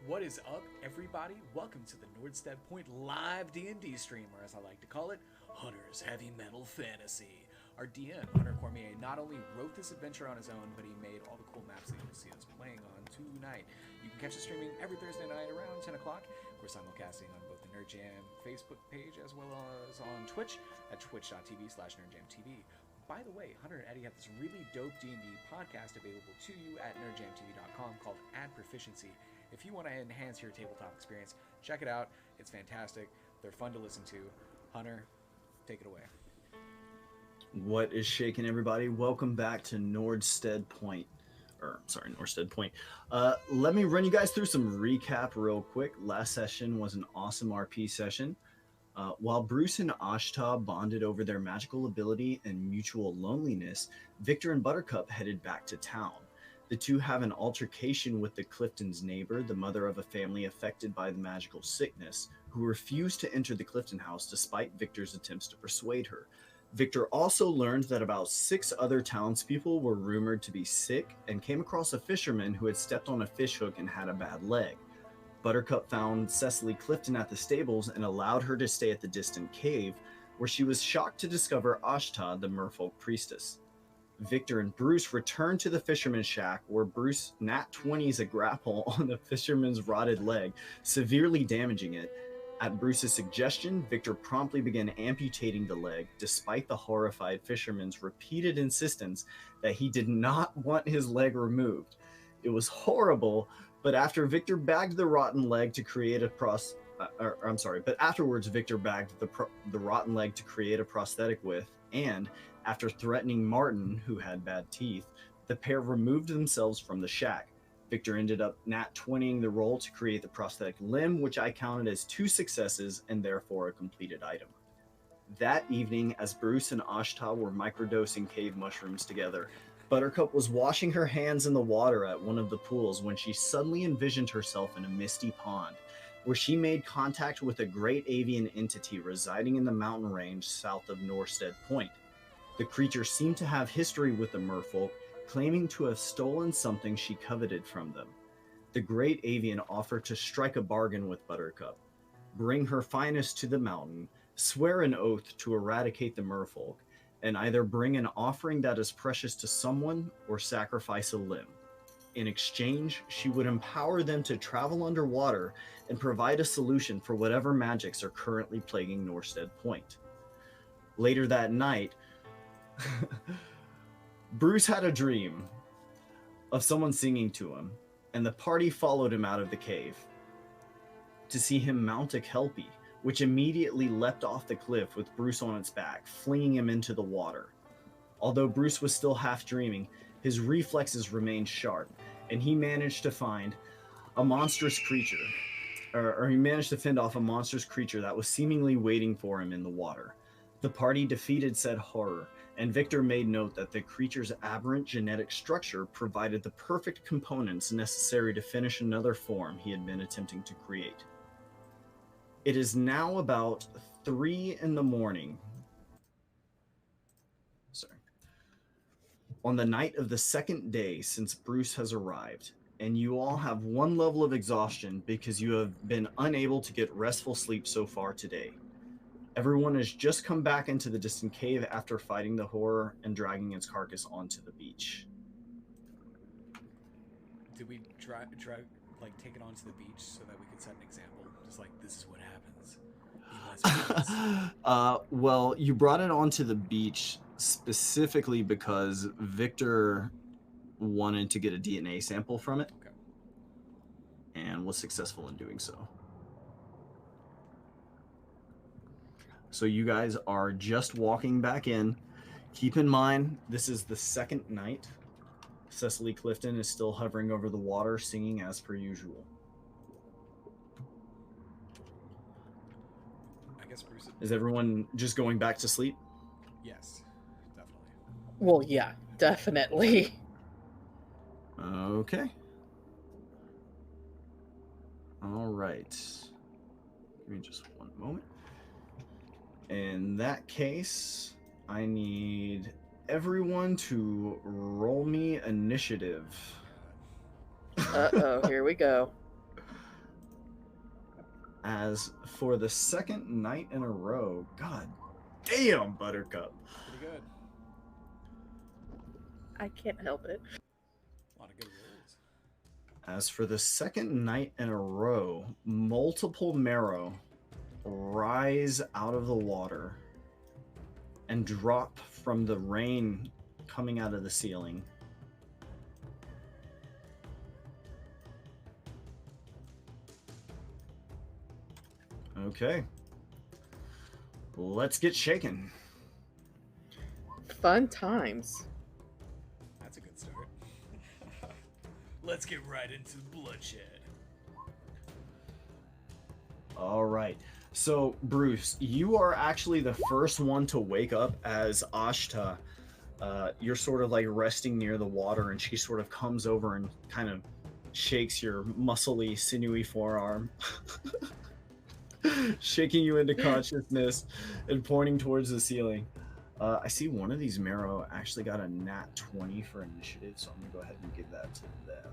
What is up, everybody? Welcome to the Nordstead Point live D&D stream, or as I like to call it, Hunter's Heavy Metal Fantasy. Our DM, Hunter Cormier, not only wrote this adventure on his own, but he made all the cool maps that you'll see us playing on tonight. You can catch us streaming every Thursday night around 10 o'clock. We're simulcasting on both the Nerd Jam Facebook page as well as on Twitch at twitch.tv/nerdjamtv. By the way, Hunter and Eddie have this really dope D&D podcast available to you at nerdjamtv.com called Ad Proficiency. If you want to enhance your tabletop experience, check it out. It's fantastic. They're fun to listen to. Hunter, take it away. What is shaking, everybody? Welcome back to Nordstead Point. Nordstead Point. Let me run you guys through some recap real quick. Last session was an awesome RP session. While Bruce and Ashta bonded over their magical ability and mutual loneliness, Victor and Buttercup headed back to town. The two have an altercation with the Clifton's neighbor, the mother of a family affected by the magical sickness, who refused to enter the Clifton house despite Victor's attempts to persuade her. Victor also learned that about 6 other townspeople were rumored to be sick and came across a fisherman who had stepped on a fishhook and had a bad leg. Buttercup found Cecily Clifton at the stables and allowed her to stay at the distant cave, where she was shocked to discover Ashta, the merfolk priestess. Victor and Bruce returned to the fisherman's shack, where Bruce nat 20s a grapple on the fisherman's rotted leg, severely damaging it. At Bruce's suggestion, Victor promptly began amputating the leg, despite the horrified fisherman's repeated insistence that he did not want his leg removed. It was horrible, but after Victor bagged the rotten leg to create afterwards Victor bagged the rotten leg to create a prosthetic with, and after threatening Martin, who had bad teeth, the pair removed themselves from the shack. Victor ended up nat 20ing the roll to create the prosthetic limb, which I counted as 2 successes and therefore a completed item. That evening, as Bruce and Ashta were microdosing cave mushrooms together, Buttercup was washing her hands in the water at one of the pools when she suddenly envisioned herself in a misty pond, where she made contact with a great avian entity residing in the mountain range south of Nordstead Point. The creature seemed to have history with the merfolk, claiming to have stolen something she coveted from them. The great avian offered to strike a bargain with Buttercup, bring her finest to the mountain, swear an oath to eradicate the merfolk, and either bring an offering that is precious to someone or sacrifice a limb. In exchange, she would empower them to travel underwater and provide a solution for whatever magics are currently plaguing Nordstead Point. Later that night, Bruce had a dream of someone singing to him, and the party followed him out of the cave to see him mount a kelpie, which immediately leapt off the cliff with Bruce on its back, flinging him into the water. Although Bruce was still half dreaming, his reflexes remained sharp, and he managed to find a monstrous creature, or he managed to fend off a monstrous creature that was seemingly waiting for him in the water. The party defeated said horror, and Victor made note that the creature's aberrant genetic structure provided the perfect components necessary to finish another form he had been attempting to create. It is now about 3 in the morning. On the night of the second day since Bruce has arrived, and you all have 1 level of exhaustion because you have been unable to get restful sleep so far today. Everyone has just come back into the distant cave after fighting the horror and dragging its carcass onto the beach. Did we take it onto the beach so that we could set an example? Just like, this is what happens. Well, you brought it onto the beach specifically because Victor wanted to get a DNA sample from it. Okay. And was successful in doing so. So you guys are just walking back in. Keep in mind, this is the second night. Cecily Clifton is still hovering over the water, singing as per usual. I guess Bruce... Is everyone just going back to sleep? Yes, definitely. Well, yeah, definitely. Okay. All right. Give me just one moment. In that case, I need everyone to roll me initiative. Uh-oh, here we go. As for the second night in a row, god damn, Buttercup. Pretty good. I can't help it. A lot of good rolls. As for the second night in a row, multiple marrow rise out of the water and drop from the rain coming out of the ceiling. Okay. Let's get shaken. Fun times. That's a good start. Let's get right into bloodshed. All right. So, Bruce, you are actually the first one to wake up as Ashta. You're sort of like resting near the water, and she sort of comes over and kind of shakes your muscly, sinewy forearm, shaking you into consciousness and pointing towards the ceiling. I see one of these marrow actually got a nat 20 for initiative, so I'm going to go ahead and give that to them.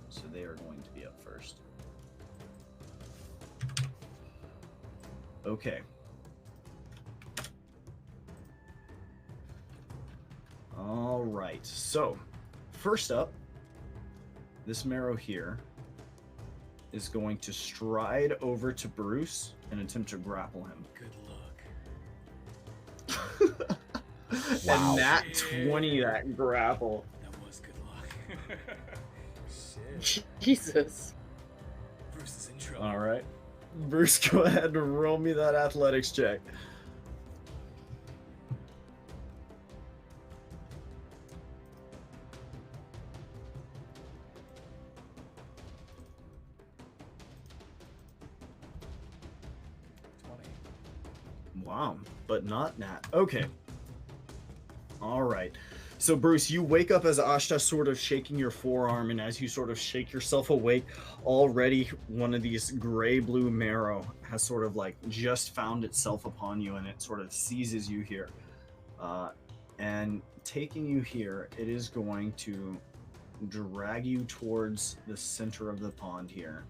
So they are going to be up first. Okay. All right. So, first up, this marrow here is going to stride over to Bruce and attempt to grapple him. Good luck. Wow. And nat 20 that grapple. That was good luck. Shit. Jesus. Bruce is in trouble. All right. Bruce, go ahead and roll me that athletics check. Wow, but not Nat. Okay. All right. So, Bruce, you wake up as Ashta sort of shaking your forearm, and as you sort of shake yourself awake, already one of these gray-blue marrow has sort of like just found itself upon you, and it sort of seizes you here. And taking you here, it is going to drag you towards the center of the pond here.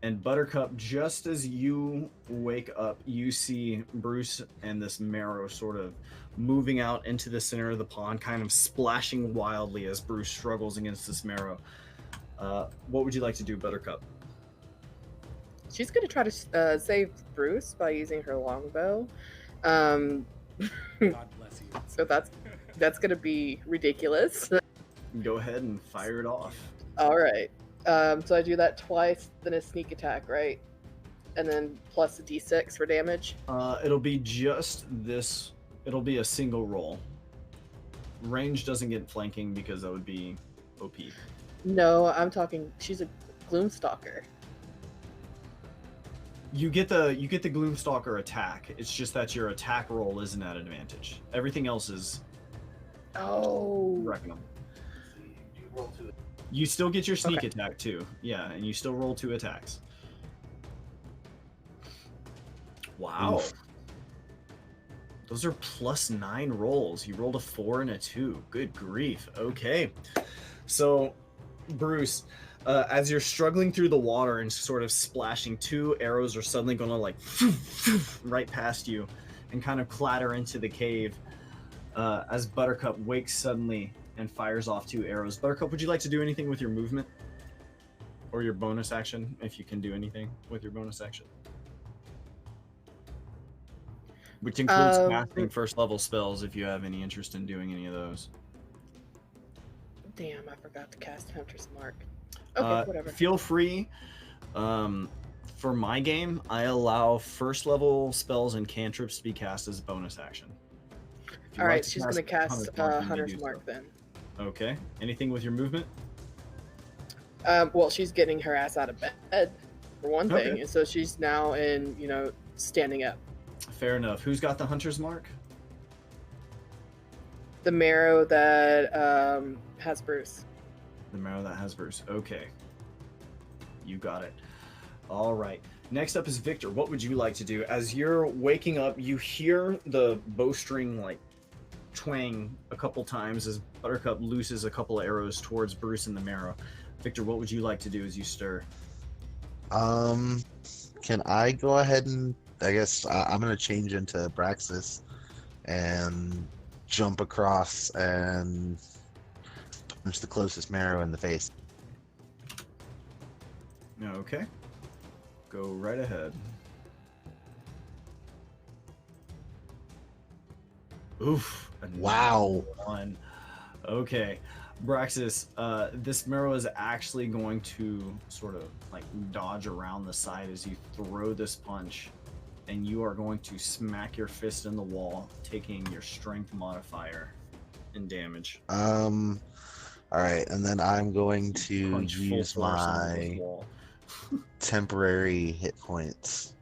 And Buttercup, just as you wake up, you see Bruce and this marrow sort of moving out into the center of the pond, kind of splashing wildly as Bruce struggles against this marrow. What would you like to do, Buttercup? She's going to try to save Bruce by using her longbow. God bless you. So that's going to be ridiculous. Go ahead and fire it off. All right. So I do that twice, then a sneak attack, right? And then plus a d6 for damage. It'll be just this. It'll be a single roll. Range doesn't get flanking because that would be OP. No, I'm talking. She's a Gloomstalker. You get the Gloomstalker attack. It's just that your attack roll isn't at advantage. Everything else is. Oh. Reckon them. You still get your sneak attack too. Yeah, and you still roll 2 attacks. Wow. Oof. Those are +9 rolls. You rolled a 4 and a 2. Good grief. Okay. So, Bruce, as you're struggling through the water and sort of splashing, 2 arrows are suddenly going to like right past you and kind of clatter into the cave as Buttercup wakes suddenly and fires off 2 arrows. Buttercup, would you like to do anything with your movement? Or your bonus action, if you can do anything with your bonus action? Which includes casting first level spells if you have any interest in doing any of those. Damn, I forgot to cast Hunter's Mark. Okay, whatever. Feel free. For my game, I allow first level spells and cantrips to be cast as a bonus action. Alright, she's going to cast Hunter's Mark then. Okay. Anything with your movement? Well, she's getting her ass out of bed, for one thing, and so she's now in, standing up. Fair enough. Who's got the Hunter's Mark? The marrow that has Bruce. The marrow that has Bruce. Okay. You got it. All right. Next up is Victor. What would you like to do? As you're waking up, you hear the bowstring, like, twang a couple times as Buttercup looses a couple of arrows towards Bruce and the marrow. Victor, what would you like to do as you stir? Can I go ahead and I guess I'm gonna change into Braxis and jump across and punch the closest marrow in the face. Okay. Go right ahead. Oof. Wow. One. Okay. Braxis, this marrow is actually going to sort of like dodge around the side as you throw this punch, and you are going to smack your fist in the wall, taking your strength modifier in damage. All right, and then I'm going to Punch full use force into the my wall. temporary hit points.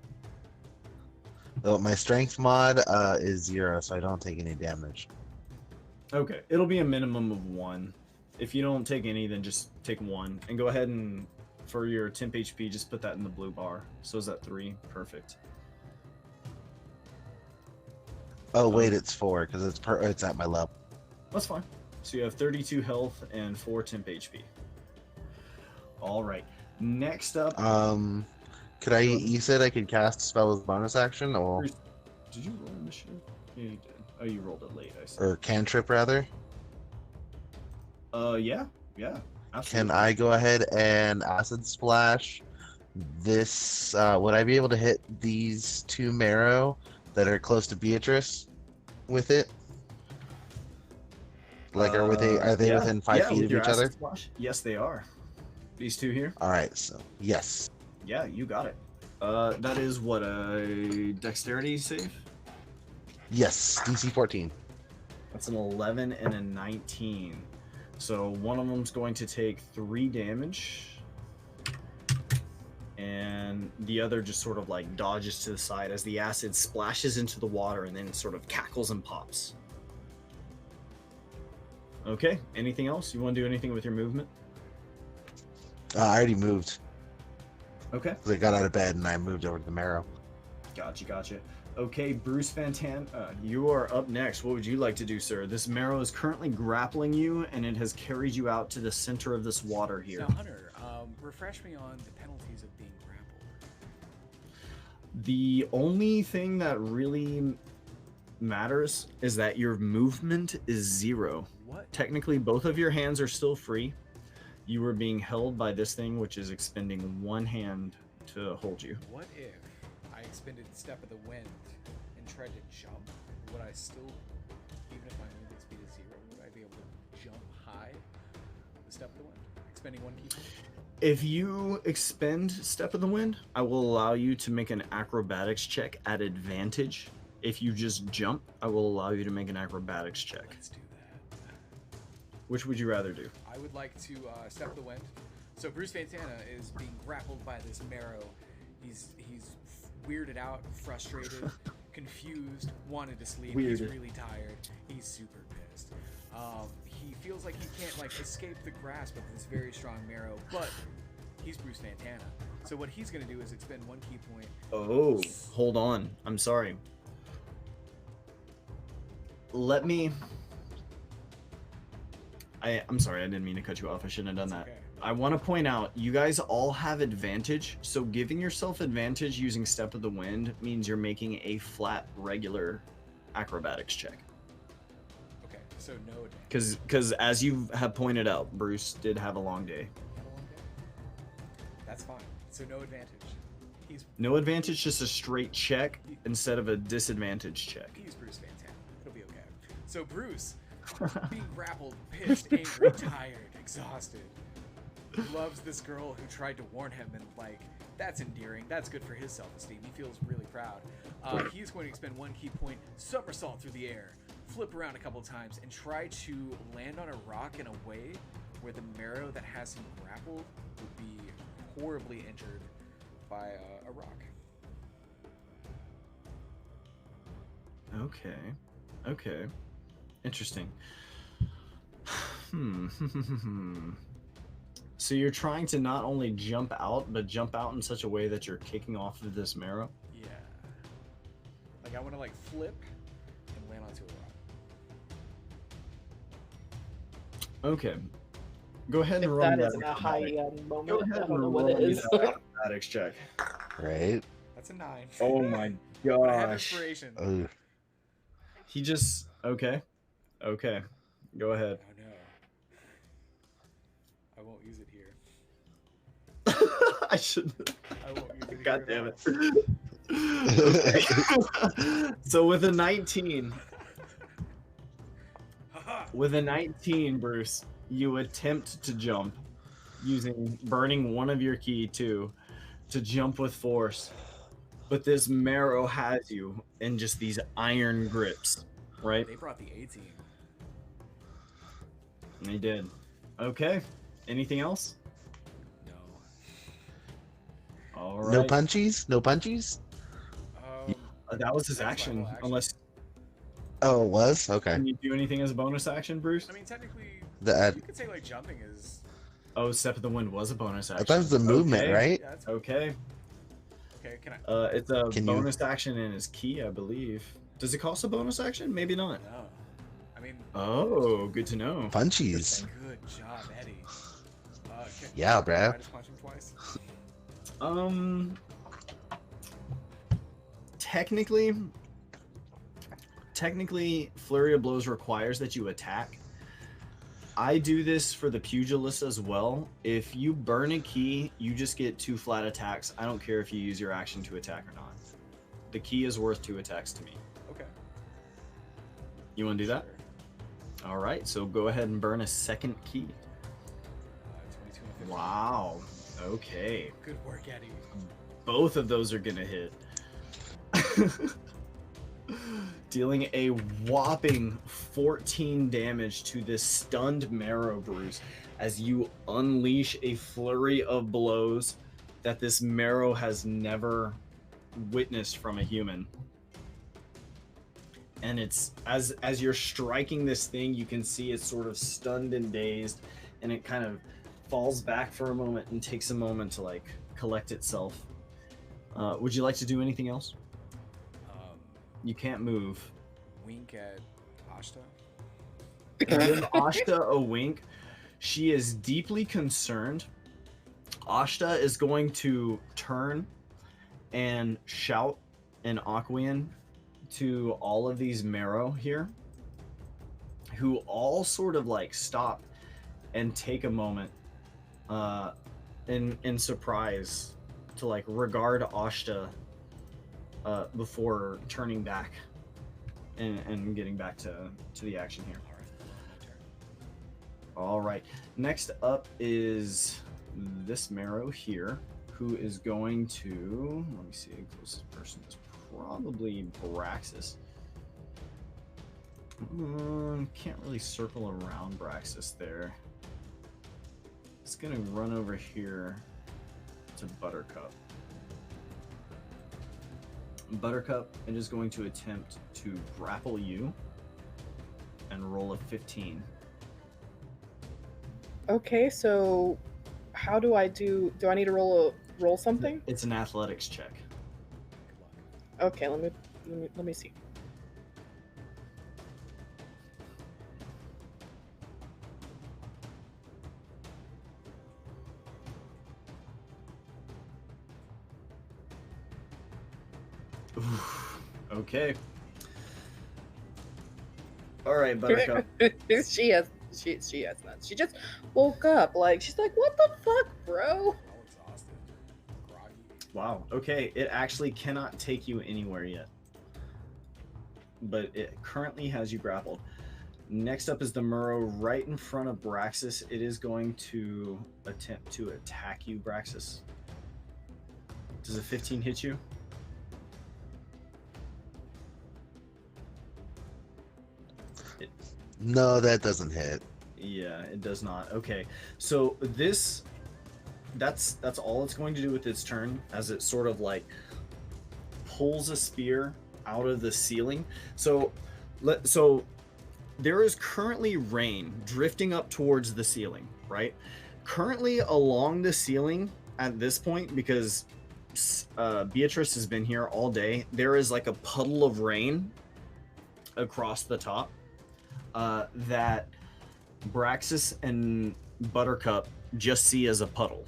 Though my strength mod is 0, so I don't take any damage. Okay, it'll be a minimum of 1. If you don't take any, then just take 1. And go ahead and, for your temp HP, just put that in the blue bar. So is that 3? Perfect. Oh wait, it's 4 because it's at my level. That's fine. So you have 32 health and 4 temp HP. All right. Next up, Could I? You said I could cast a spell as a bonus action, or did you roll initiative? Yeah, you did. Oh, you rolled it late. I see. or cantrip rather? Yeah, absolutely. Can I go ahead and acid splash this? Would I be able to hit these 2 marrow that are close to Beatrice with it? Like, are they yeah, within 5 feet with of your each other? acid splash? Yes, they are. These 2 here? All right, so yes. Yeah, you got it. That is what, a dexterity save? Yes, DC 14. That's an 11 and a 19. So one of them's going to take 3 damage. And the other just sort of like dodges to the side as the acid splashes into the water and then sort of cackles and pops. Okay, anything else? You want to do anything with your movement? I already moved. Okay. 'Cause I got out of bed and I moved over to the marrow. Gotcha. Okay, Bruce Fantan, you are up next. What would you like to do, sir? This marrow is currently grappling you, and it has carried you out to the center of this water here. Now, Hunter, refresh me on the penalties of being grappled. The only thing that really matters is that your movement is 0. What? Technically, both of your hands are still free. You are being held by this thing, which is expending 1 hand to hold you. What if I expended Step of the Wind and tried to jump? Would I still, even if my movement speed is 0, would I be able to jump high with Step of the Wind? Expending 1 key point? If you expend Step of the Wind, I will allow you to make an acrobatics check at advantage. If you just jump, I will allow you to make an acrobatics check. Let's do that. Which would you rather do? I would like to Step of the Wind. So Bruce Fantana is being grappled by this marrow. He's weirded out, frustrated, confused, wanted to sleep. He's Weirded. really tired. He's super pissed. He feels like he can't like escape the grasp of this very strong marrow, but he's Bruce Fantana. So what he's gonna do is expend 1 key point. Oh, hold on. I'm sorry. I'm sorry, I didn't mean to cut you off. I shouldn't have done It's that. okay. I want to point out, you guys all have advantage, so giving yourself advantage using Step of the Wind means you're making a flat, regular acrobatics check. Okay, so no advantage. Because as you have pointed out, Bruce did have a long day. Have a long day? That's fine. So no advantage. No advantage, just a straight check instead of a disadvantage check. He's Bruce Fantana. It'll be okay. So Bruce, being grappled, pissed, angry, tired, exhausted, loves this girl who tried to warn him, and like, that's endearing. That's good for his self-esteem. He feels really proud. He's going to expend 1 key point, somersault through the air, flip around a couple times, and try to land on a rock in a way where the marrow that has him grappled would be horribly injured by a rock. Okay. Interesting. So you're trying to not only jump out, but jump out in such a way that you're kicking off of this marrow? Yeah. Like I want to like flip and land onto a rock. Okay. Go ahead and If roll that me isn't a high acrobatics. end Go moment, ahead I and don't know roll what it me is. that acrobatics check. Right? That's a 9. Oh my But I have gosh. inspiration. Oh, He just okay. Okay. Go ahead. Oh no. I won't use it here. I should. I won't use it God here. damn it. Okay. So with a 19, Haha. with a 19, Bruce, you attempt to jump using burning one of your key to jump with force. But this marrow has you in just these iron grips, right? They brought the 18. They did. Okay. Anything else? No. All right. no punchies? No punchies? That was his That's my action. whole action. Unless Oh, it was? Okay. can you do anything as a bonus action, Bruce? I mean, technically, The, you could say like jumping is. Oh, Step of the Wind was a bonus I action. thought it was the movement, Okay. right? Yeah, that's Okay. okay. Can I? It's a Can you- bonus action in his key, I believe. Does it cost a bonus action? Maybe not. No. I mean. Oh, good to know. Punchies. Good job, Eddie. Yeah, can bruh. I just punch him twice? Technically, Flurry of Blows requires that you attack. I do this for the pugilist as well. If you burn a key, you just get 2 flat attacks. I don't care if you use your action to attack or not. The key is worth 2 attacks to me. Okay. You want to do that? Sure. All right, so go ahead and burn a second key. 22 and 15. Wow. Okay. Good work, Eddie. Both of those are gonna hit. Dealing a whopping 14 damage to this stunned marrow, Bruce, as you unleash a flurry of blows that this marrow has never witnessed from a human. And it's as you're striking this thing, you can see it's sort of stunned and dazed, and it kind of falls back for a moment and takes a moment to like collect itself. Would you like to do anything else? You can't move. Wink at Ashta. Give Ashta a wink. She is deeply concerned. Ashta is going to turn and shout in Aquian to all of these marrow here, who all sort of like stop and take a moment in surprise to like regard Ashta before turning back and getting back to the action here. All right. Next up is this marrow here, who is going to, let me see, the closest person is probably Braxis. Can't really circle around Braxis there. It's gonna run over here to Buttercup. Buttercup is going to attempt to grapple you and roll a 15. Okay, so how do I do? Do I need to roll something? It's an athletics check. Good luck. Okay, let me see. Oof. Okay. All right, Buttercup. she has nuts. She just woke up. Like she's like, what the fuck, bro? All exhausted. Groggy. Wow. Okay, it actually cannot take you anywhere yet, but it currently has you grappled. Next up is the Murrow right in front of Braxis. It is going to attempt to attack you, Braxis. Does a 15 hit you? No, that doesn't hit. Yeah, it does not. Okay, so that's all it's going to do with its turn, as it sort of like pulls a spear out of the ceiling. So there is currently rain drifting up towards the ceiling, right? Currently along the ceiling at this point, because Beatrice has been here all day, there is like a puddle of rain across the top that Braxis and Buttercup just see as a puddle.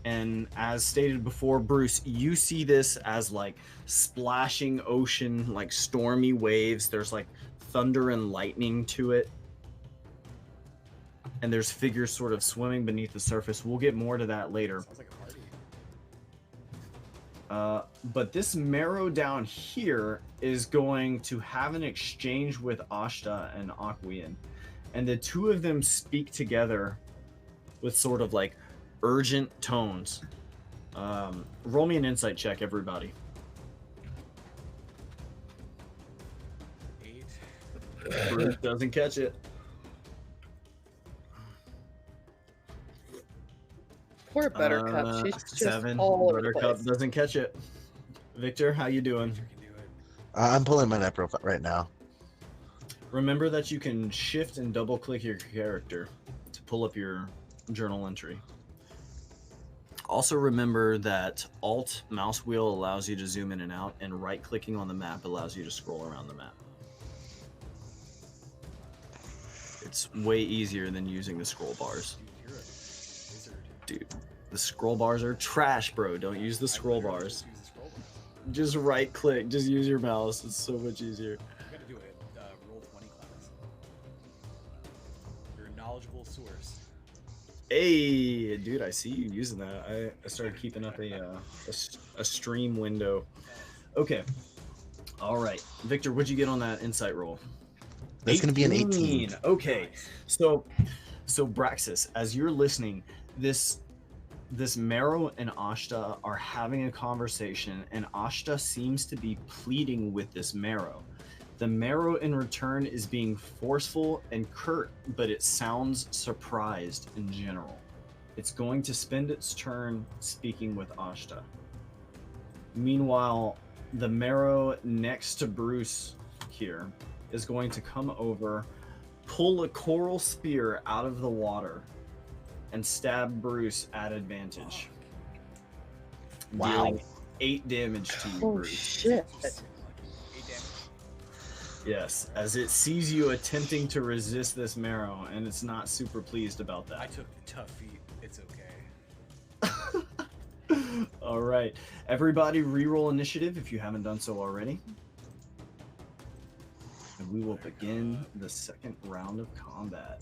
And as stated before, Bruce, you see this as like splashing ocean, like stormy waves. There's like thunder and lightning to it. And there's figures sort of swimming beneath the surface. We'll get more to that later. Sounds like a party. But this Marrow down here is going to have an exchange with Ashta and Akwian. And the two of them speak together with sort of like urgent tones. Roll me an insight check, everybody. 8. Bruce doesn't catch it. Poor Buttercup. She's just 7. all over the Buttercup place. doesn't catch it. Victor, how you doing? Victor can do it. I'm pulling my net profile right now. Remember that you can shift and double click your character to pull up your journal entry. Also remember that Alt mouse wheel allows you to zoom in and out, and right clicking on the map allows you to scroll around the map. It's way easier than using the scroll bars. Dude, you're a wizard. Dude, the scroll bars are trash, bro. Don't use the scroll I literally bars. just use the scroll bars. Just right click. Just use your mouse. It's so much easier. You gotta do a roll 20 class. You're a knowledgeable source. Hey, dude, I see you using that. I started keeping up a stream window. Okay. All right. Victor, what'd you get on that insight roll? That's going to be an 18. Okay. So Braxis, as you're listening, this Marrow and Ashta are having a conversation, and Ashta seems to be pleading with this Marrow. The Marrow in return is being forceful and curt, but it sounds surprised in general. It's going to spend its turn speaking with Ashta. Meanwhile, the Marrow next to Bruce here is going to come over, pull a coral spear out of the water, and stab Bruce at advantage. Wow. Dealing 8 damage to you, Oh Bruce. shit. 8 damage. Yes, as it sees you attempting to resist this Marrow, and it's not super pleased about I that. took the tough feat. It's okay. All right, everybody, reroll initiative if you haven't done so already, and we will begin the second round of combat.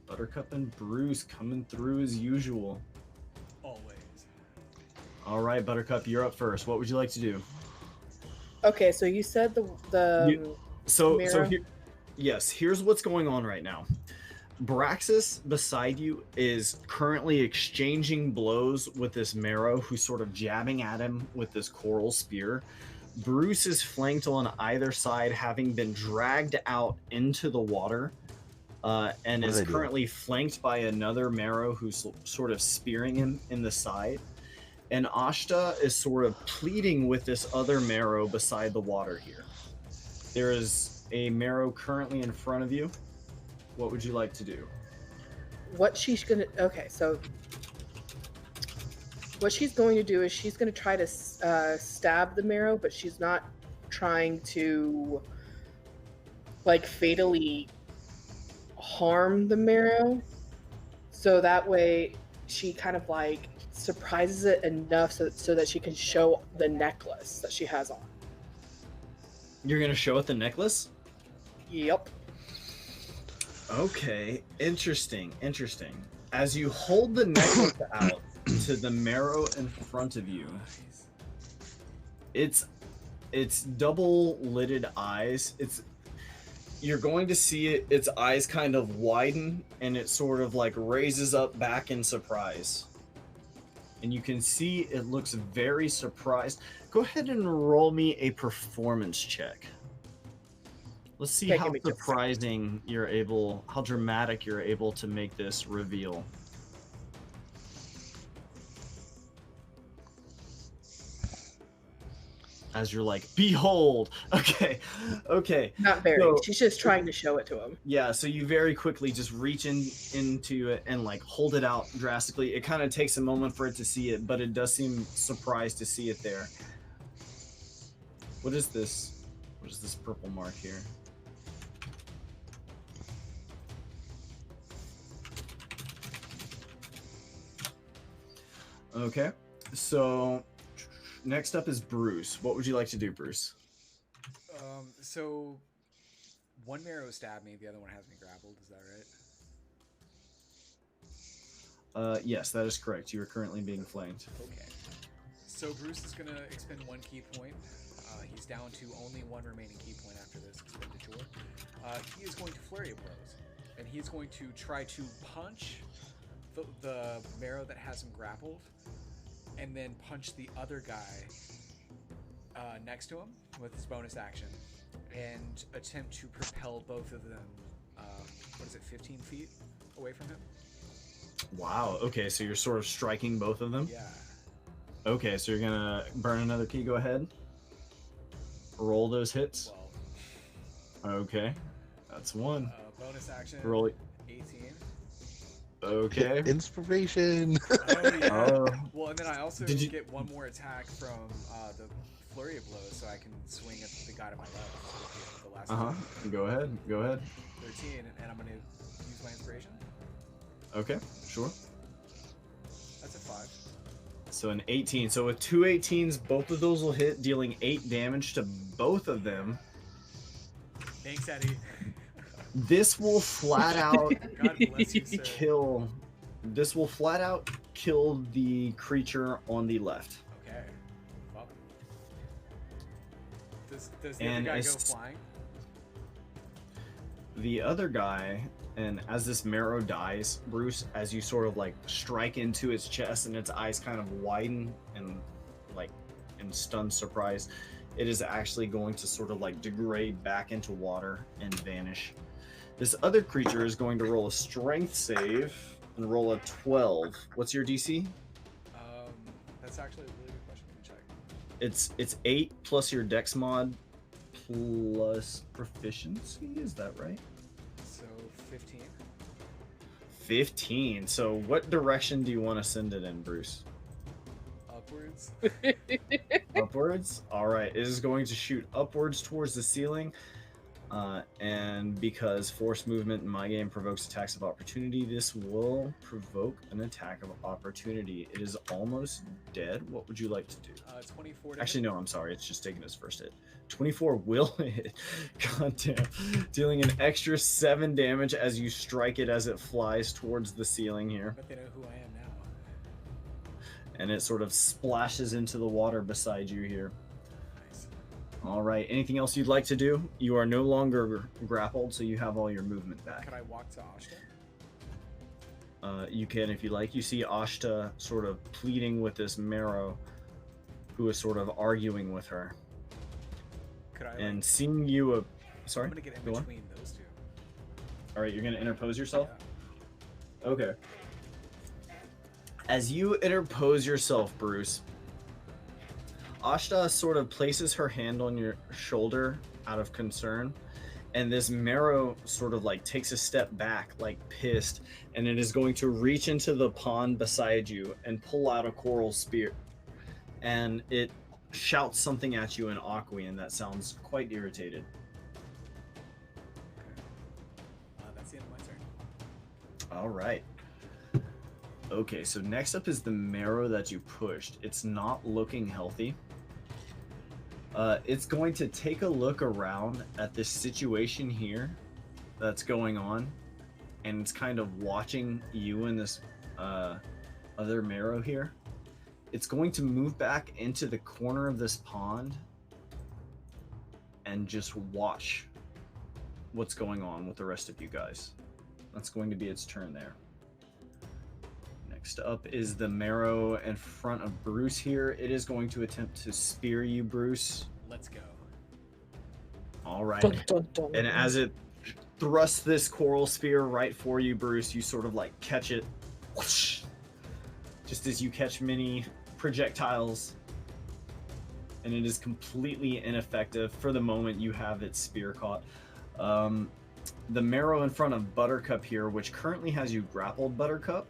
Buttercup and Bruce coming through as usual. Always. All right, Buttercup, you're up first. What would you like to do? Okay, so you said the So Marrow? here, yes, here's what's going on right now. Braxis beside you is currently exchanging blows with this Marrow, who's sort of jabbing at him with this coral spear. Bruce is flanked on either side, having been dragged out into the water, and What is are they doing? currently flanked by another Marrow who's sort of spearing him in the side. And Ashta is sort of pleading with this other Marrow beside the water here. There is a Marrow currently in front of you. What would you like to do? what she's gonna so what she's going to do is she's going to try to stab the Marrow, but she's not trying to like fatally harm the Marrow, so that way she kind of like surprises it enough so that she can show the necklace that she has on. You're gonna show it the necklace? Yep. Okay, interesting. As you hold the necklace out to the Marrow in front of you, Nice. it's double-lidded eyes. You're going to see its eyes kind of widen, and it sort of like raises up back in surprise. And you can see it looks very surprised. Go ahead and roll me a performance check. Let's see Okay, how give me just a second. how dramatic you're able to make this reveal. As you're like, behold! Okay. Not very. So- She's just trying to show it to him. Yeah, so you very quickly just reach into it and like hold it out drastically. It kind of takes a moment for it to see it, but it does seem surprised to see it there. What is this? What is this purple mark here? Okay. So next up is Bruce. What would you like to do, Bruce? So one marrow stabbed me, the other one has me grappled. Is that right? Yes, that is correct. You are currently being flanked. Okay. So Bruce is gonna expend 1 key point. He's down to only 1 remaining key point after this expenditure. He is going to flurry of blows, and he is going to try to punch the marrow that has him grappled, and then punch the other guy next to him with his bonus action, and attempt to propel both of them. 15 feet away from him? Wow. Okay, so you're sort of striking both of them? Yeah. Okay, so you're gonna burn another key. Go ahead. Roll those hits. 12. Okay, that's one. Bonus action. Roll it. 18. Okay. Inspiration. Oh yeah. Oh. Well, and then I also Did you- get 1 more attack from the flurry of blows, so I can swing at the guy to my left. The last one. Go ahead. Go ahead. 13, and I'm gonna use my inspiration. Okay, sure. That's a 5. So an 18. So with 2 18s, both of those will hit, dealing 8 damage to both of them. Thanks, Eddie. This will flat out God bless you, sir. kill. This will flat out kill the creature on the left. Okay. Well. Does the other And guy go as- flying? The other guy, and as this marrow dies, Bruce, as you sort of like strike into its chest and its eyes kind of widen and like in stunned surprise, it is actually going to sort of like degrade back into water and vanish. This other creature is going to roll a strength save and roll a 12. What's your DC? That's actually a really good question. Let me check. It's 8 plus your dex mod plus proficiency, is that right? So 15. 15. So what direction do you want to send it in, Bruce? Upwards. Upwards? Alright, it is going to shoot upwards towards the ceiling. And because force movement in my game provokes attacks of opportunity, this will provoke an attack of opportunity. It is almost dead. What would you like to do? 24. Actually, no, I'm sorry. It's just taking its first hit. 24 will hit. God damn. Dealing an extra 7 damage as you strike it as it flies towards the ceiling here. But they know who I am now. And it sort of splashes into the water beside you here. Nice. All right. Anything else you'd like to do? You are no longer grappled, so you have all your movement back. Can I walk to Ashta? You can if you like. You see Ashta sort of pleading with this marrow, who is sort of arguing with her. Could I? And seeing you, sorry. I'm gonna get in go on. between those two. All right, you're gonna interpose yourself. Yeah. Okay. As you interpose yourself, Bruce, Ashta sort of places her hand on your shoulder out of concern, and this marrow sort of like takes a step back, like pissed, and it is going to reach into the pond beside you and pull out a coral spear. And it shouts something at you in Aquian that sounds quite irritated. That's the end of my turn. All right. Okay, so next up is the marrow that you pushed. It's not looking healthy. It's going to take a look around at this situation here that's going on, and it's kind of watching you and this other marrow here. It's going to move back into the corner of this pond and just watch what's going on with the rest of you guys. That's going to be its turn there. Next up is the marrow in front of Bruce here. It is going to attempt to spear you, Bruce. Let's go. All right. Dun, dun, dun. And as it thrusts this coral spear right for you, Bruce, you sort of like catch it. Whoosh, just as you catch many projectiles. And it is completely ineffective. For the moment, you have its spear caught. The marrow in front of Buttercup here, which currently has you grappled, Buttercup,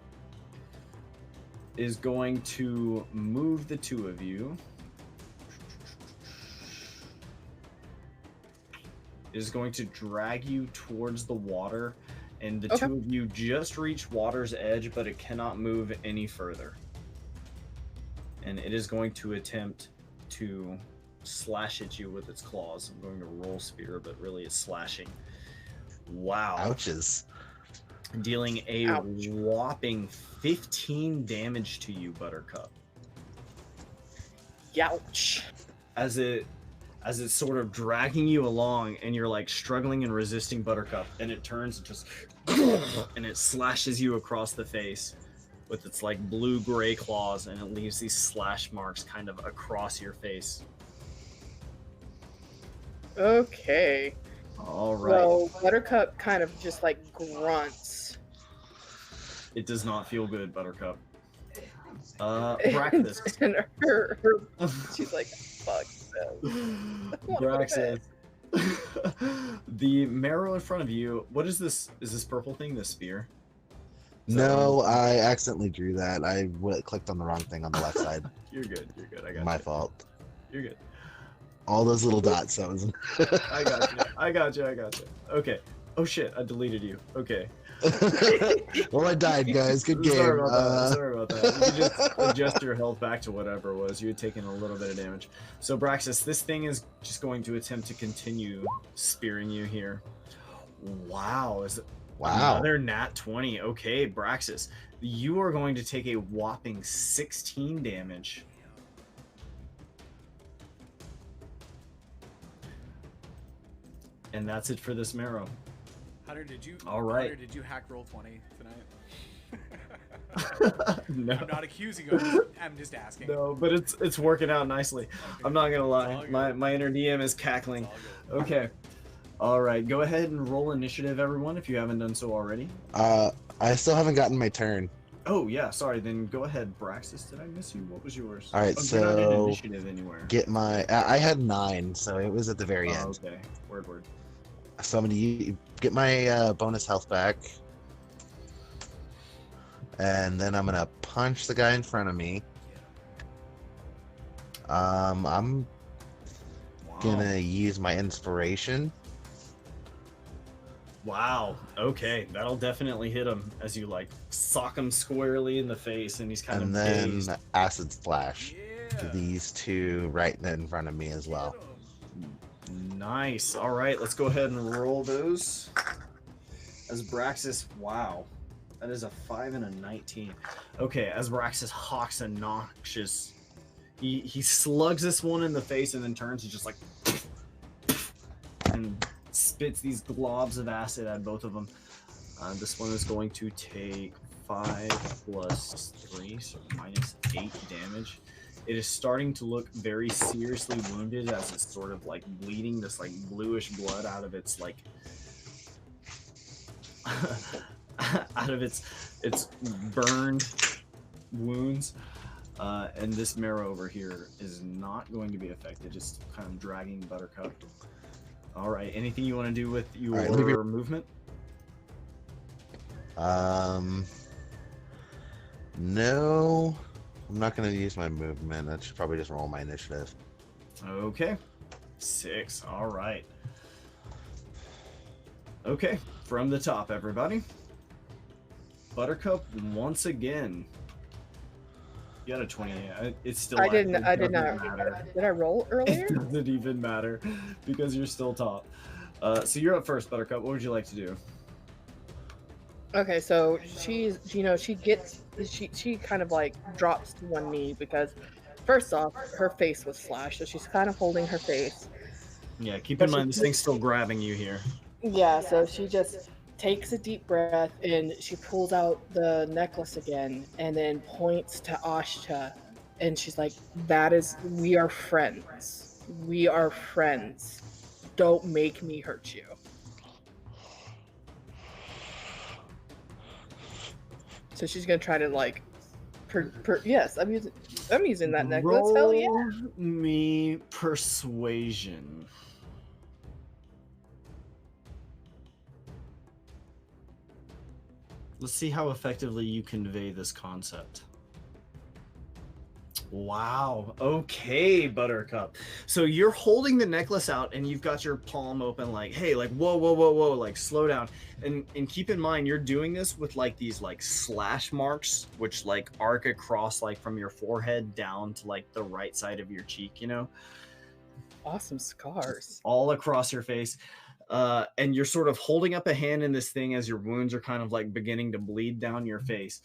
is going to move the two of you. Is going to drag you towards the water, and the Okay. two of you just reach water's edge, but it cannot move any further. and it is going to attempt to slash at you with its claws. I'm going to roll spear, but really it's slashing. Wow. Ouches. Dealing a Ouch. whopping 15 damage to you, Buttercup. Youch. As it's sort of dragging you along, and you're like struggling and resisting Buttercup, and it turns and just and it slashes you across the face with its like blue-gray claws, and it leaves these slash marks kind of across your face. Okay. All right. Well, Buttercup kind of just like grunts. It does not feel good, Buttercup. Braxis. And her she's like, fuck them. Braxis. The marrow in front of you. What is this? Is this purple thing? The spear? Is that No, one? I accidentally drew that. I clicked on the wrong thing on the left side. You're good. You're good. I got My you. fault. You're good. All those little dots. That was. I got you. I got you. I got you. Okay. Oh shit! I deleted you. Okay. Well, I died, guys. Good game. Sorry about that. Sorry about that. You can just adjust your health back to whatever it was. You had taken a little bit of damage. So Braxis, this thing is just going to attempt to continue spearing you here. Wow. Is it Wow. another nat 20? Okay, Braxis, you are going to take a whopping 16 damage. And that's it for this marrow. Hunter, did you? All right. Hunter, did you hack roll 20 tonight? No. I'm not accusing you. I'm just asking. No, but it's working out nicely. Okay. I'm not gonna It's lie. all good. My inner DM is It's cackling. all good. Okay. All right. Go ahead and roll initiative, everyone, if you haven't done so already. I still haven't gotten my turn. Oh yeah, sorry. Then go ahead, Braxis. Did I miss you? What was yours? All right, You're not in so initiative anywhere. Get my. I had 9, so it was at the very Oh, end. okay. Word. So I'm gonna get my bonus health back, and then I'm gonna punch the guy in front of me. I'm Wow. gonna use my inspiration. Wow. Okay, that'll definitely hit him as you like sock him squarely in the face, and he's kind And of then dazed. acid splash to Yeah. these two right in front of me as well. Get 'em. Nice. All right, let's go ahead and roll those. As Braxis, wow, that is a 5 and a 19. Okay, as Braxis hawks a noxious, he slugs this one in the face and then turns and just like and spits these globs of acid at both of them. This one is going to take 5 plus 3, so minus 8 damage. It is starting to look very seriously wounded as it's sort of like bleeding this like bluish blood out of its like out of its burned wounds. And this marrow over here is not going to be affected, just kind of dragging Buttercup. All right, anything you want to do with your All right, let me movement? No, I'm not gonna use my movement. I should probably just roll my initiative. Okay. 6. All right. Okay, from the top, everybody. Buttercup once again. You got a 20. It's still. I did doesn't not. matter. Did I roll earlier? It doesn't even matter because you're still top. So you're up first, Buttercup. What would you like to do? Okay, so she's, she kind of like drops to one knee because first off, her face was slashed, so she's kind of holding her face. Yeah, keep in mind this thing's still grabbing you here. Yeah, so she just takes a deep breath and she pulls out the necklace again and then points to Ashta and she's like, we are friends. We are friends. Don't make me hurt you. So she's gonna try to like, yes, I'm using that necklace. Hell yeah! Roll me persuasion. Let's see how effectively you convey this concept. Wow. Okay, Buttercup. So you're holding the necklace out and you've got your palm open like, hey, like whoa, whoa, whoa, whoa, like slow down. And keep in mind you're doing this with like these like slash marks which like arc across like from your forehead down to like the right side of your cheek, you know? Awesome scars. All across your face. And you're sort of holding up a hand in this thing as your wounds are kind of like beginning to bleed down your face.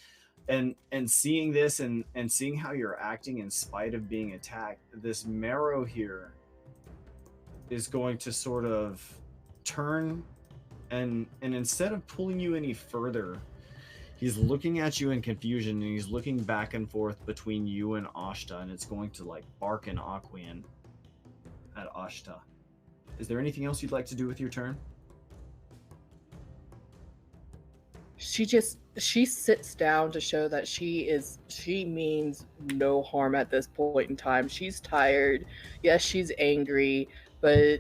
And seeing this and seeing how you're acting in spite of being attacked, this marrow here is going to sort of turn and instead of pulling you any further, he's looking at you in confusion and he's looking back and forth between you and Ashta, and it's going to like bark an Aquan at Ashta. Is there anything else you'd like to do with your turn? She sits down to show that she means no harm at this point in time. She's tired. Yes, she's angry, but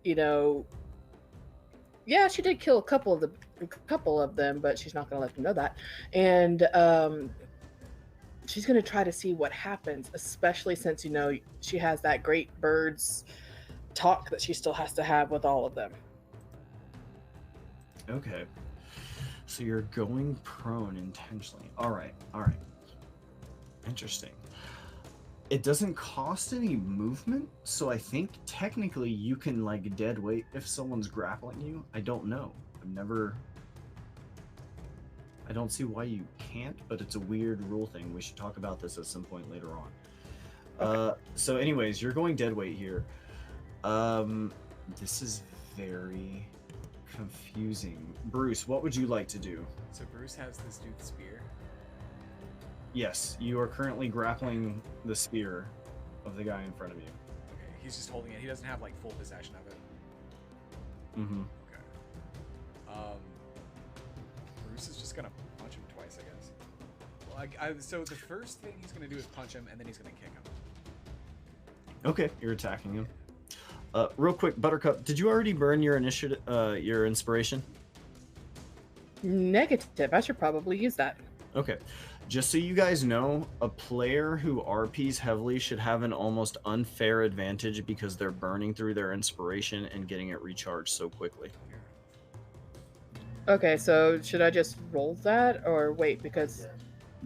you know, yeah, she did kill a couple of them, but she's not going to let them know that. And she's going to try to see what happens, especially since you know she has that great birds talk that she still has to have with all of them. Okay. So you're going prone intentionally. All right. Interesting. It doesn't cost any movement, so I think technically you can like dead weight if someone's grappling you. I don't know. I don't see why you can't, but it's a weird rule thing. We should talk about this at some point later on. Okay. So anyways, you're going dead weight here. This is very confusing. Bruce, what would you like to do? So Bruce has this dude's spear. Yes, you are currently grappling the spear of the guy in front of you. Okay, he's just holding it. He doesn't have like full possession of it. Mm-hmm. Okay. Bruce is just gonna punch him twice, I guess. Well, so the first thing he's gonna do is punch him, and then he's gonna kick him. Okay, you're attacking him. Real quick, Buttercup, did you already burn your your inspiration? Negative. I should probably use that. Okay. Just so you guys know, a player who RPs heavily should have an almost unfair advantage because they're burning through their inspiration and getting it recharged so quickly. Okay, so should I just roll that or wait? Because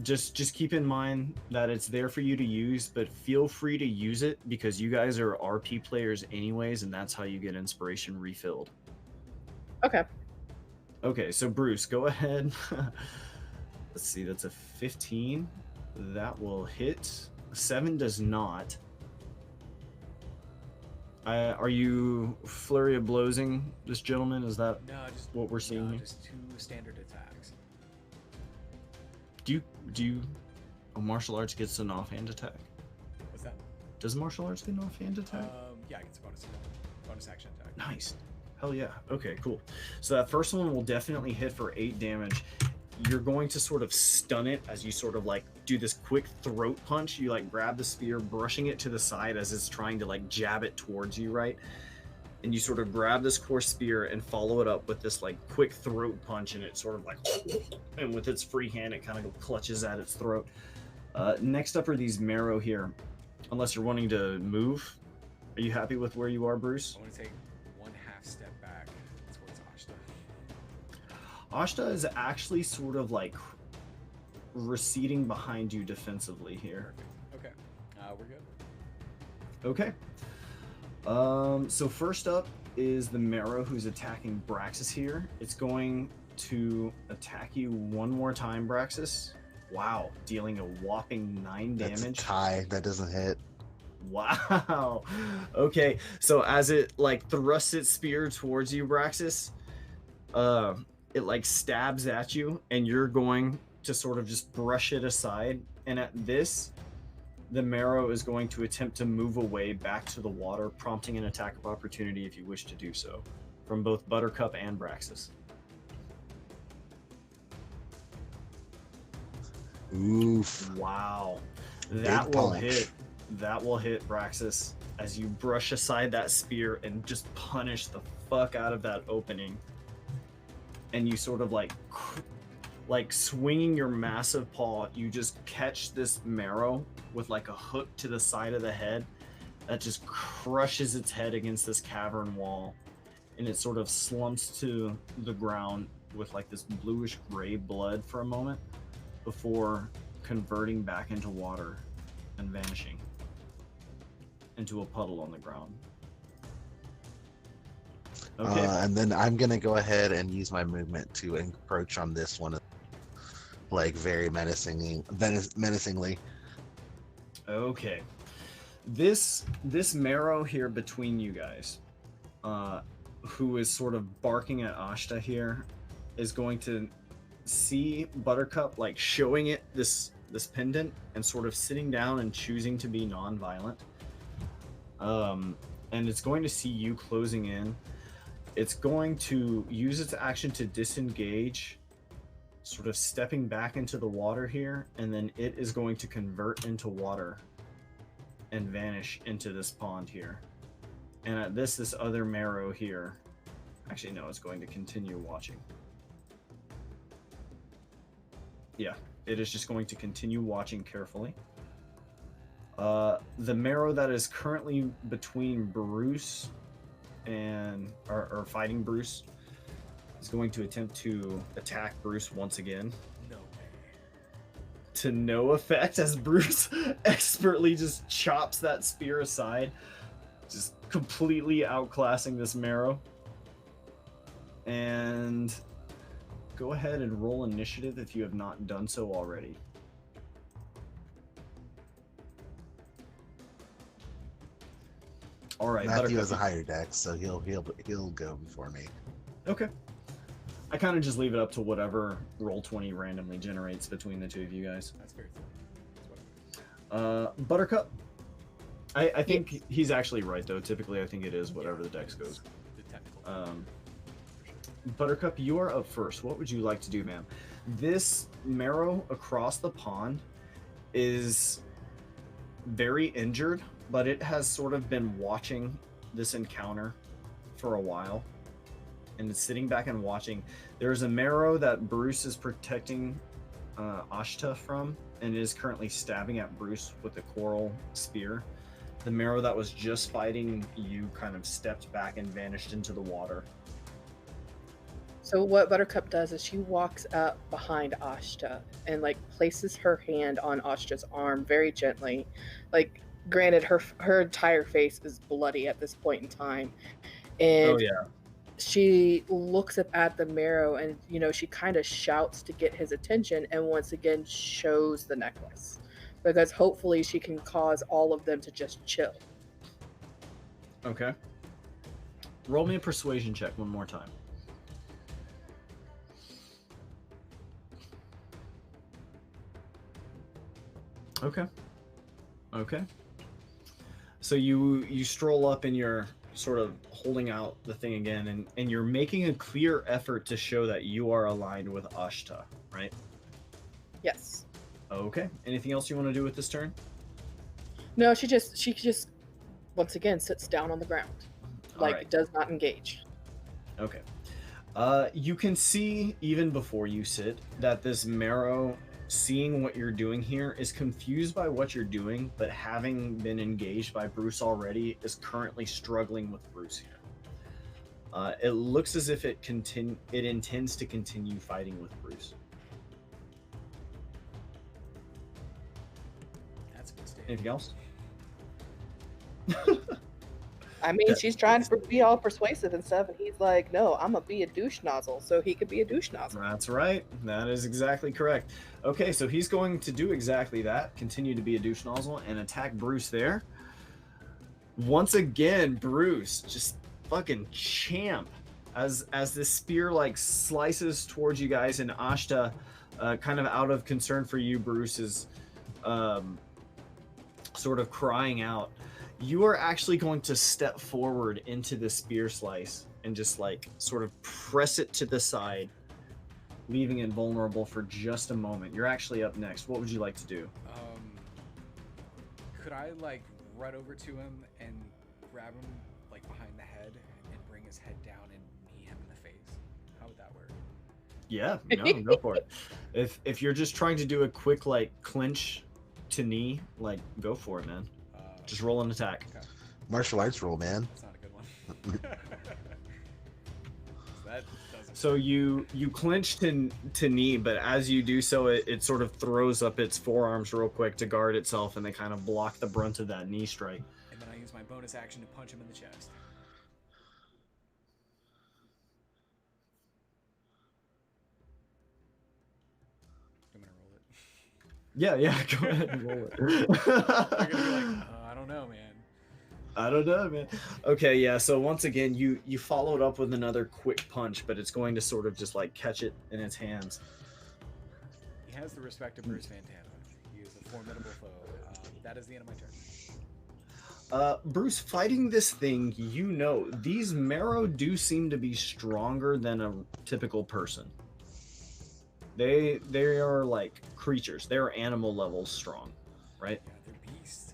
Just keep in mind that it's there for you to use, but feel free to use it because you guys are RP players anyways, and that's how you get inspiration refilled. okay. Okay, so Bruce, go ahead. Let's see, that's a 15. That will hit. 7 does not. Are you flurry of blowsing this gentleman? Is that No, just what we're seeing here? just 2 standard attacks. Do you martial arts gets an offhand attack? What's that? Does martial arts get an offhand attack? Yeah, it's a bonus action attack. Nice. Hell yeah. Okay, cool. So that first one will definitely hit for 8 damage. You're going to sort of stun it as you sort of like do this quick throat punch. You like grab the spear, brushing it to the side as it's trying to like jab it towards you, right? And you sort of grab this core spear and follow it up with this like quick throat punch, and it sort of like, and with its free hand, it kind of clutches at its throat. Next up are these marrow here. Unless you're wanting to move, are you happy with where you are, Bruce? I want to take 1/2 step back towards Ashta. Ashta is actually sort of like receding behind you defensively here. Perfect. Okay. We're good. Okay. So first up is the Marrow who's attacking Braxis here. It's going to attack you one more time, Braxis. Wow, dealing a whopping 9 That's a damage. tie. That doesn't hit. Wow. Okay, so as it like thrusts its spear towards you, Braxis, it like stabs at you, and you're going to sort of just brush it aside. And at this, the Marrow is going to attempt to move away back to the water, prompting an attack of opportunity if you wish to do so, from both Buttercup and Braxis. Oof. Wow. That Big will punch. hit. That will hit Braxis as you brush aside that spear and just punish the fuck out of that opening. And you sort of like like swinging your massive paw, you just catch this marrow with like a hook to the side of the head that just crushes its head against this cavern wall, and it sort of slumps to the ground with like this bluish gray blood for a moment before converting back into water and vanishing into a puddle on the ground. Okay. And then I'm gonna go ahead and use my movement to encroach on this one, like very menacingly. Okay. This marrow here between you guys, who is sort of barking at Ashta here, is going to see Buttercup like showing it this pendant and sort of sitting down and choosing to be non-violent. And it's going to see you closing in. It's going to use its action to disengage, sort of stepping back into the water here, and then it is going to convert into water and vanish into this pond here. And at this other marrow here, actually no, it's going to continue watching. Yeah, it is just going to continue watching carefully. The marrow that is currently between Bruce and or fighting Bruce is going to attempt to attack Bruce once again. No way. To no effect, as Bruce expertly just chops that spear aside, just completely outclassing this marrow. And go ahead and roll initiative if you have not done so already. All right, Matthew Buttercup. has a higher dex, so he'll go before me. Okay. I kind of just leave it up to whatever Roll20 randomly generates between the two of you guys. That's very fair. Buttercup. I think he's actually right though. Typically, I think it is whatever the dex goes. The technical. Buttercup, you are up first. What would you like to do, ma'am? This marrow across the pond is very injured, but it has sort of been watching this encounter for a while, and it's sitting back and watching. There's a marrow that Bruce is protecting Ashta from, and is currently stabbing at Bruce with a coral spear. The marrow that was just fighting you kind of stepped back and vanished into the water. So what Buttercup does is she walks up behind Ashta and like places her hand on Ashta's arm very gently. Like, granted, her entire face is bloody at this point in time, and Oh yeah. she looks up at the marrow and she kind of shouts to get his attention, and once again shows the necklace, because hopefully she can cause all of them to just chill. Okay. Roll me a persuasion check one more time. Okay. Okay. So you stroll up and you're sort of holding out the thing again, and you're making a clear effort to show that you are aligned with Ashta, right? Yes. Okay. Anything else you want to do with this turn? No, she just once again sits down on the ground, All like right. does not engage. Okay. You can see, even before you sit, that this marrow, seeing what you're doing here, is confused by what you're doing, but having been engaged by Bruce already, is currently struggling with Bruce here. It looks as if it intends to continue fighting with Bruce. That's a mistake. Anything else? I mean, Yeah. she's trying to be all persuasive and stuff, and he's like, "No, I'm gonna be a douche nozzle," so he could be a douche nozzle. That's right. That is exactly correct. Okay, so he's going to do exactly that. Continue to be a douche nozzle and attack Bruce there. Once again, Bruce just fucking champ as this spear like slices towards you guys, and Ashta, kind of out of concern for you, Bruce is sort of crying out. You are actually going to step forward into the spear slice and just like sort of press it to the side, leaving it vulnerable for just a moment. You're actually up next. What would you like to do? Could I like run over to him and grab him like behind the head and bring his head down and knee him in the face? How would that work? Yeah, no, go for it. If you're just trying to do a quick like clinch to knee, like go for it, man. Just roll an attack. Okay, Martial arts roll, man. that's not a good one. That doesn't. So you clinch to knee, but as you do so, it sort of throws up its forearms real quick to guard itself, and they kind of block the brunt of that knee strike. And then I use my bonus action to punch him in the chest. I'm gonna roll it. Yeah, go ahead and roll it. They're gonna be like, I don't know, man. I don't know, man. Okay, yeah. So once again, you followed up with another quick punch, but it's going to sort of just like catch it in its hands. He has the respect of Bruce Fantano. He is a formidable foe. That is the end of my turn. Bruce, fighting this thing, you know, these marrow do seem to be stronger than a typical person. They are like creatures. They're animal level strong, right? Yeah, they're beasts.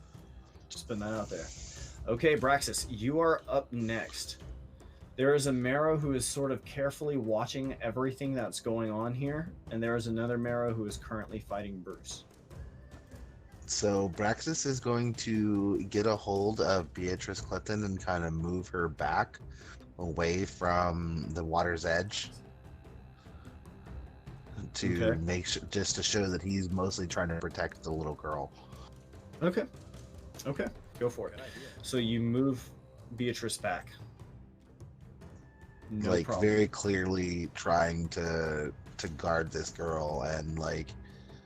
Just putting that out there. Okay, Braxis, you are up next. There is a marrow who is sort of carefully watching everything that's going on here, and there is another marrow who is currently fighting Bruce. So Braxis is going to get a hold of Beatrice Clinton and kind of move her back away from the water's edge to Okay. make just to show that he's mostly trying to protect the little girl. Okay, go for it. Good idea. So you move Beatrice back. No Like problem. very clearly trying to guard this girl and like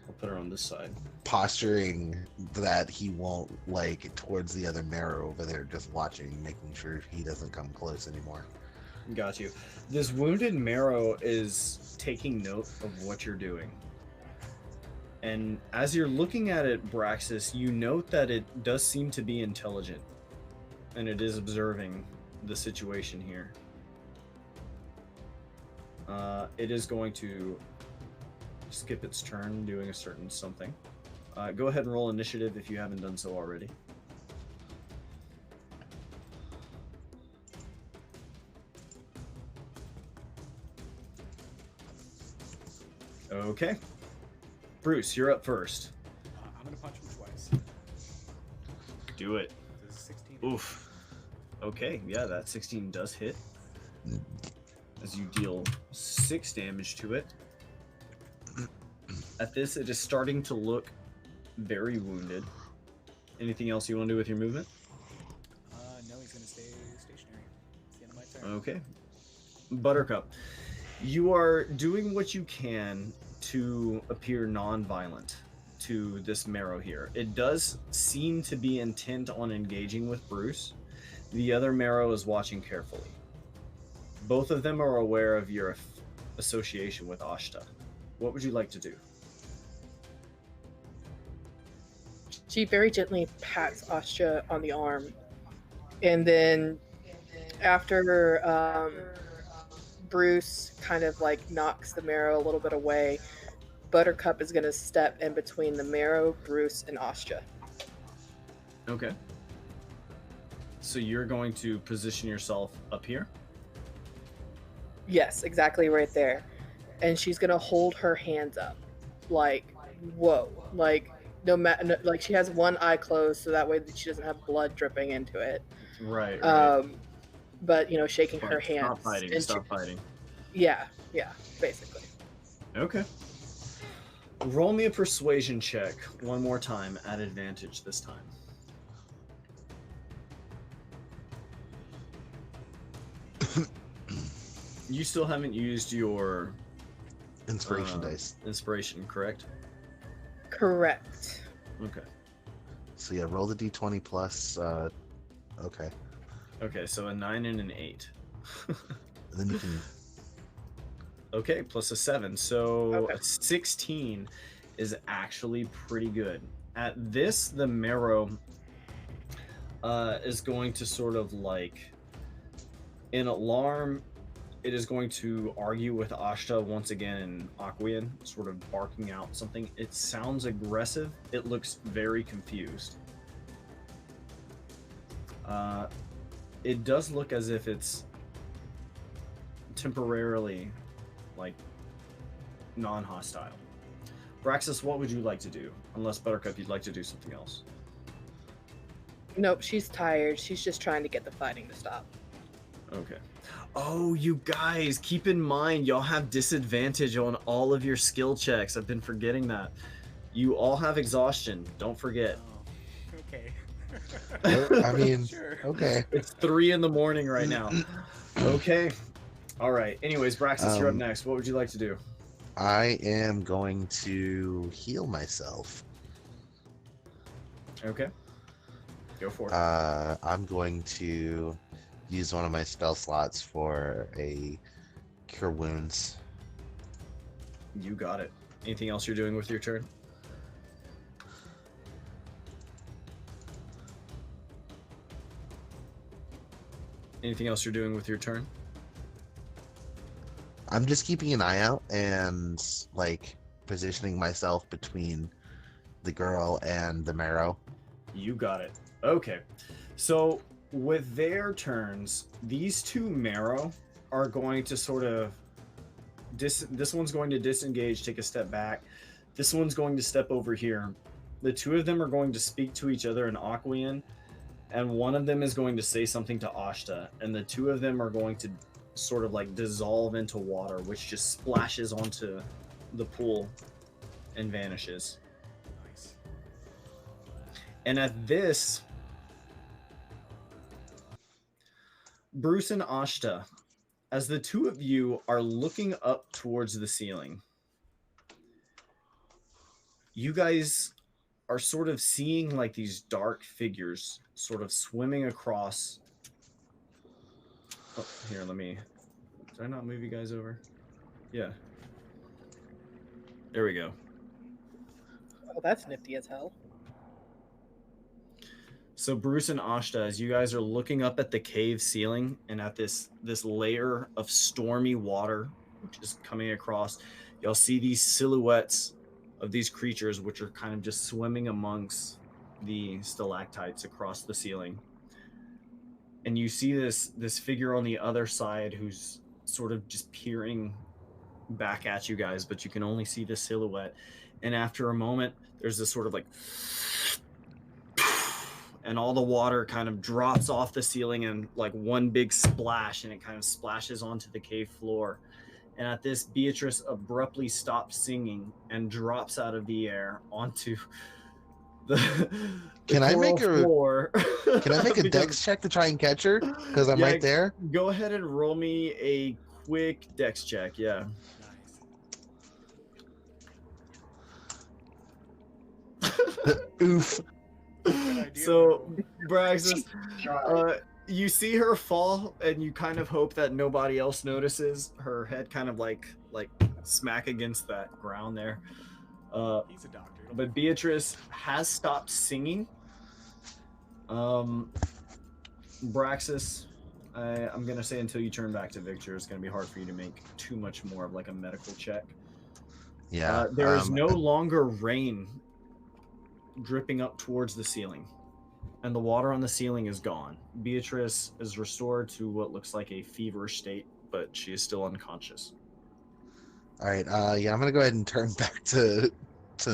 I'll put her on this side. posturing that he won't like towards the other marrow over there, just watching, making sure he doesn't come close anymore. Got you. This wounded marrow is taking note of what you're doing. And as you're looking at it, Braxis, you note that it does seem to be intelligent. And it is observing the situation here. It is going to skip its turn doing a certain something. Go ahead and roll initiative if you haven't done so already. Okay. Bruce, you're up first. I'm gonna punch him twice. Do it. This is 16. Oof. Okay, yeah, that 16 does hit. As you deal 6 damage to it. At this, it is starting to look very wounded. Anything else you want to do with your movement? No, he's gonna stay stationary. It's the end of my turn. Okay. Buttercup, you are doing what you can to appear non-violent to this marrow here. It does seem to be intent on engaging with Bruce. The other marrow is watching carefully. Both of them are aware of your association with Ashta. What would you like to do? She very gently pats Astra on the arm, and then after Bruce kind of like knocks the marrow a little bit away, Buttercup is going to step in between the marrow, Bruce, and Astra. Okay. So you're going to position yourself up here? Yes, exactly right there. And she's going to hold her hands up, like, whoa, like no matter, like she has one eye closed so that way that she doesn't have blood dripping into it. Right. But you know, shaking her Stop hands. fighting. And Stop fighting. yeah, basically. Okay. Roll me a persuasion check one more time at advantage this time. You still haven't used your Inspiration dice. inspiration, correct? Correct. Okay. So yeah, roll the d20 plus. Okay, Okay, so a 9 and an 8. and then you can. Okay, plus a 7. So Okay. a 16 is actually pretty good. At this, the marrow is going to sort of like, in alarm, it is going to argue with Ashta once again in Aquian, sort of barking out something. It sounds aggressive. It looks very confused. It does look as if it's temporarily like non-hostile. Braxis, what would you like to do? Unless Buttercup, you'd like to do something else. Nope, she's tired. She's just trying to get the fighting to stop. Okay. Oh, you guys, keep in mind, y'all have disadvantage on all of your skill checks. I've been forgetting that. You all have exhaustion. Don't forget. Oh, okay. I mean, Sure. okay. It's 3 in the morning right now. Okay. All right. Anyways, Braxis, you're up next. What would you like to do? I am going to heal myself. Okay. Go for it. I'm going to use one of my spell slots for a cure wounds. You got it. Anything else you're doing with your turn? Anything else you're doing with your turn? I'm just keeping an eye out and like positioning myself between the girl and the marrow. You got it. Okay. So with their turns, these two marrow are going to sort of this one's going to disengage, take a step back. This one's going to step over here. The two of them are going to speak to each other in Aquian, and one of them is going to say something to Ashta, and the two of them are going to sort of like dissolve into water, which just splashes onto the pool and vanishes. Nice. And at this, Bruce and Ashta, as the two of you are looking up towards the ceiling, you guys are sort of seeing like these dark figures sort of swimming across. Oh, here, let me. Did I not move you guys over? Yeah. There we go. Oh, that's nifty as hell. So Bruce and Ashta, as you guys are looking up at the cave ceiling and at this layer of stormy water which is coming across, y'all see these silhouettes of these creatures which are kind of just swimming amongst the stalactites across the ceiling. And you see this figure on the other side who's sort of just peering back at you guys, but you can only see the silhouette. And after a moment, there's this sort of like, and all the water kind of drops off the ceiling and like one big splash, and it kind of splashes onto the cave floor. And at this, Beatrice abruptly stops singing and drops out of the air onto the Can I make a floor. Can I make a Because- dex check to try and catch her? Because I'm Yeah, right there. Go ahead and roll me a quick dex check. Yeah. Nice. Oof. Good idea, So, bro. Braxis, you see her fall, and you kind of hope that nobody else notices. Her head kind of like smack against that ground there. He's a doctor. But Beatrice has stopped singing. Braxis, I'm gonna say until you turn back to Victor, it's gonna be hard for you to make too much more of like a medical check. Yeah. There is no longer rain dripping up towards the ceiling, and the water on the ceiling is gone. Beatrice is restored to what looks like a feverish state, but she is still unconscious. All right. Yeah, I'm gonna go ahead and turn back to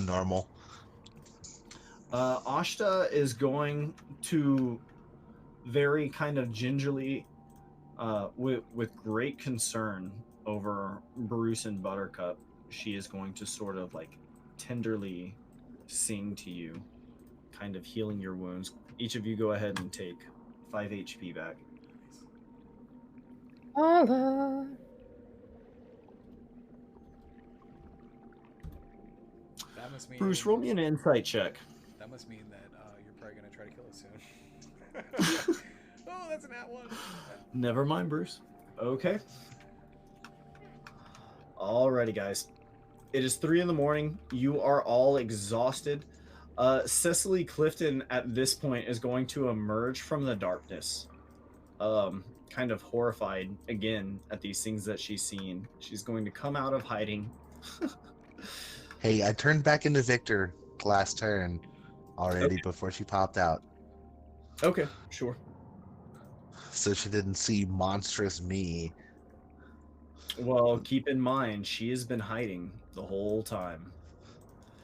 normal. Ashta is going to very kind of gingerly, with great concern over Bruce and Buttercup, she is going to sort of like tenderly sing to you, kind of healing your wounds. Each of you go ahead and take 5 HP back. Allah. That must mean Bruce, roll me an insight check. That must mean that you're probably gonna try to kill us soon. Oh, that's an at one. Never mind, Bruce. Okay. Alrighty, guys. It is 3 in the morning. You are all exhausted. Cecily Clifton at this point is going to emerge from the darkness, kind of horrified again at these things that she's seen. She's going to come out of hiding. Hey, I turned back into Victor last turn already before she popped out, Okay, sure. so she didn't see monstrous me. Well, keep in mind, she has been hiding the whole time.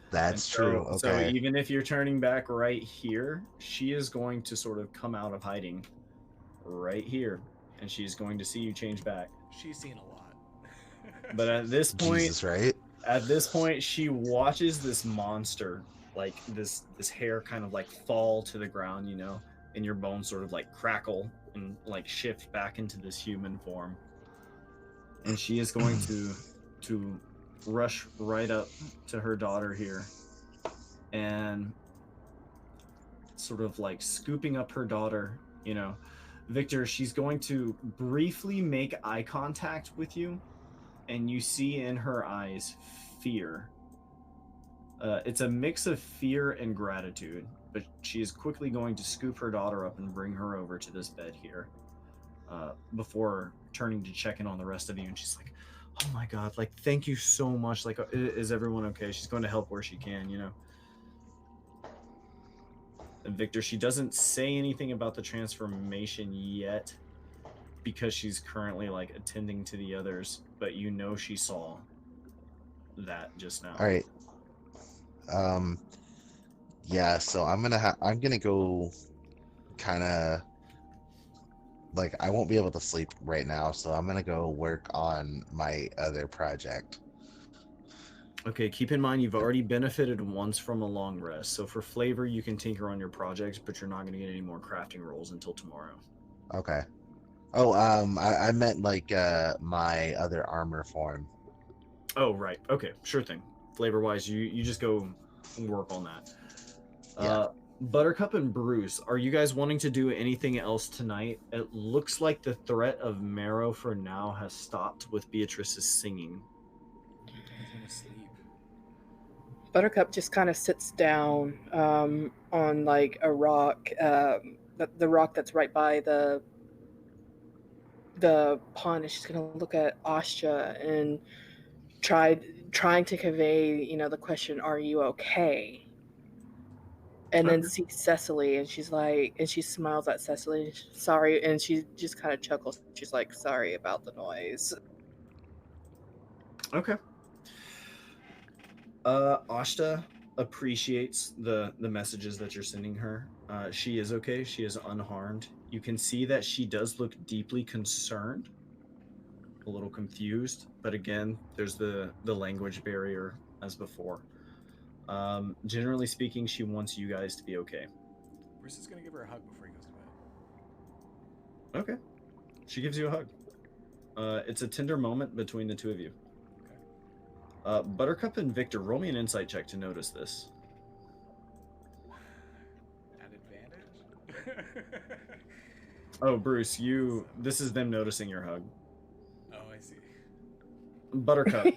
And That's true. so Okay. even if you're turning back right here, she is going to sort of come out of hiding right here, and she's going to see you change back. She's seen a lot. But at this point, Jesus, right? she watches this monster, like this hair kind of like fall to the ground, and your bones sort of like crackle and like shift back into this human form. And she is going to rush right up to her daughter here and sort of like scooping up her daughter, Victor, she's going to briefly make eye contact with you, and you see in her eyes fear. It's a mix of fear and gratitude, but she is quickly going to scoop her daughter up and bring her over to this bed here, before turning to check in on the rest of you. And she's like, oh my God, like, thank you so much. Like, is everyone okay? She's going to help where she can, And Victor, she doesn't say anything about the transformation yet because she's currently like attending to the others, but she saw that just now. All right. Yeah, so I'm gonna go kind of like, I won't be able to sleep right now, so I'm gonna go work on my other project. Okay, keep in mind you've already benefited once from a long rest, so for flavor you can tinker on your projects, but you're not going to get any more crafting rolls until tomorrow. Okay. Oh, I meant like my other armor form. Oh, right. Okay, sure thing. Flavor wise, you just go work on that. Yeah. Buttercup and Bruce, are you guys wanting to do anything else tonight? It looks like the threat of Marrow for now has stopped with Beatrice's singing. He's gonna sleep. Buttercup just kind of sits down on like a rock, the rock that's right by the pond, and she's gonna look at Astra and trying to convey, the question, "Are you okay?" And then see Cecily, and she's like, and she smiles at Cecily, sorry, and she just kind of chuckles. She's like, "Sorry about the noise." Okay. Ashta appreciates the messages that you're sending her. She is okay. She is unharmed. You can see that she does look deeply concerned, a little confused, but again, there's the language barrier as before. Generally speaking, she wants you guys to be okay. Bruce is gonna give her a hug before he goes to bed. Okay. She gives you a hug. It's a tender moment between the two of you. Buttercup and Victor, roll me an insight check to notice this. At advantage? Oh, Bruce, this is them noticing your hug. Oh, I see. Buttercup,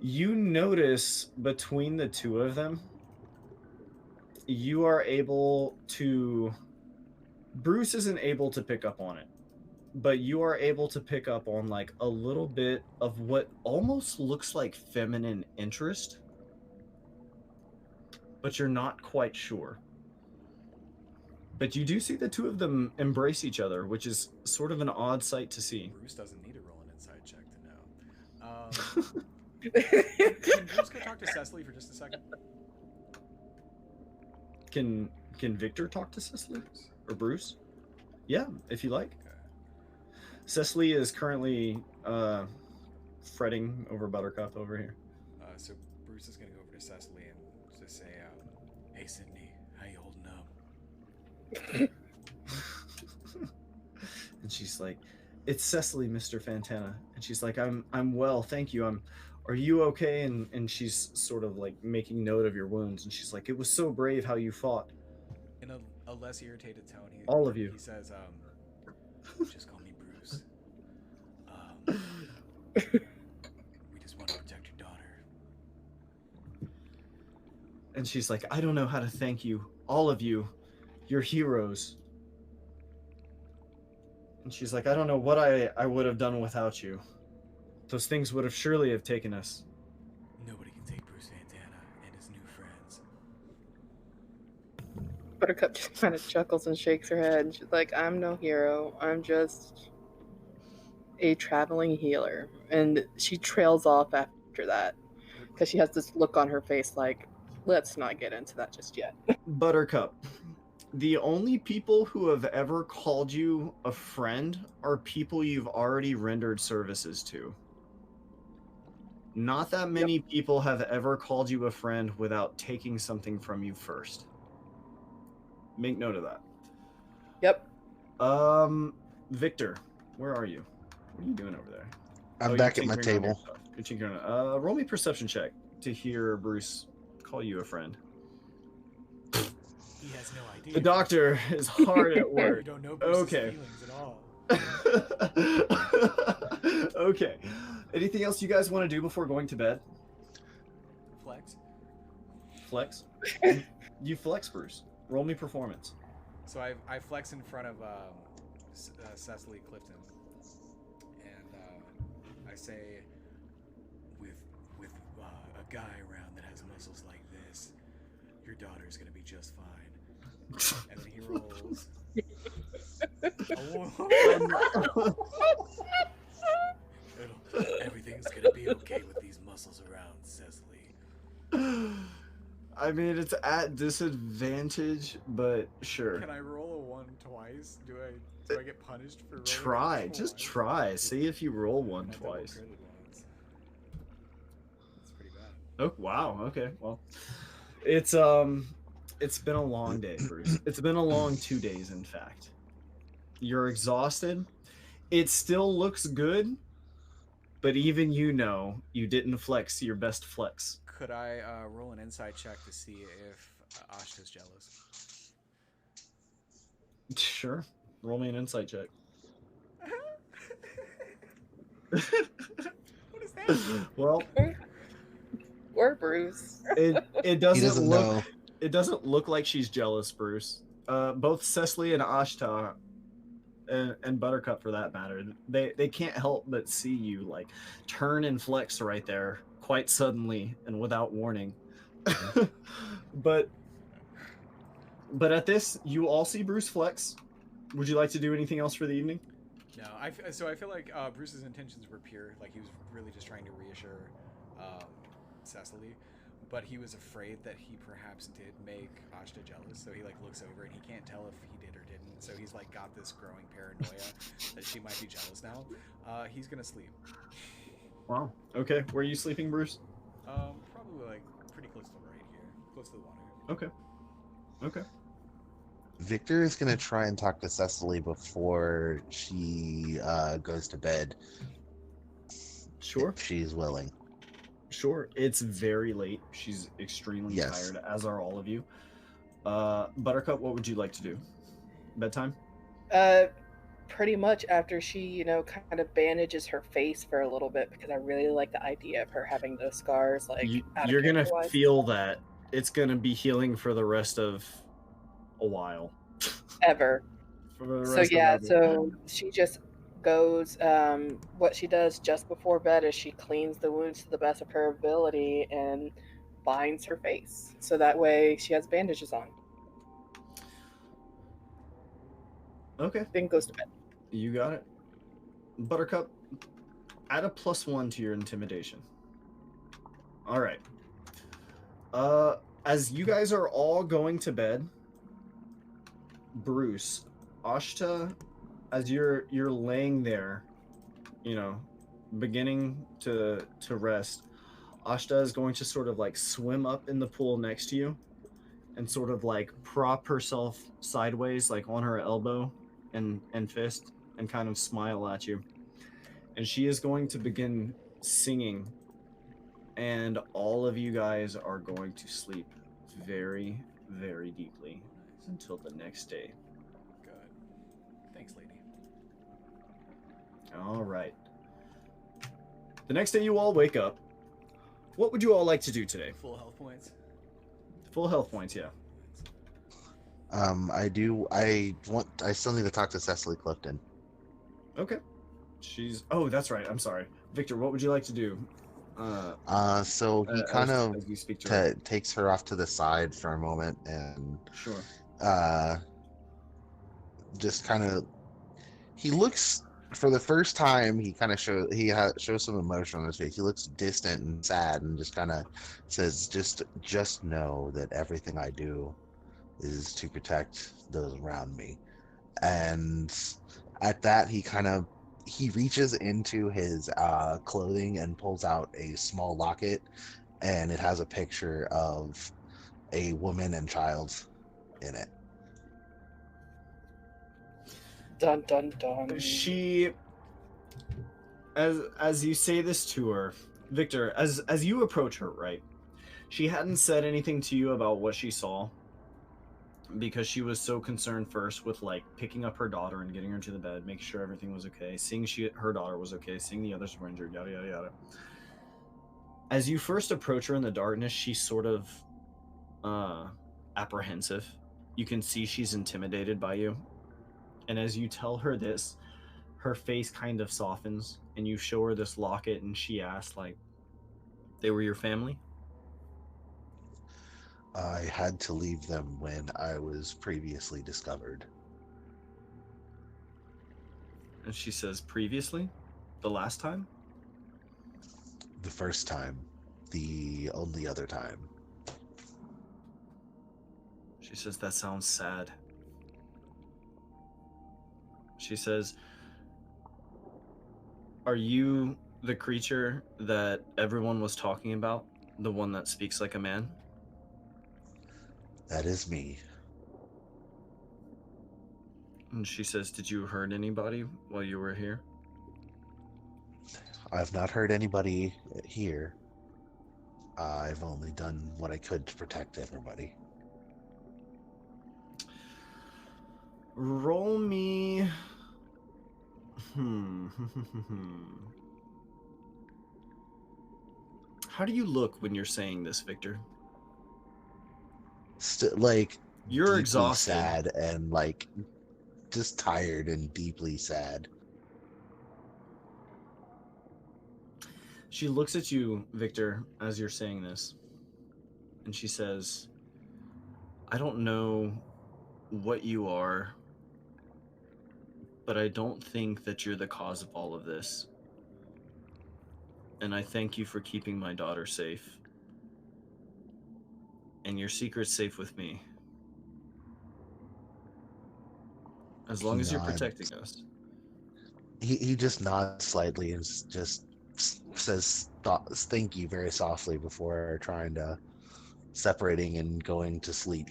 you notice between the two of them, you are able to... Bruce isn't able to pick up on it, but you are able to pick up on like a little bit of what almost looks like feminine interest, but you're not quite sure. But you do see the two of them embrace each other, which is sort of an odd sight to see. Bruce doesn't need to roll an inside check to know. Can Bruce go talk to Cecily for just a second? Can Victor talk to Cecily? Or Bruce? Yeah, if you like. Okay. Cecily is currently fretting over Buttercup over here. So Bruce is going to go over to Cecily and just say, "Hey, Sydney, how you holding up?" And she's like, "It's Cecily, Mr. Fantana." And she's like, I'm well, thank you. Are you okay?" And she's sort of like making note of your wounds. And she's like, "It was so brave how you fought." In a less irritated tone, All of you. He says, "Just call me Bruce. We just want to protect your daughter." And she's like, "I don't know how to thank you. All of you. You're heroes." And she's like, "I don't know what I would have done without you. Those things would have surely have taken us." Nobody can take Bruce Fantana and his new friends. Buttercup just kind of chuckles and shakes her head, and she's like, "I'm no hero. I'm just a traveling healer, and she trails off after that because she has this look on her face like, let's not get into that just yet. Buttercup, the only people who have ever called you a friend are people you've already rendered services to. Not that many people have ever called you a friend without taking something from you first. Make note of that. Yep. Victor, where are you? What are you doing over there? I'm you're back at my tinkering on your table. stuff. You're tinkering on. Roll me a perception check to hear Bruce call you a friend. He has no idea. The doctor is hard at You work. don't know Bruce's Okay. feelings at all. Okay. Anything else you guys want to do before going to bed? Flex. Flex? You flex, Bruce. Roll me performance. So I flex in front of Cecily Clifton, and I say, with a guy around that has muscles like this, your daughter's gonna be just fine. And then he rolls. Everything's gonna be okay with these muscles around, Cecily. I mean, it's at disadvantage, but sure. Can I roll a 1 twice? Do I get punished for rolling? Try. Just try. See if you roll one I double twice. critted once. That's pretty bad. Oh, wow. Okay. Well, it's been a long day, Bruce. It's been a long 2 days, in fact. You're exhausted. It still looks good, but even you know you didn't flex your best flex. Could I roll an insight check to see if Ashta's jealous? Sure. Roll me an insight check. What is that? Well, Or Bruce. it He doesn't doesn't look know. it doesn't look like she's jealous, Bruce. Both Cecily and Ashta and Buttercup, for that matter, they can't help but see you like turn and flex right there quite suddenly and without warning. but at this, you all see Bruce flex. Would you like to do anything else for the evening? No, so I feel like Bruce's intentions were pure. Like he was really just trying to reassure Cecily, but he was afraid that he perhaps did make Ashta jealous. So he like looks over and he can't tell if he did or didn't. So he's like got this growing paranoia that she might be jealous now. He's gonna sleep. Wow. Okay. Where are you sleeping, Bruce? Probably like pretty close to right here, close to the water. Okay. Victor is gonna try and talk to Cecily before she goes to bed. Sure. If she's willing. Sure. It's very late. She's extremely Yes. tired, as are all of you. Buttercup, what would you like to do? Bedtime? Pretty much after she, kind of bandages her face for a little bit, because I really like the idea of her having those scars. Like You're gonna character-wise. feel that it's gonna be healing for the rest of a while. Ever. For the So rest yeah, of the- so she just goes. What she does just before bed is she cleans the wounds to the best of her ability and binds her face, so that way she has bandages on. Okay, Then goes to bed. you got it. Buttercup, add a +1 to your intimidation. All right. As you guys are all going to bed, Bruce, Ashta, as you're laying there, beginning to rest, Ashta is going to sort of like swim up in the pool next to you and sort of like prop herself sideways, like on her elbow and fist, and kind of smile at you. And she is going to begin singing, and all of you guys are going to sleep very, very deeply until the next day. Good. Thanks, lady. All right. The next day you all wake up. What would you all like to do today? Full health points. Full health points, yeah. I still need to talk to Cecily Clifton. Okay. Oh, that's right. I'm sorry. Victor, what would you like to do? So he kind of as you speak to her. takes her off to the side for a moment and Sure. just kind of, he looks for the first time, he kind of shows some emotion on his face. He looks distant and sad, and just kind of says, "Just know that everything I do is to protect those around me." And at that, he reaches into his clothing and pulls out a small locket, and it has a picture of a woman and child in it. Dun dun dun. She, as you say this to her, Victor, as you approach her, right? She hadn't said anything to you about what she saw, because she was so concerned first with like picking up her daughter and getting her to the bed, making sure everything was okay, seeing her daughter was okay, seeing the others were injured, yada yada yada. As you first approach her in the darkness, she's sort of apprehensive. You can see she's intimidated by you. And as you tell her this, her face kind of softens, and you show her this locket, and she asks, like, they were your family? I had to leave them when I was previously discovered. And she says, previously? The last time? The first time. The only other time. She says, that sounds sad. She says, are you the creature that everyone was talking about? The one that speaks like a man? That is me. And she says, did you hurt anybody while you were here? I've not hurt anybody here. I've only done what I could to protect everybody. Roll me... How do you look when you're saying this, Victor? Like, you're deeply exhausted. Sad and like just tired and deeply sad. She looks at you, Victor, as you're saying this, and she says, I don't know what you are, but I don't think that you're the cause of all of this. And I thank you for keeping my daughter safe. And your secret's safe with me. As long as you're protecting us. He just nods slightly and just says thank you very softly before trying to separating and going to sleep.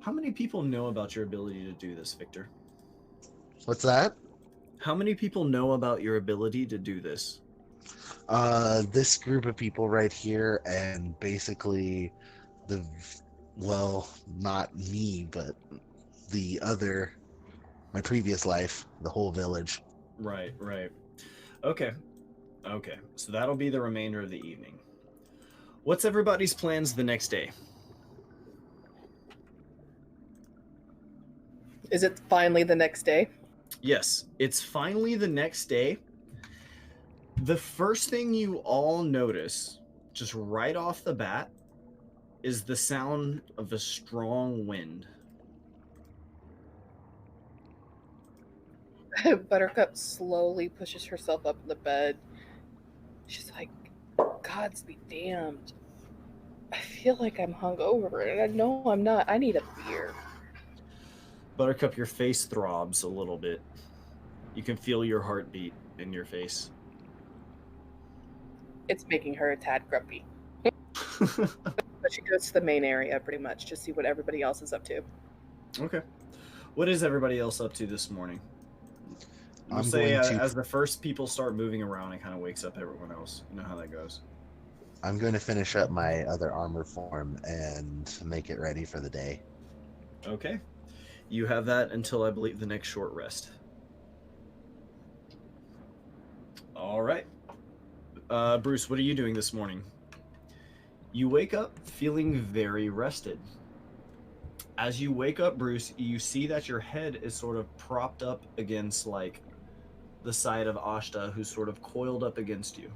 How many people know about your ability to do this, Victor? What's that? How many people know about your ability to do this? This group of people right here, and basically not me, but my previous life, the whole village. Right. Okay. So that'll be the remainder of the evening. What's everybody's plans the next day? Is it finally the next day? Yes, it's finally the next day. The first thing you all notice, just right off the bat, is the sound of a strong wind. Buttercup slowly pushes herself up in the bed. She's like, Gods be damned. I feel like I'm hungover, and I know I'm not. I need a beer. Buttercup, your face throbs a little bit. You can feel your heartbeat in your face. It's making her a tad grumpy. But she goes to the main area pretty much to see what everybody else is up to. Okay. What is everybody else up to this morning? I'm say going to- as the first people start moving around, it kind of wakes up everyone else. You know how that goes. I'm going to finish up my other armor form and make it ready for the day. Okay. You have that until, I believe, the next short rest. All right. Bruce, what are you doing this morning? You wake up feeling very rested. As you wake up, Bruce, you see that your head is sort of propped up against, like, the side of Ashta, who's sort of coiled up against you.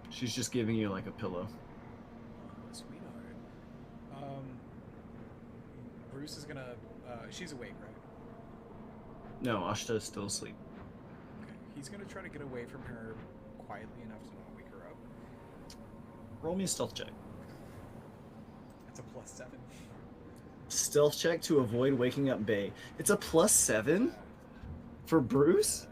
She's just giving you, like, a pillow. Sweetheart. Bruce is gonna... she's awake, right? No, Ashta is still asleep. Okay. He's gonna try to get away from her quietly enough to not wake her up. Roll me a stealth check. That's a +7. Stealth check to avoid waking up Bay. It's a +7 for Bruce?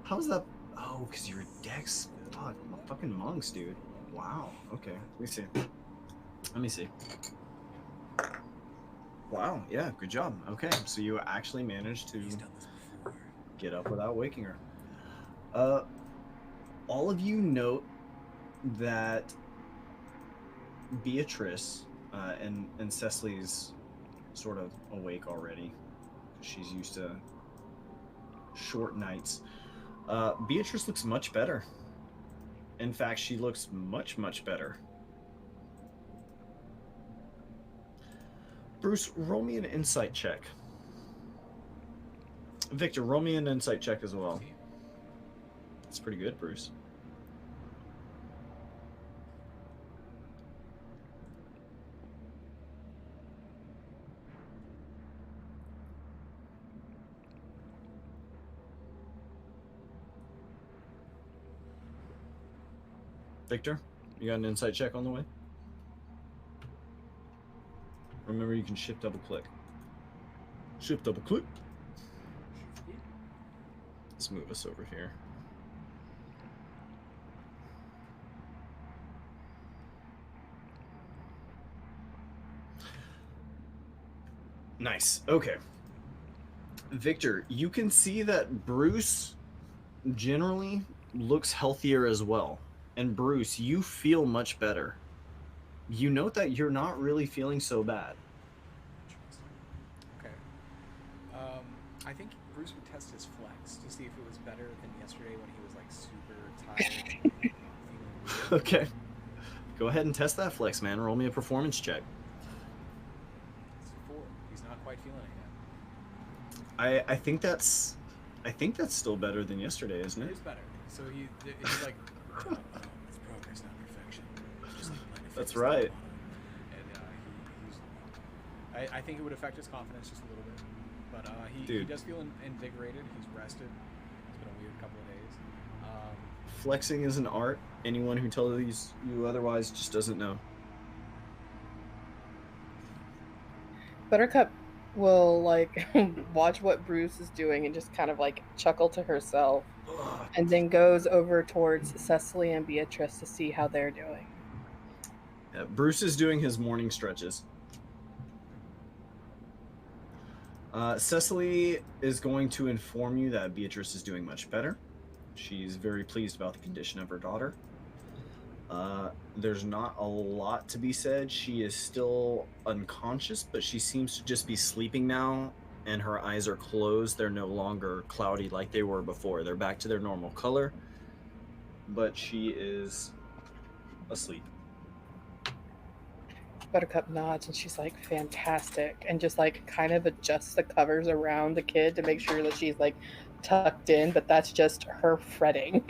How's that? Oh, because you're Dex. Fuck, fucking monks, dude. Wow. Okay. Let me see. Wow. Yeah. Good job. Okay. So you actually managed to He's done this before. get up without waking her. All of you note that Beatrice and Cecily's sort of awake already. She's used to short nights. Beatrice looks much better. In fact, she looks much, much better. Bruce, roll me an insight check. Victor, roll me an insight check as well. That's pretty good, Bruce. Victor, you got an insight check on the way? Remember, you can shift double click. Shift double click. Let's move us over here. Nice. Okay. Victor, you can see that Bruce generally looks healthier as well. And Bruce, you feel much better. You note that you're not really feeling so bad. Okay. I think Bruce would test his flex to see if it was better than yesterday when he was like super tired. feeling weird. Okay. Go ahead and test that flex, man. Roll me a performance check. It's 4. He's not quite feeling it yet. I think that's still better than yesterday, isn't It it? is better. So he's like, oh, it's progress, not perfection. It's just like benefits That's at the right. bottom. And I think it would affect his confidence just a little bit. But he Dude. does feel invigorated. He's rested. It's been a weird couple of days. Flexing is an art. Anyone who tells you otherwise just doesn't know. Buttercup will like watch what Bruce is doing and just kind of like chuckle to herself, and then goes over towards Cecily and Beatrice to see how they're doing. Yeah, Bruce is doing his morning stretches. Cecily is going to inform you that Beatrice is doing much better. She's very pleased about the condition of her daughter. There's not a lot to be said. She is still unconscious, but she seems to just be sleeping now, and her eyes are closed. They're no longer cloudy like they were before. They're back to their normal color, but she is asleep. Buttercup nods and she's like, fantastic, and just like kind of adjusts the covers around the kid to make sure that she's like tucked in, but that's just her fretting.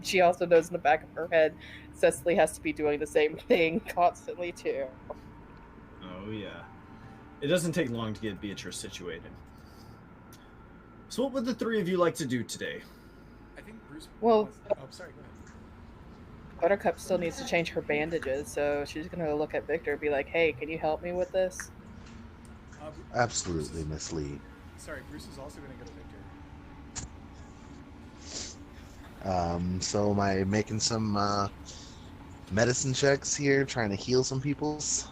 She also knows in the back of her head Cecily has to be doing the same thing constantly too. Oh yeah. It doesn't take long to get Beatrice situated. So what would the three of you like to do today? I think Bruce. Well- oh, sorry. Go ahead. Buttercup still needs to change her bandages, so she's gonna look at Victor and be like, hey, can you help me with this? Absolutely, Miss Lee. Sorry, Bruce is also going to go to Victor. So am I making some medicine checks here, trying to heal some people's?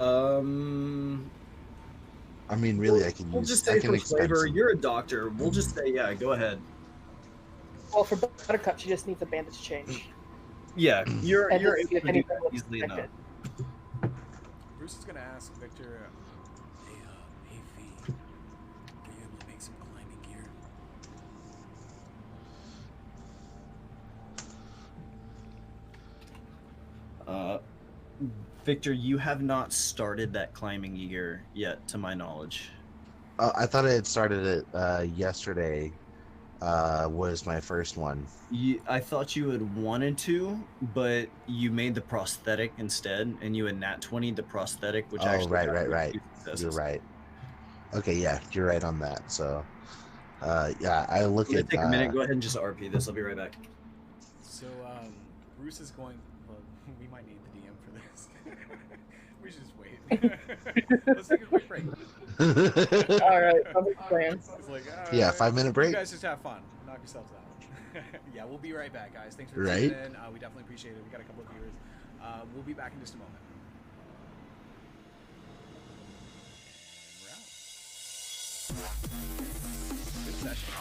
I mean, really, I can We'll use. just I say can for expend flavor, some- you're a doctor. We'll just say, yeah, go ahead. Well, for Buttercup, she just needs a bandage change. Yeah, you're And able to see to if do anything that was easily enough. affected. Bruce is going to ask Victor, hey, V, were you able to make some climbing gear? Victor, you have not started that climbing gear yet, to my knowledge. I thought I had started it yesterday. Was my first one. I thought you had wanted to, but you made the prosthetic instead, and you had nat 20'd the prosthetic, which Oh, actually right, got right, you right. two successes. You're right. Okay, yeah, you're right on that. So, Yeah, I look I'm gonna at. take a minute. Go ahead and just RP this. I'll be right back. So, Bruce is going. Well, we might need the DM for this. We should just wait. Let's take a quick break. All right, sounds like a plan. It's like, Yeah, alright, 5-minute break. You guys just have fun. Knock yourselves out. Yeah, we'll be right back, guys. Thanks for Right. tuning in. We definitely appreciate it. We got a couple of viewers. We'll be back in just a moment. And we're out. Good session.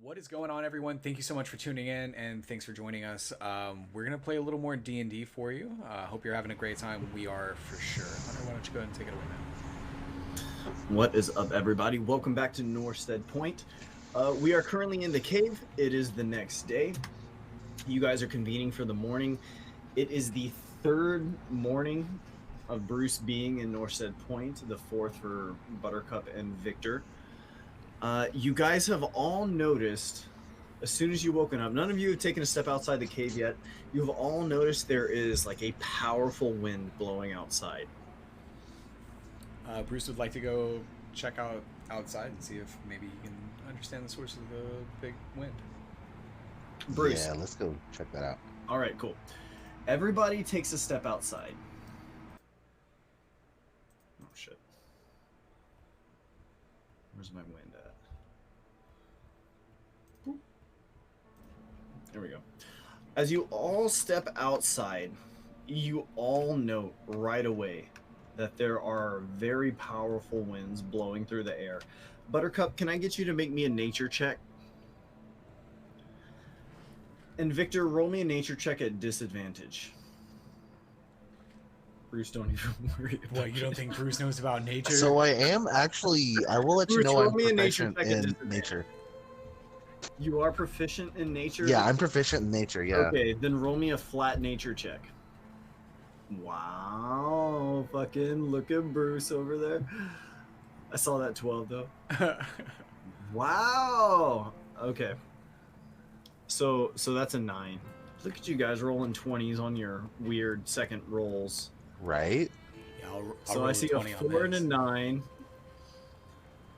What is going on, everyone? Thank you so much for tuning in, and thanks for joining us. We're gonna play a little more D&D for you. Hope you're having a great time. We are for sure. Hunter, why don't you go ahead and take it away, man? What is up, everybody? Welcome back to Norstead Point. We are currently in the cave. It is the next day. You guys are convening for the morning. It is the third morning of Bruce being in Norstead Point, the fourth for Buttercup and Victor. You guys have all noticed, as soon as you woken up, none of you have taken a step outside the cave yet. You have all noticed there is like a powerful wind blowing outside. Bruce would like to go check out outside and see if maybe he can understand the source of the big wind. Bruce. Yeah, let's go check that out. All right, cool. Everybody takes a step outside. Oh, shit. Where's my wind at? Boop. There we go. As you all step outside, you all note right away that there are very powerful winds blowing through the air. Buttercup, can I get you to make me a nature check? And Victor, roll me a nature check at disadvantage. Bruce, don't even worry about What, you don't think Bruce knows about nature? So I am actually. I will let you Bruce, know roll I'm me a nature proficient check at in disadvantage. nature. You are proficient in nature? Yeah, I'm proficient in nature. Yeah. Okay, then roll me a flat nature check. Wow, fucking look at Bruce over there. I saw that 12 though. Wow. Okay. So that's a 9. Look at you guys rolling 20s on your weird second rolls. Right. Yeah, I'll So roll I see a 20 on 4 and a this. 9.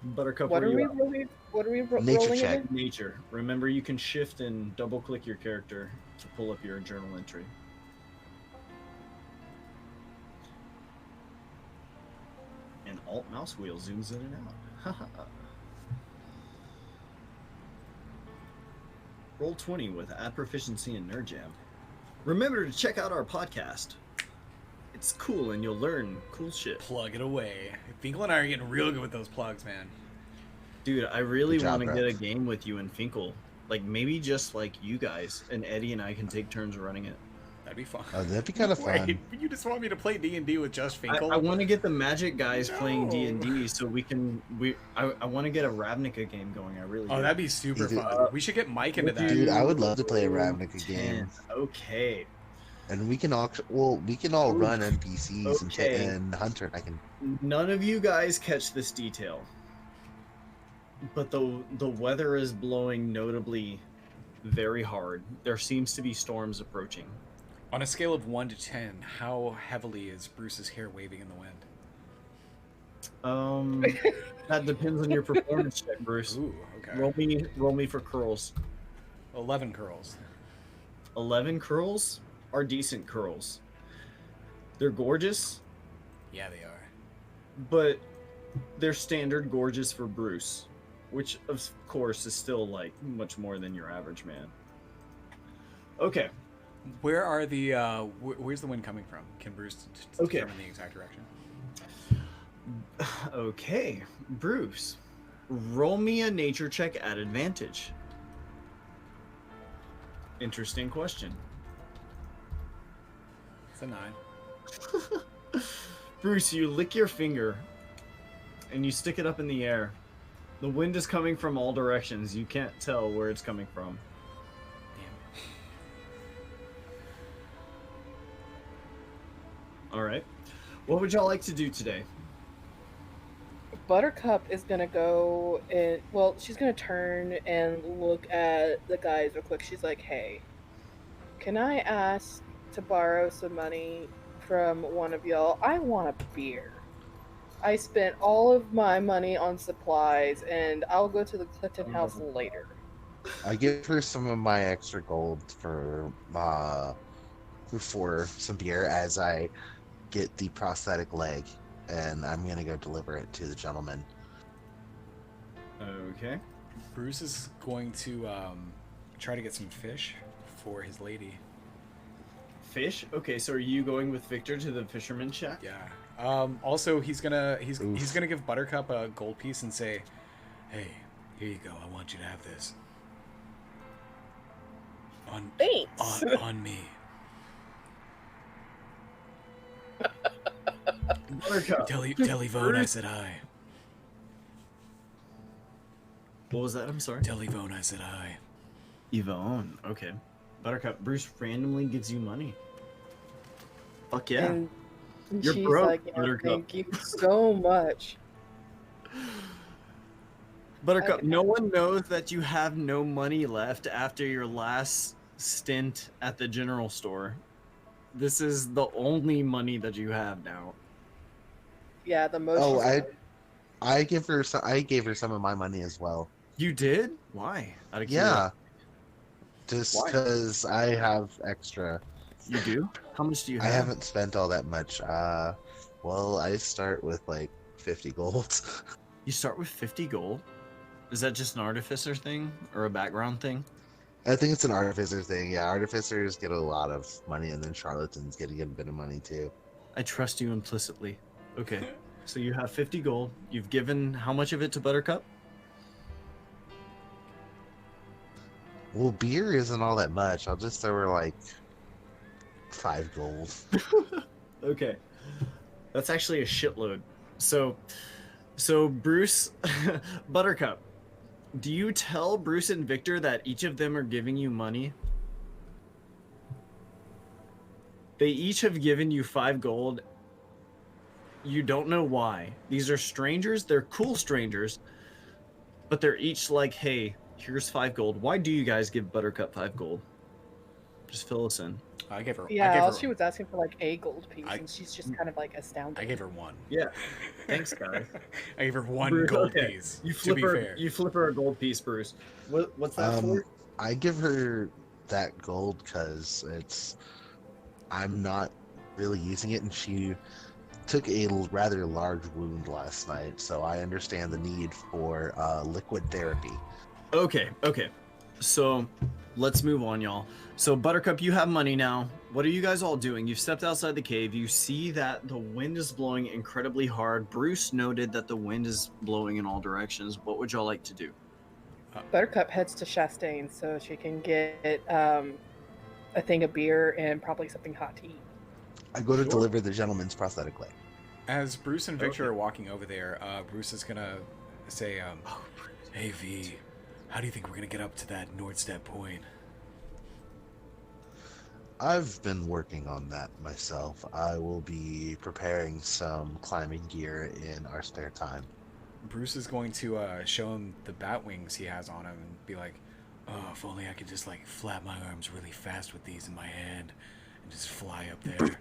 Buttercup, What where are you we at? rolling? What are we Nature rolling check. again? Nature. Remember, you can shift and double click your character to pull up your journal entry. And alt mouse wheel zooms in and out. Roll 20 with add proficiency in Nerd Jam. Remember to check out our podcast. It's cool and you'll learn cool shit. Plug it away. Finkel and I are getting real good with those plugs, man. Dude, I really Good job, want to bro. get a game with you and Finkel. Like, maybe just like you guys, and Eddie and I can take turns running it. That'd be fun. Oh, that'd be kind of fun. Wait, you just want me to play D&D with just Finkel? I want to get the Magic guys playing No. D&D so we can. I want to get a Ravnica game going. I really. Oh, do. that'd be super Dude, fun. We should get Mike into that. Dude, I would love to play a Ravnica 10. game. Okay. And we can all Oof. run NPCs Okay. and Hunter. I can. None of you guys catch this detail, but the weather is blowing notably very hard. There seems to be storms approaching. On a scale of 1 to 10, how heavily is Bruce's hair waving in the wind? That depends on your performance check, Bruce. Ooh, okay. Roll me for curls. 11 curls. 11 curls are decent curls. They're gorgeous, Yeah, they are. but they're standard gorgeous for Bruce, which of course is still like much more than your average man. Okay. Where are the where's the wind coming from? Can Bruce Okay. determine the exact direction? Okay, Bruce, roll me a nature check at advantage. Interesting question. It's a 9. Bruce, you lick your finger and you stick it up in the air. The wind is coming from all directions. You can't tell where it's coming from. Damn. All right. What would y'all like to do today? Buttercup is gonna go and well, she's gonna turn and look at the guys real quick. She's like, "Hey, can I ask to borrow some money from one of y'all? I want a beer. I spent all of my money on supplies, and I'll go to the Clinton house later." I give her some of my extra gold for some beer as I get the prosthetic leg, and I'm gonna go deliver it to the gentleman. Okay. Bruce is going to try to get some fish for his lady. Fish? Okay, so are you going with Victor to the fisherman shack? Yeah. Also, he's gonna Oof. give Buttercup a gold piece and say, "Hey, here you go. I want you to have this. Thanks. On me." Buttercup. Tell Yvonne I said hi. What was that? I'm sorry. Tell Yvonne I said hi. Yvonne. Okay. Buttercup. Bruce randomly gives you money. Fuck yeah. And You're she's broke, like, "Yeah, Buttercup." thank you so much. Buttercup, Okay. no one knows that you have no money left after your last stint at the general store. This is the only money that you have now. Yeah, the most. Oh, she's I gave her some of my money as well. You did? Why? Out of Yeah, just Why? because I have extra. curiosity. You do? How much do you I have? haven't spent all that much. Well, I start with like 50 gold. You start with 50 gold? Is that just an artificer thing or a background thing? I think it's an artificer thing. Yeah, artificers get a lot of money, and then charlatans get a good bit of money too. I trust you implicitly. Okay. So you have 50 gold. You've given how much of it to Buttercup? Well, beer isn't all that much. I'll just throw her like 5 gold. Okay. That's actually a shitload. So Bruce, Buttercup, do you tell Bruce and Victor that each of them are giving you money? They each have given you 5 gold. You don't know why. These are strangers. They're cool strangers. But they're each like, hey, here's 5 gold. Why do you guys give Buttercup 5 gold? Just fill us in. I gave her. Yeah, I gave all her, she was asking for like a gold piece, I- and she's just kind of like astounded. I gave her 1. Yeah. Thanks, guys. I gave her 1 Bruce, gold okay. piece. You To flip be her. fair. You flip her a gold piece, Bruce. What's that for? I give her that gold because I'm not really using it, and she took a rather large wound last night, so I understand the need for liquid therapy. Okay. So let's move on, y'all. So Buttercup, you have money now. What are you guys all doing? You've stepped outside the cave. You see that the wind is blowing incredibly hard. Bruce noted that the wind is blowing in all directions. What would y'all like to do? Buttercup heads to Chastain so she can get a thing of beer and probably something hot to eat. I go to Sure. deliver the gentleman's prosthetic leg. As Bruce and Victor Okay. are walking over there, Bruce is gonna say, "Hey V, how do you think we're gonna get up to that Nordstedt Point?" I've been working on that myself. I will be preparing some climbing gear in our spare time. Bruce is going to show him the bat wings he has on him and be like, "Oh, if only I could just like flap my arms really fast with these in my hand and just fly up there."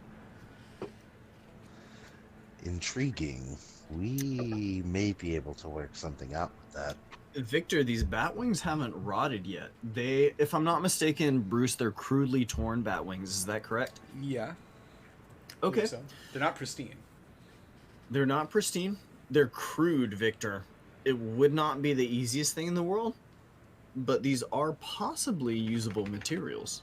Intriguing. We may be able to work something out with that. Victor, these bat wings haven't rotted yet. They, if I'm not mistaken, Bruce, they're crudely torn bat wings. Is that correct? Yeah. Okay. So. They're not pristine. They're not pristine. They're crude, Victor. It would not be the easiest thing in the world, but these are possibly usable materials.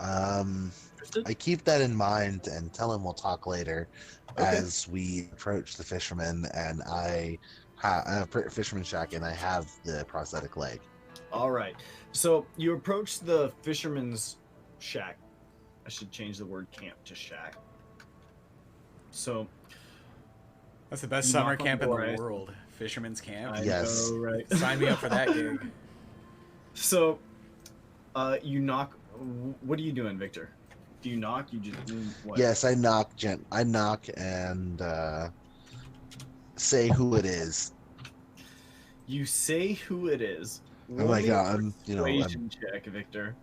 Interested? I keep that in mind and tell him we'll talk later Okay. as we approach the fisherman and fisherman shack, and I have the prosthetic leg. All right. So you approach the fisherman's shack. I should change the word camp to shack. So That's the best You summer knock on camp in the doors. world. Fisherman's camp. I Yes. know, right? Sign me up for that gig. So you knock. What are you doing, Victor? Do you knock? You just what? Yes, I knock, I knock and say who it is. You say who it is. Oh my me god, a persuasion check, Victor.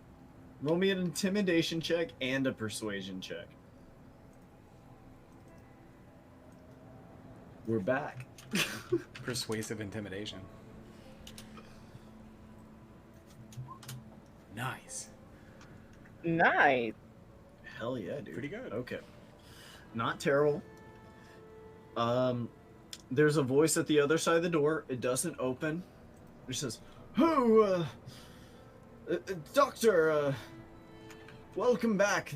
Roll me an intimidation check and a persuasion check. We're back. Persuasive intimidation. Nice. Nice. Hell yeah, dude. Pretty good. Okay. Not terrible. There's a voice at the other side of the door. It doesn't open. It says, "Oh, doctor, welcome back.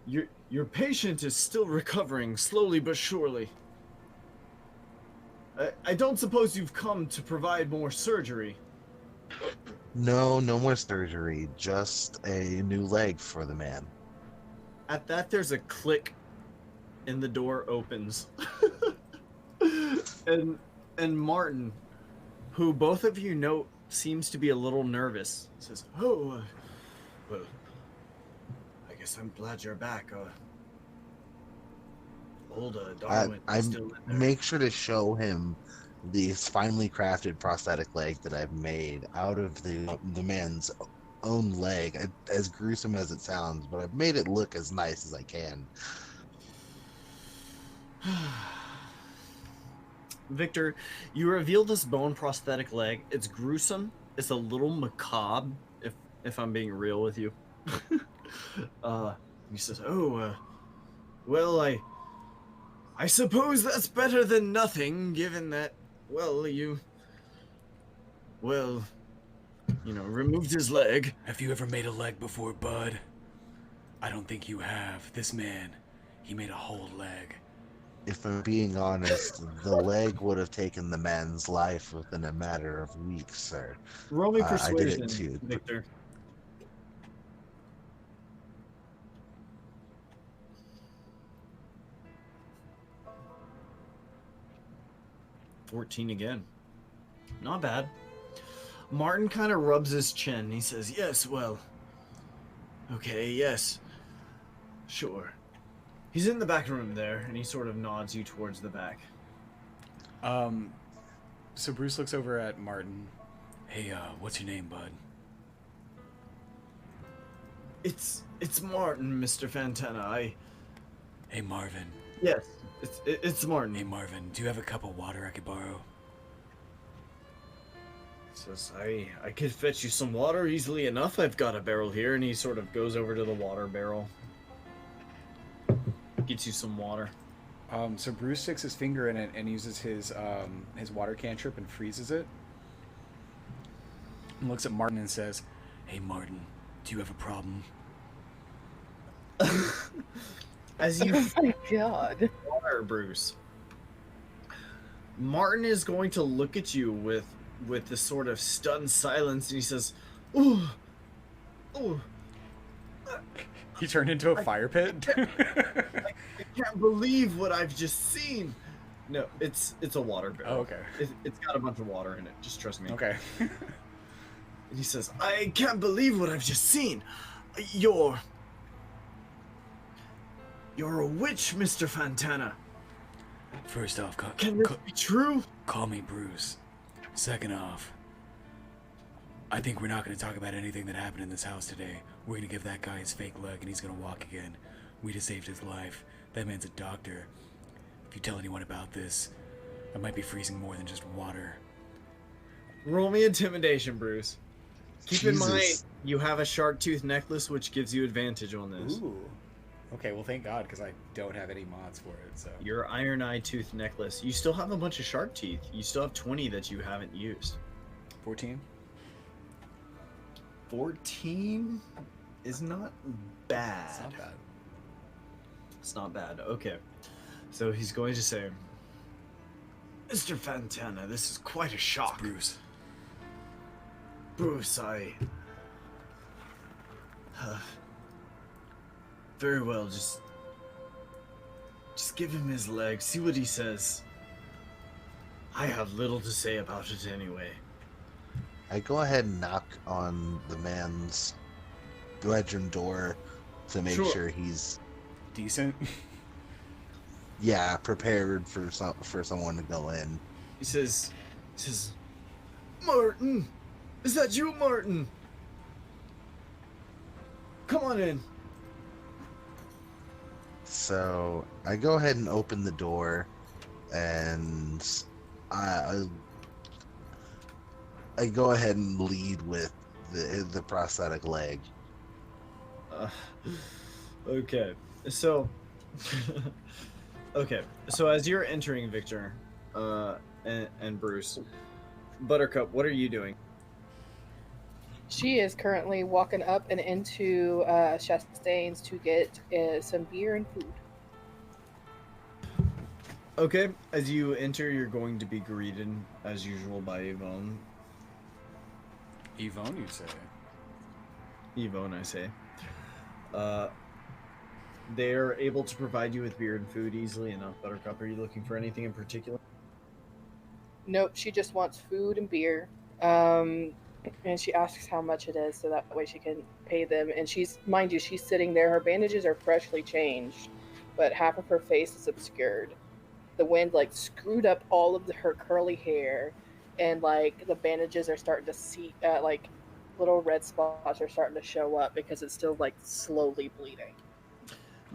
Your patient is still recovering, slowly but surely. I don't suppose you've come to provide more surgery." No, no more surgery. Just a new leg for the man. At that, there's a click, and the door opens. and Martin, who both of you know seems to be a little nervous, says, "Oh, well, I guess I'm glad you're back. Old Darwin I is still in there." make sure to show him this finely crafted prosthetic leg that I've made out of the man's own leg. As gruesome as it sounds, but I've made it look as nice as I can. Victor, you reveal this bone prosthetic leg. It's gruesome. It's a little macabre, if I'm being real with you. He says, "Oh, well, I suppose that's better than nothing, given that, well, you removed his leg." Have you ever made a leg before, bud? I don't think you have. This man, he made a whole leg. If I'm being honest, the leg would have taken the man's life within a matter of weeks, sir. Roll me I did it persuasion, too. Victor. $14 again. Not bad. Martin kind of rubs his chin. He says, "Yes, well, okay, yes, sure." He's in the back room there, and he sort of nods you towards the back. So Bruce looks over at Martin. Hey, what's your name, bud? It's Martin, Mr. Fantana. Hey, Marvin. Yes, it's Martin. Hey, Marvin, do you have a cup of water I could borrow? Says, I could fetch you some water easily enough. I've got a barrel here. And he sort of goes over to the water barrel. Gets you some water. So Bruce sticks his finger in it and uses his water cantrip and freezes it. And looks at Martin and says, "Hey, Martin, do you have a problem?" As you Oh my god. water, Bruce, Martin is going to look at you with this sort of stunned silence, and he says, "Ooh, ooh, He turned into a fire pit. I can't believe what I've just seen." No, it's a water barrel. Oh, okay. It's got a bunch of water in it. Just trust me. Okay. And he says, "I can't believe what I've just seen. You're a witch, Mr. Fantana. First off, Can this be true?" call me Bruce. Second off, I think we're not going to talk about anything that happened in this house today. We're going to give that guy his fake leg and he's going to walk again. We just saved his life. That man's a doctor. If you tell anyone about this, I might be freezing more than just water. Roll me intimidation, Bruce. Keep in mind, Jesus. you have a shark tooth necklace, which gives you advantage on this. Ooh. Okay, well, thank God, because I don't have any mods for it, so. Your iron eye tooth necklace. You still have a bunch of shark teeth. You still have 20 that you haven't used. 14? 14 is not bad. It's not bad. It's not bad. Okay. So he's going to say, Mr. Fantana, this is quite a shock. Bruce. Bruce, very well, just give him his leg, see what he says. I have little to say about it anyway. I go ahead and knock on the man's bedroom door to make Sure. sure he's Decent? prepared for someone to go in. He says, Martin, is that you, Martin? Come on in. So I go ahead and open the door, and I go ahead and lead with the prosthetic leg. Okay, so so as you're entering, Victor, and Bruce, Buttercup, what are you doing? She is currently walking up and into Chastain's to get some beer and food. Okay, as you enter, you're going to be greeted as usual by Yvonne. Yvonne, you'd say. Yvonne, I say. They're able to provide you with beer and food easily enough. Buttercup, are you looking for anything in particular? Nope, she just wants food and beer. And she asks how much it is so that way she can pay them. And mind you, she's sitting there. Her bandages are freshly changed, but half of her face is obscured. The wind screwed up all of her curly hair, and the bandages are starting to see little red spots are starting to show up because it's still slowly bleeding.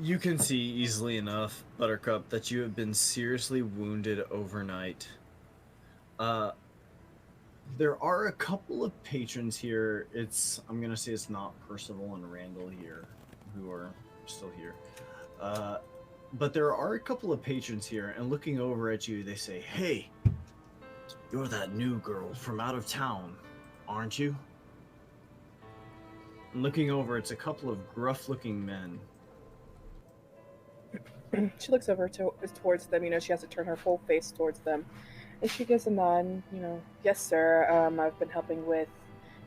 You can see easily enough, Buttercup, that you have been seriously wounded overnight. There are a couple of patrons here. I'm gonna say it's not Percival and Randall here, who are still here. But there are a couple of patrons here, and looking over at you, they say, "Hey, you're that new girl from out of town, aren't you?" And looking over, it's a couple of gruff-looking men. She looks over towards them. She has to turn her full face towards them. And she gives a nod, yes, sir. I've been helping with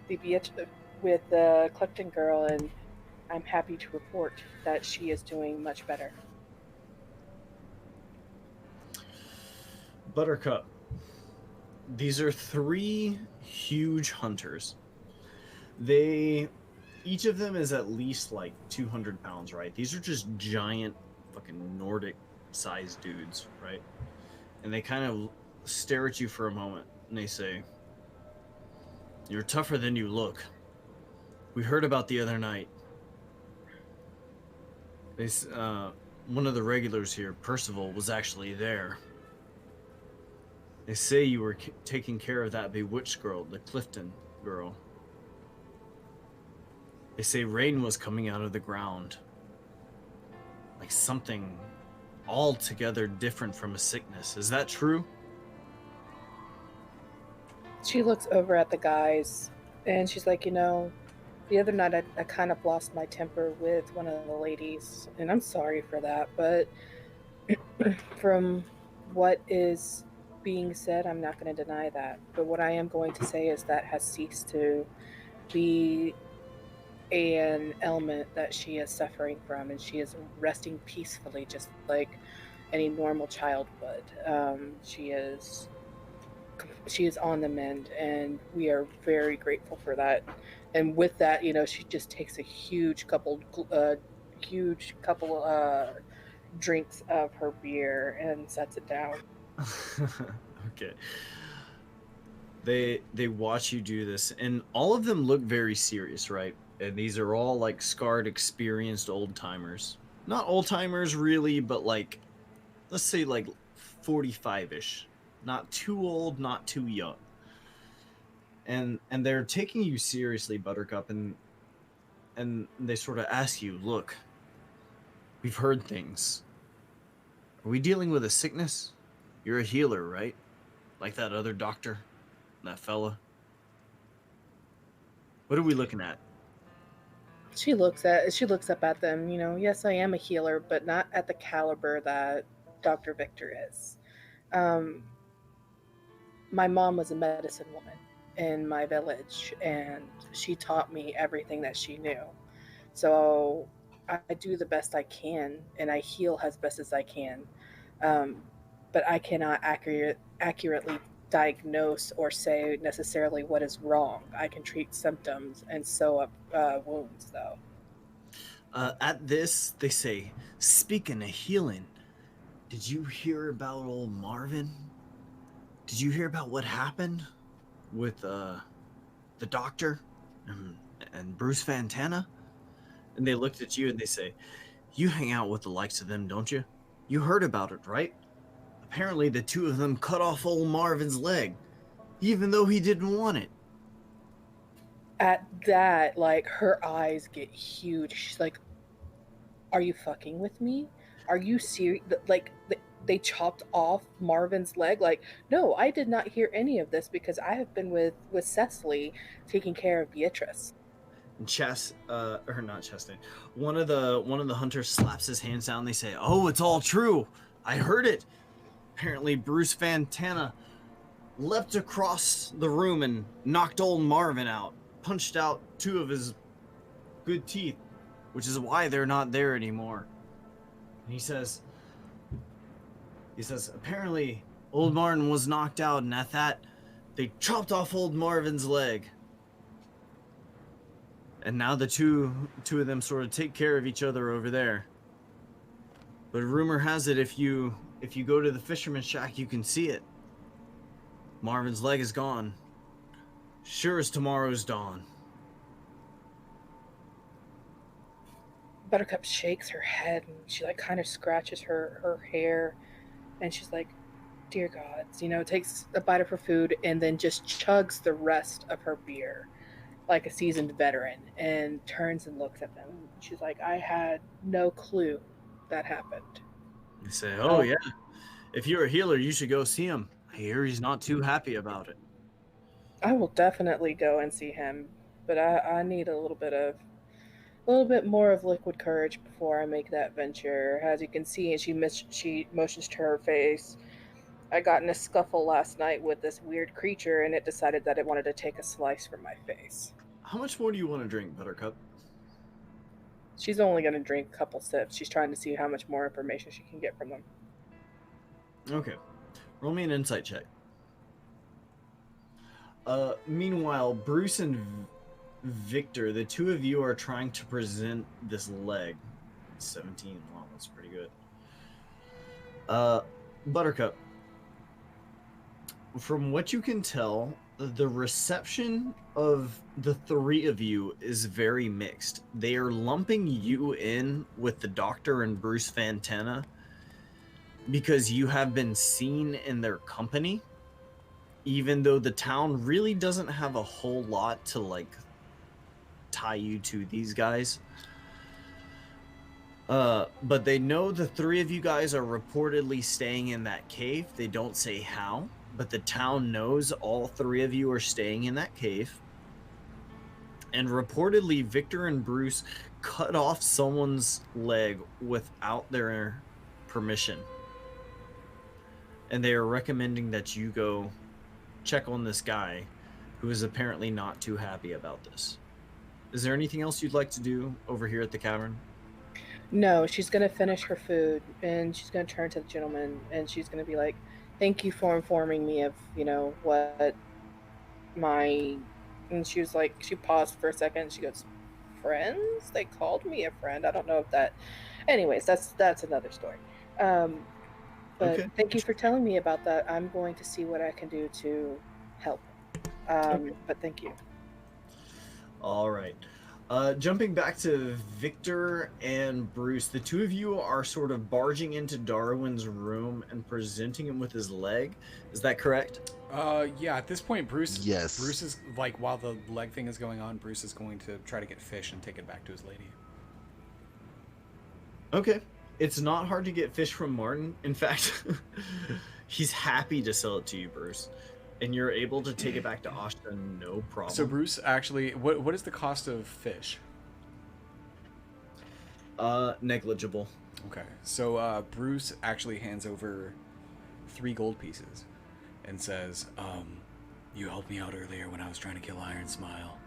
the Clifton girl, and I'm happy to report that she is doing much better. Buttercup, these are 3 huge hunters. Each of them is at least 200 pounds, right? These are just giant fucking Nordic-sized dudes, right? And they kind of stare at you for a moment, and they say, "You're tougher than you look. We heard about the other night. One of the regulars here, Percival, was actually there. They say you were taking care of that bewitched girl, the Clifton girl. They say rain was coming out of the ground. Like something altogether different from a sickness. Is that true?" She looks over at the guys, and she's like, the other night I kind of lost my temper with one of the ladies, and I'm sorry for that, but from what is being said, I'm not going to deny that. But what I am going to say is that has ceased to be an element that she is suffering from, and she is resting peacefully just like any normal child would. She is on the mend, and we are very grateful for that. And with that, she just takes a huge couple drinks of her beer and sets it down. Okay. They watch you do this, and all of them look very serious, right? And these are all scarred, experienced old timers. not old timers really, but like, let's say like 45-ish. Not too old, not too young. And they're taking you seriously, Buttercup, and they sort of ask you, look, we've heard things. Are we dealing with a sickness? You're a healer, right? Like that other doctor, that fella. What are we looking at? She looks up at them. You know, yes, I am a healer, but not at the caliber that Dr. Victor is. Um, my mom was a medicine woman in my village, and she taught me everything that she knew. So I do the best I can, and I heal as best as I can. Um, but I cannot accurately diagnose or say necessarily what is wrong. I can treat symptoms and sew up wounds, though. At this, they say, speaking of healing, did you hear about old Marvin? Did you hear about what happened with the doctor and Bruce Fantana? And they looked at you and they say, you hang out with the likes of them, don't you? You heard about it, right? Apparently the two of them cut off old Marvin's leg, even though he didn't want it. At that, like, her eyes get huge. She's like, are you fucking with me? Are you serious? Like, they chopped off Marvin's leg? Like, no, I did not hear any of this because I have been with Cecily taking care of Beatrice. And or not Chastain, one of the hunters slaps his hands down. They say, oh, it's all true. I heard it. Apparently Bruce Fantana leapt across the room and knocked old Marvin out, punched out two of his good teeth, which is why they're not there anymore. And he says, apparently old Marvin was knocked out, and at that, they chopped off old Marvin's leg. And now the two of them sort of take care of each other over there. But rumor has it, if you go to the fisherman's shack, you can see it. Marvin's leg is gone. Sure as tomorrow's dawn. Buttercup shakes her head and she like kind of scratches her hair, and she's like, dear gods, you know, takes a bite of her food and then just chugs the rest of her beer like a seasoned veteran and turns and looks at them. She's like, I had no clue that happened. They say, oh yeah, if you're a healer, you should go see him. I hear he's not too happy about it. I will definitely go and see him, but I need a little bit more of liquid courage before I make that venture. As you can see, and she motions to her face, I got in a scuffle last night with this weird creature, and it decided that it wanted to take a slice from my face. How much more do you want to drink, Buttercup? She's only going to drink a couple sips. She's trying to see how much more information she can get from them. Okay. Roll me an insight check. Meanwhile, Bruce and Victor, the two of you are trying to present this leg. 17. Wow, that's pretty good. Buttercup, from what you can tell, the reception of the three of you is very mixed. They are lumping you in with the doctor and Bruce Fantana because you have been seen in their company, even though the town really doesn't have a whole lot to like tie you to these guys. But they know the three of you guys are reportedly staying in that cave. They don't say how, but the town knows all three of you are staying in that cave. And reportedly, Victor and Bruce cut off someone's leg without their permission. And they are recommending that you go check on this guy who is apparently not too happy about this. Is there anything else you'd like to do over here at the cavern? No, she's going to finish her food, and she's going to turn to the gentleman, and she's going to be like, thank you for informing me of, you know, what my... And she was like, she paused for a second, and she goes, friends? They called me a friend. I don't know if that... Anyways, that's another story. But Okay. thank you for telling me about that. I'm going to see what I can do to help. Okay. But thank you. All right. Jumping back to Victor and Bruce, the two of you are sort of barging into Darwin's room and presenting him with his leg. Is that correct? Yeah, at this point, Bruce Yes. is, like, while the leg thing is going on, Bruce is going to try to get fish and take it back to his lady. Okay. It's not hard to get fish from Martin. In fact, he's happy to sell it to you, Bruce. And you're able to take it back to Ashta, no problem. So Bruce, actually, what is the cost of fish? Negligible. Okay, so Bruce actually hands over 3 gold pieces and says, you helped me out earlier when I was trying to kill Iron Smile,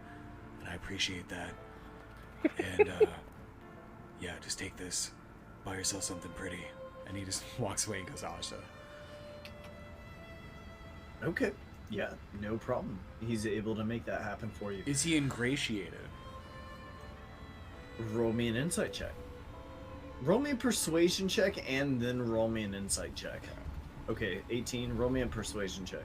and I appreciate that. And yeah, just take this, buy yourself something pretty. And he just walks away and goes to Asha. Okay. Yeah, no problem. He's able to make that happen for you. Is he ingratiated? Roll me an insight check. Roll me a persuasion check and then roll me an insight check. Okay, 18. Roll me a persuasion check.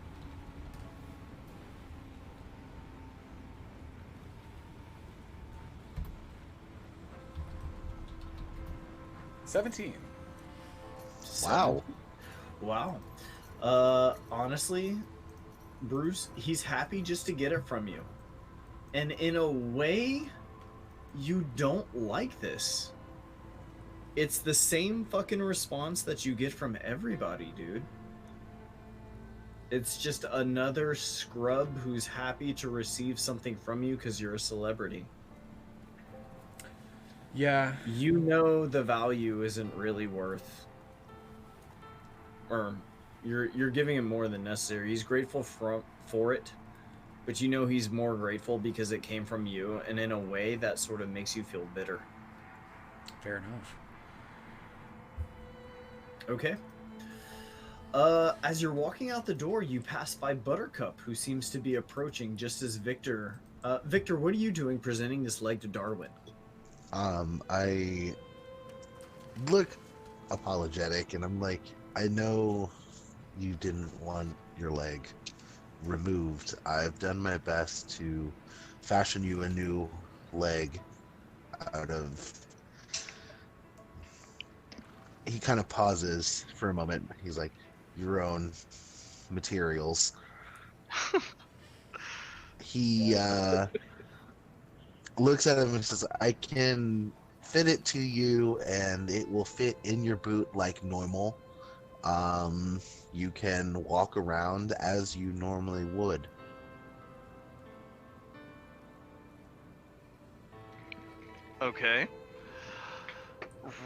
$17. Wow. Wow. Honestly, Bruce, he's happy just to get it from you. And in a way, you don't like this. It's the same fucking response that you get from everybody, dude. It's just another scrub who's happy to receive something from you because you're a celebrity. Yeah. You know the value isn't really worth, or you're giving him more than necessary. He's grateful for it, but you know he's more grateful because it came from you, and in a way that sort of makes you feel bitter. Fair enough. Okay. As you're walking out the door, you pass by Buttercup, who seems to be approaching just as Victor. Victor, what are you doing presenting this leg to Darwin? I look apologetic, and I'm like, I know you didn't want your leg removed. I've done my best to fashion you a new leg out of... He kind of pauses for a moment. He's like, your own materials. He looks at him and says, I can fit it to you and it will fit in your boot like normal. You can walk around as you normally would. Okay.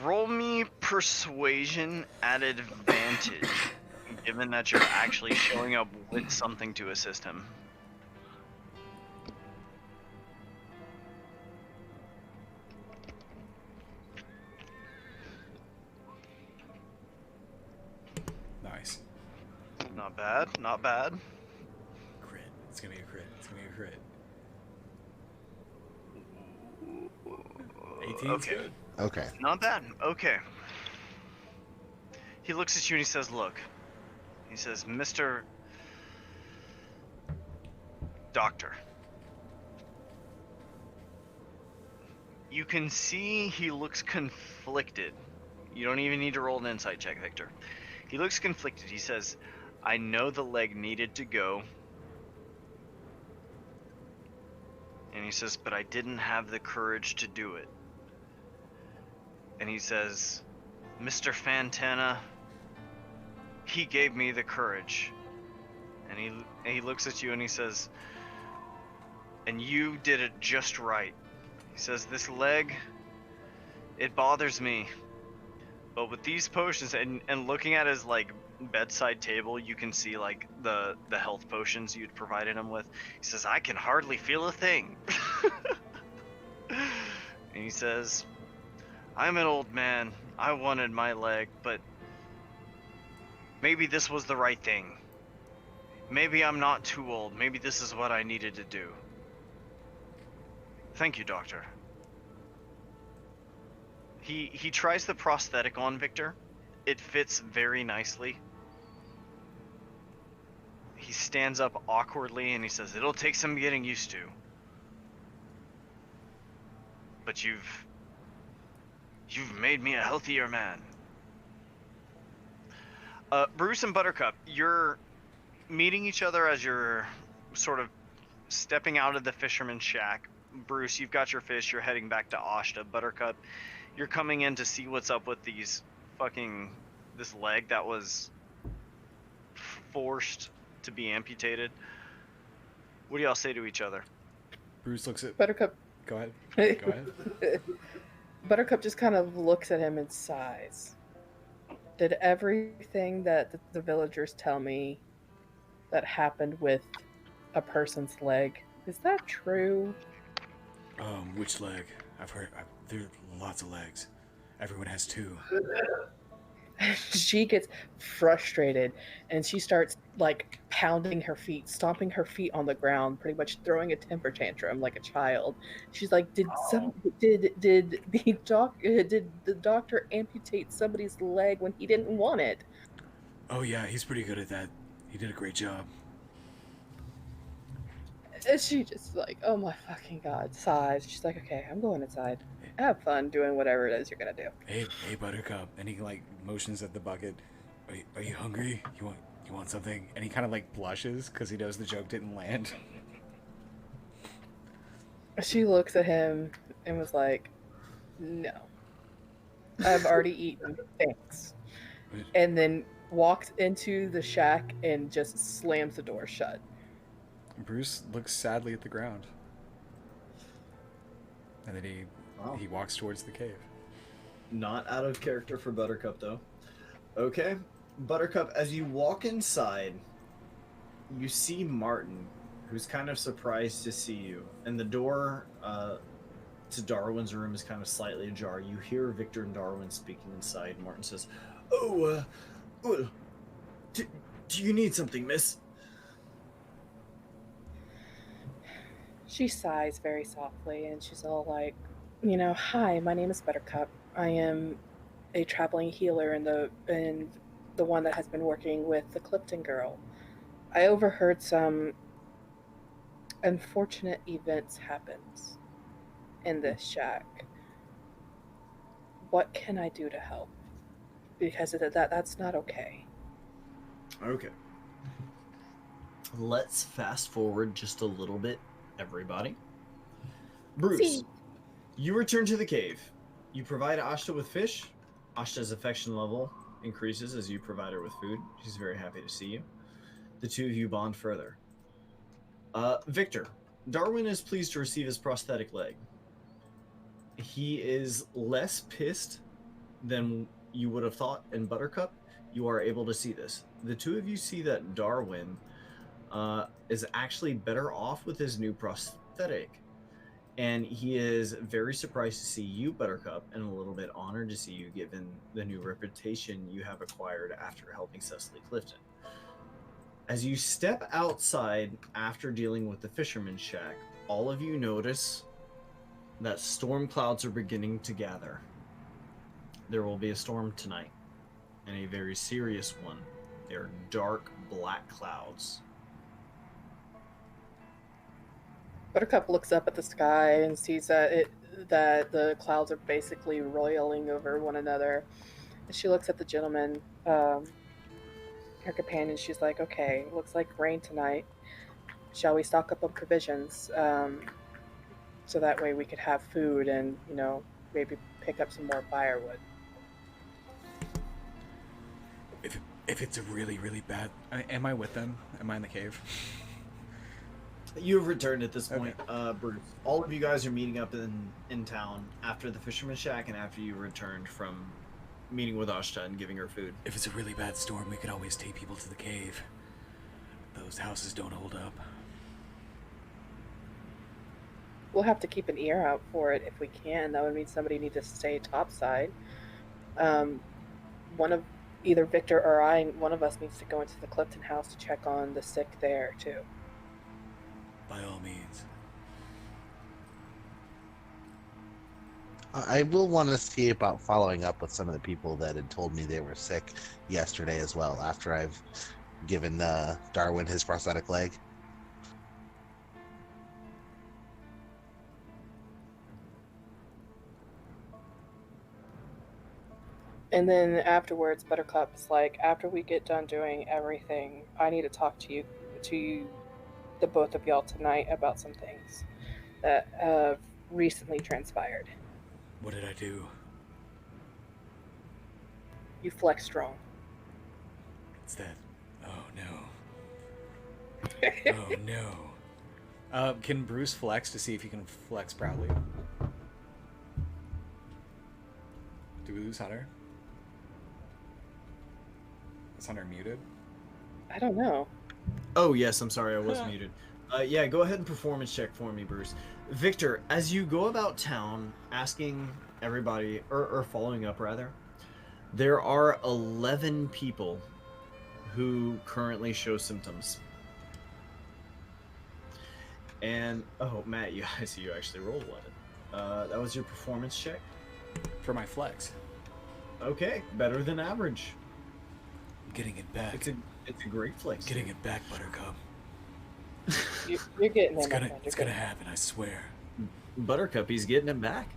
Roll me persuasion at advantage, given that you're actually showing up with something to assist him. Nice. Not bad, not bad. Crit. It's gonna be a crit. It's gonna be a crit. 18's Okay. good. Okay. Not bad. Okay. He looks at you and he says, look. He says, Mr. Doctor. You can see he looks conflicted. You don't even need to roll an insight check, Victor. He looks conflicted. He says, I know the leg needed to go. And he says, but I didn't have the courage to do it. And he says, Mr. Fantana, he gave me the courage. And he looks at you and he says, and you did it just right. He says, this leg, it bothers me. But with these potions, and looking at his, like, bedside table, you can see, like, the health potions you'd provided him with. He says, I can hardly feel a thing. And he says, I'm an old man. I wanted my leg, but maybe this was the right thing. Maybe I'm not too old. Maybe this is what I needed to do. Thank you, Doctor. He tries the prosthetic on Victor. It fits very nicely. He stands up awkwardly and he says, it'll take some getting used to. but you've made me a healthier man. Bruce and Buttercup, you're meeting each other as you're sort of stepping out of the fisherman's shack. Bruce, you've got your fish. You're heading back to Ashta. Buttercup, you're coming in to see what's up with this leg that was forced to be amputated. What do y'all say to each other? Bruce looks at. Buttercup. Go ahead. Go ahead. Buttercup just kind of looks at him and sighs. Did everything that the villagers tell me that happened with a person's leg, is that true? Which leg? I've heard there are lots of legs. Everyone has two. She gets frustrated and she starts like pounding her feet, stomping her feet on the ground, pretty much throwing a temper tantrum like a child. She's like, did the doctor amputate somebody's leg when he didn't want it? Oh yeah, he's pretty good at that. He did a great job. And she just like, oh my fucking god, sighs. She's like, okay, I'm going inside. Have fun doing whatever it is you're gonna do. Hey, Buttercup, and he like motions at the bucket. Are you hungry? You want something? And he kind of like blushes because he knows the joke didn't land. She looks at him and was like, no, I've already eaten, thanks. And then walks into the shack and just slams the door shut. Bruce looks sadly at the ground, and then he walks towards the cave. Not out of character for Buttercup, though. Okay, Buttercup, as you walk inside, you see Martin, who's kind of surprised to see you. And the door to Darwin's room is kind of slightly ajar. You hear Victor and Darwin speaking inside. Martin says, do you need something, miss? She sighs very softly and she's all like, hi, my name is Buttercup. I am a traveling healer and the one that has been working with the Clifton girl. I overheard some unfortunate events happens in this shack. What can I do to help? Because that's not okay. Okay. Let's fast forward just a little bit, everybody. Bruce, you return to the cave. You provide Ashta with fish. Ashta's affection level increases as you provide her with food. She's very happy to see you. The two of you bond further. Victor, Darwin is pleased to receive his prosthetic leg. He is less pissed than you would have thought in Buttercup. You are able to see this. The two of you see that Darwin is actually better off with his new prosthetic. And he is very surprised to see you, Buttercup, and a little bit honored to see you given the new reputation you have acquired after helping Cecily Clifton. As you step outside after dealing with the fisherman's shack, all of you notice that storm clouds are beginning to gather. There will be a storm tonight, and a very serious one. They are dark black clouds. Buttercup looks up at the sky and sees that the clouds are basically roiling over one another. And she looks at the gentleman, her companion. She's like, "Okay, looks like rain tonight. Shall we stock up on provisions, so that way we could have food and maybe pick up some more firewood?" If it's a really, really bad... Am I with them? Am I in the cave? You have returned at this point, Okay. Bruce. All of you guys are meeting up in town after the fisherman's shack and after you returned from meeting with Ashta and giving her food. If it's a really bad storm, we could always take people to the cave. Those houses don't hold up. We'll have to keep an ear out for it if we can. That would mean somebody needs to stay topside. Either Victor or one of us needs to go into the Clifton house to check on the sick there too. By all means. I will want to see about following up with some of the people that had told me they were sick yesterday as well, after I've given Darwin his prosthetic leg. And then afterwards, Buttercup's like, after we get done doing everything, I need to talk to you, the both of y'all tonight about some things that have recently transpired. What did I do? You flex strong. It's that. Oh no. Oh no. Can Bruce flex to see if he can flex proudly? Do we lose Hunter? Is Hunter muted? I don't know. Oh yes, I'm sorry, I was muted. Yeah, go ahead and performance check for me, Bruce. Victor, as you go about town asking everybody, or following up rather, there are 11 people who currently show symptoms. And, oh, Matt, I see you actually rolled 11. That was your performance check? For my flex. Okay, better than average. I'm getting it back. It's a great flex. Getting it back, Buttercup. You're getting It's it. gonna, it's gonna happen, I swear. Buttercup, he's getting it back.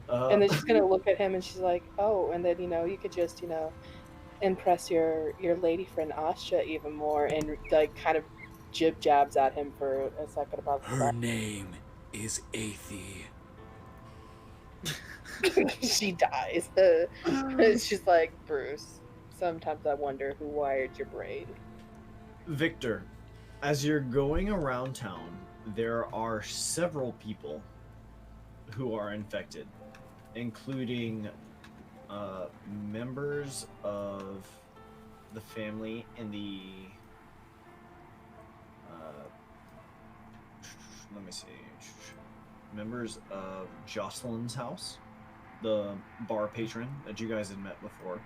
And then she's gonna look at him and she's like, "Oh," and then you could just impress your lady friend Asha even more, and like kind of jib jabs at him for a second about the Her fact- name is Athie. she dies. She's like, Bruce, sometimes I wonder who wired your brain. Victor, as you're going around town, there are several people who are infected, including members of the family in the let me see, members of Jocelyn's house, the bar patron that you guys had met before,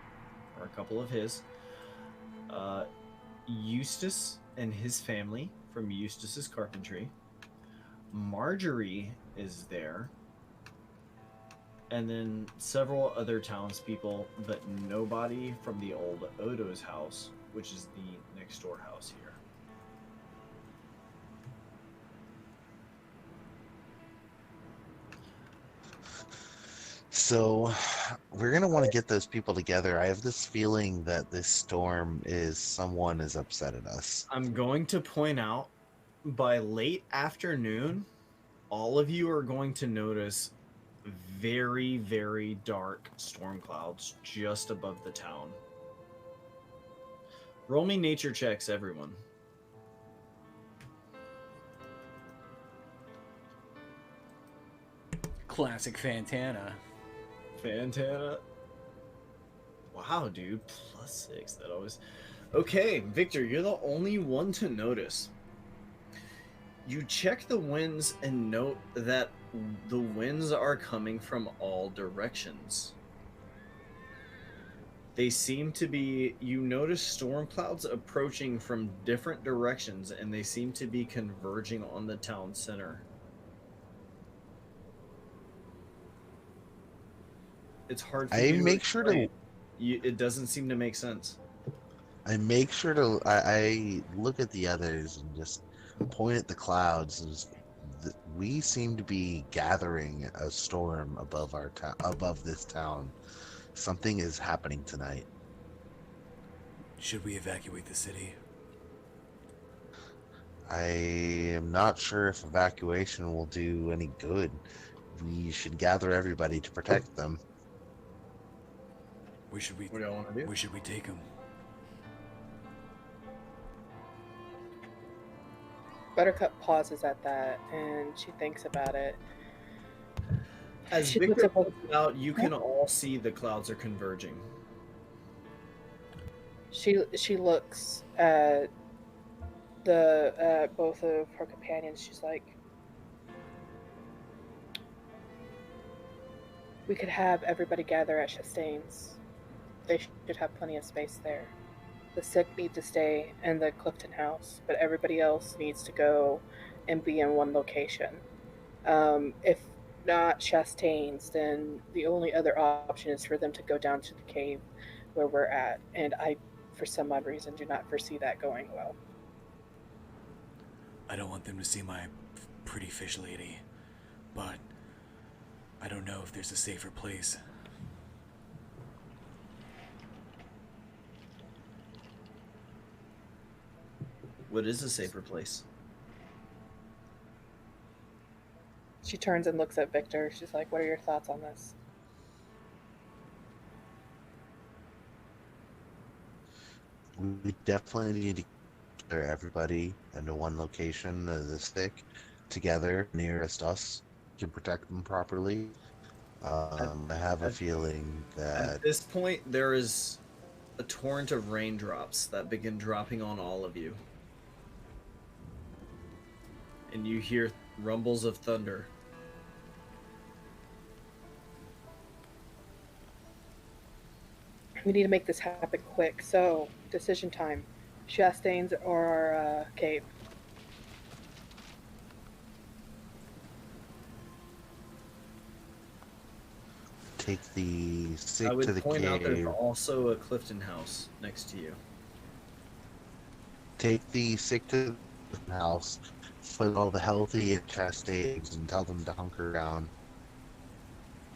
or a couple of his, Eustace and his family from Eustace's carpentry. Marjorie is there, and then several other townspeople, but nobody from the old Odo's house, which is the next door house here. So, we're gonna want to get those people together. I have this feeling that this storm is someone is upset at us. I'm going to point out, by late afternoon, all of you are going to notice very, very dark storm clouds just above the town. Roll me nature checks, everyone. Classic Fantana. Fantana. Wow, dude. +6. That always... Okay, Victor, you're the only one to notice. You check the winds and note that the winds are coming from all directions. They seem to be... You notice storm clouds approaching from different directions, and they seem to be converging on the town center. It's hard for I you to make sure to- explain. It doesn't seem to make sense. I make sure to. I look at the others and just point at the clouds. We seem to be gathering a storm above our town, above this town. Something is happening tonight. Should we evacuate the city? I am not sure if evacuation will do any good. We should gather everybody to protect them. Where should we? What do y'all want to do? Where should we take him? Buttercup pauses at that and she thinks about it. As She Victor looks at points out, you can all see the clouds are converging. She looks at both of her companions. She's like, we could have everybody gather at Chastain's. They should have plenty of space there. The sick need to stay in the Clifton house, but everybody else needs to go and be in one location. If not Chastain's, then the only other option is for them to go down to the cave where we're at. And I, for some odd reason, do not foresee that going well. I don't want them to see my pretty fish lady, but I don't know if there's a safer place. What is a safer place? She turns and looks at Victor. She's like, "What are your thoughts on this?" We definitely need to gather everybody into one location this thick together nearest us to protect them properly. I have a at- feeling that At this point, there is a torrent of raindrops that begin dropping on all of you. And you hear rumbles of thunder. We need to make this happen quick. So, decision time: Chastain's or cave. take the sick I would to the point out there's cave. also a Clifton house next to you. Take the sick to the house, put all the healthy and Chastains, and tell them to hunker down.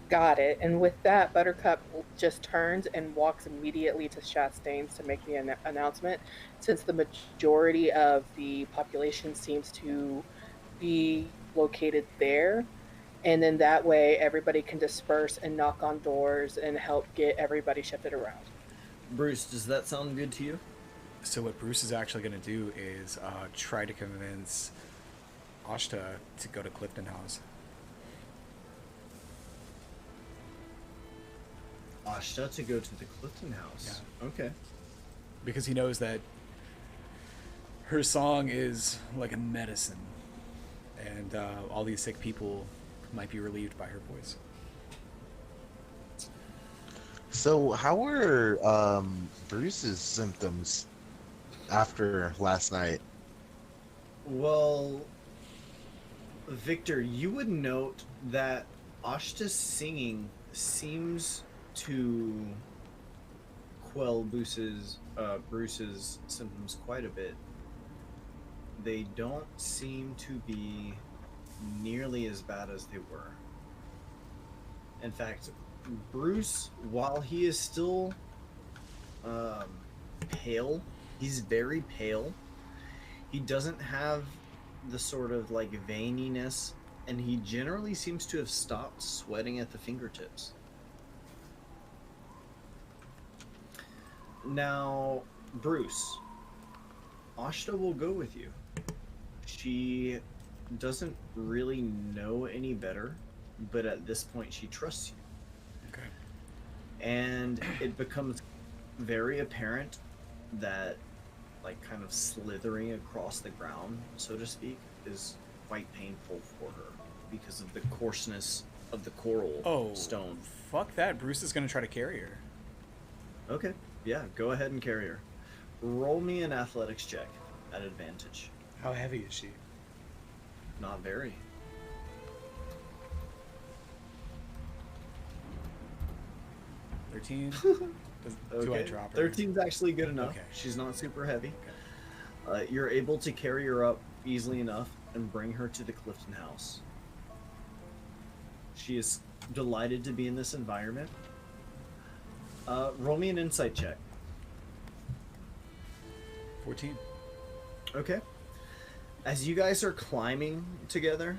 Got it. And with that, Buttercup just turns and walks immediately to Chastain's to make the announcement, since the majority of the population seems to be located there. And then that way, everybody can disperse and knock on doors and help get everybody shifted around. Bruce, does that sound good to you? So what Bruce is actually going to do is try to convince Ashta to go to Clifton House. Ashta to go to the Clifton house. Yeah. Okay. Because he knows that her song is like a medicine, and all these sick people might be relieved by her voice. So, how were Bruce's symptoms after last night? Well, Victor, you would note that Ashta's singing seems to quell Bruce's symptoms quite a bit. They don't seem to be nearly as bad as they were. In fact, Bruce, while he is still pale, he's very pale. He doesn't have the sort of like veininess, and he generally seems to have stopped sweating at the fingertips. Now, Bruce, Ashta will go with you. She doesn't really know any better, but at this point she trusts you. Okay. And it becomes very apparent that, like, kind of slithering across the ground, so to speak, is quite painful for her because of the coarseness of the coral stone. Fuck that. Bruce is going to try to carry her. Okay, yeah, go ahead and carry her. Roll me an athletics check at advantage. How heavy is she? Not very. 13? Okay. Do I drop her? 13's actually good enough. Okay. She's not super heavy. You're able to carry her up easily enough and bring her to the Clifton house. She is delighted to be in this environment. Roll me an insight check. 14. Okay. As you guys are climbing together,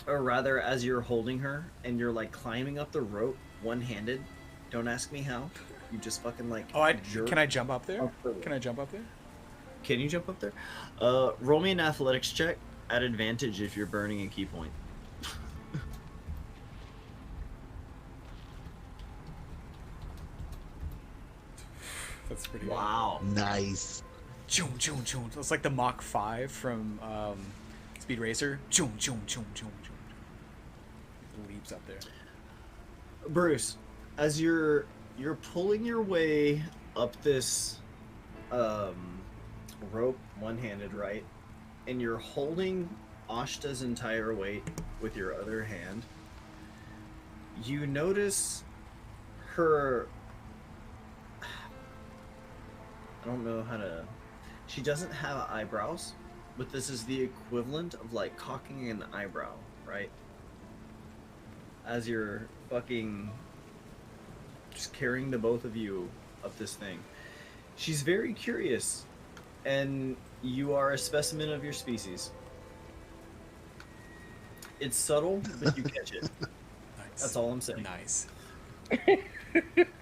or rather as you're holding her and you're like climbing up the rope one-handed, don't ask me how. You just fucking like jerk Can I jump up there? up the rope. Can I jump up there? Can you jump up there? Roll me an athletics check at advantage if you're burning a key point. That's pretty Wow. Nice. Choom, choom, choom. It's like the Mach 5 from Speed Racer. Choom, choom, choom, choom, choom. Leaps up there. Bruce, as you're pulling your way up this rope one-handed, right? And you're holding Ashta's entire weight with your other hand. You notice her, I don't know how to, she doesn't have eyebrows, but this is the equivalent of like cocking an eyebrow, right? As you're fucking just carrying the both of you up this thing. She's very curious and you are a specimen of your species. It's subtle, but you catch it. Nice. That's all I'm saying. Nice.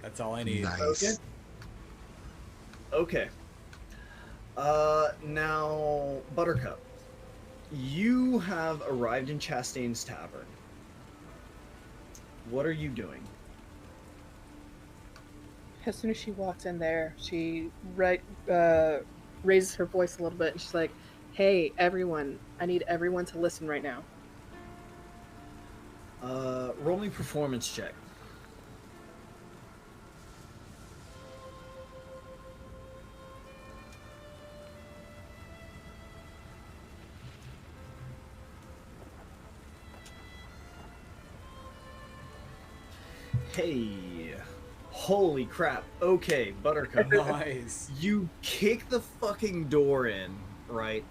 That's all I need. Nice. Okay. Now, Buttercup, you have arrived in Chastain's Tavern. What are you doing? As soon as she walks in there, she raises her voice a little bit, and she's like, "Hey, everyone! I need everyone to listen right now." Roll me performance check. Hey, holy crap. Okay, Buttercup. Nice. You kick the fucking door in, right?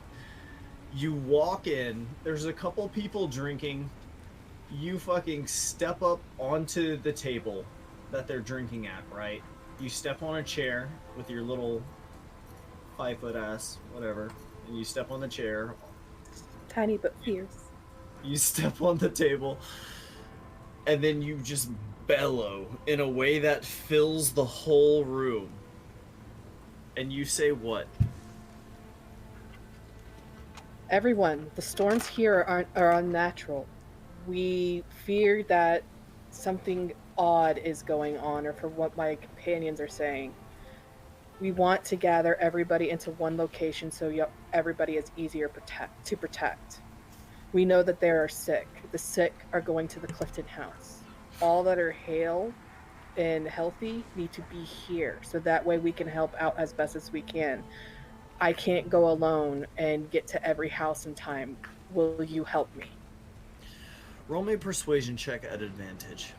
You walk in, there's a couple people drinking. You fucking step up onto the table that they're drinking at, right? You step on a chair with your little 5-foot ass, whatever, and you step on the chair. Tiny but fierce. You step on the table, and then you just bellow in a way that fills the whole room. And you say what? Everyone, the storms here are unnatural. We fear that something odd is going on, or for what my companions are saying. We want to gather everybody into one location so everybody is easier to protect. We know that there are sick. The sick are going to the Clifton House. All that are hale and healthy need to be here, so that way we can help out as best as we can. I can't go alone and get to every house in time. Will you help me? Roll me a persuasion check at advantage.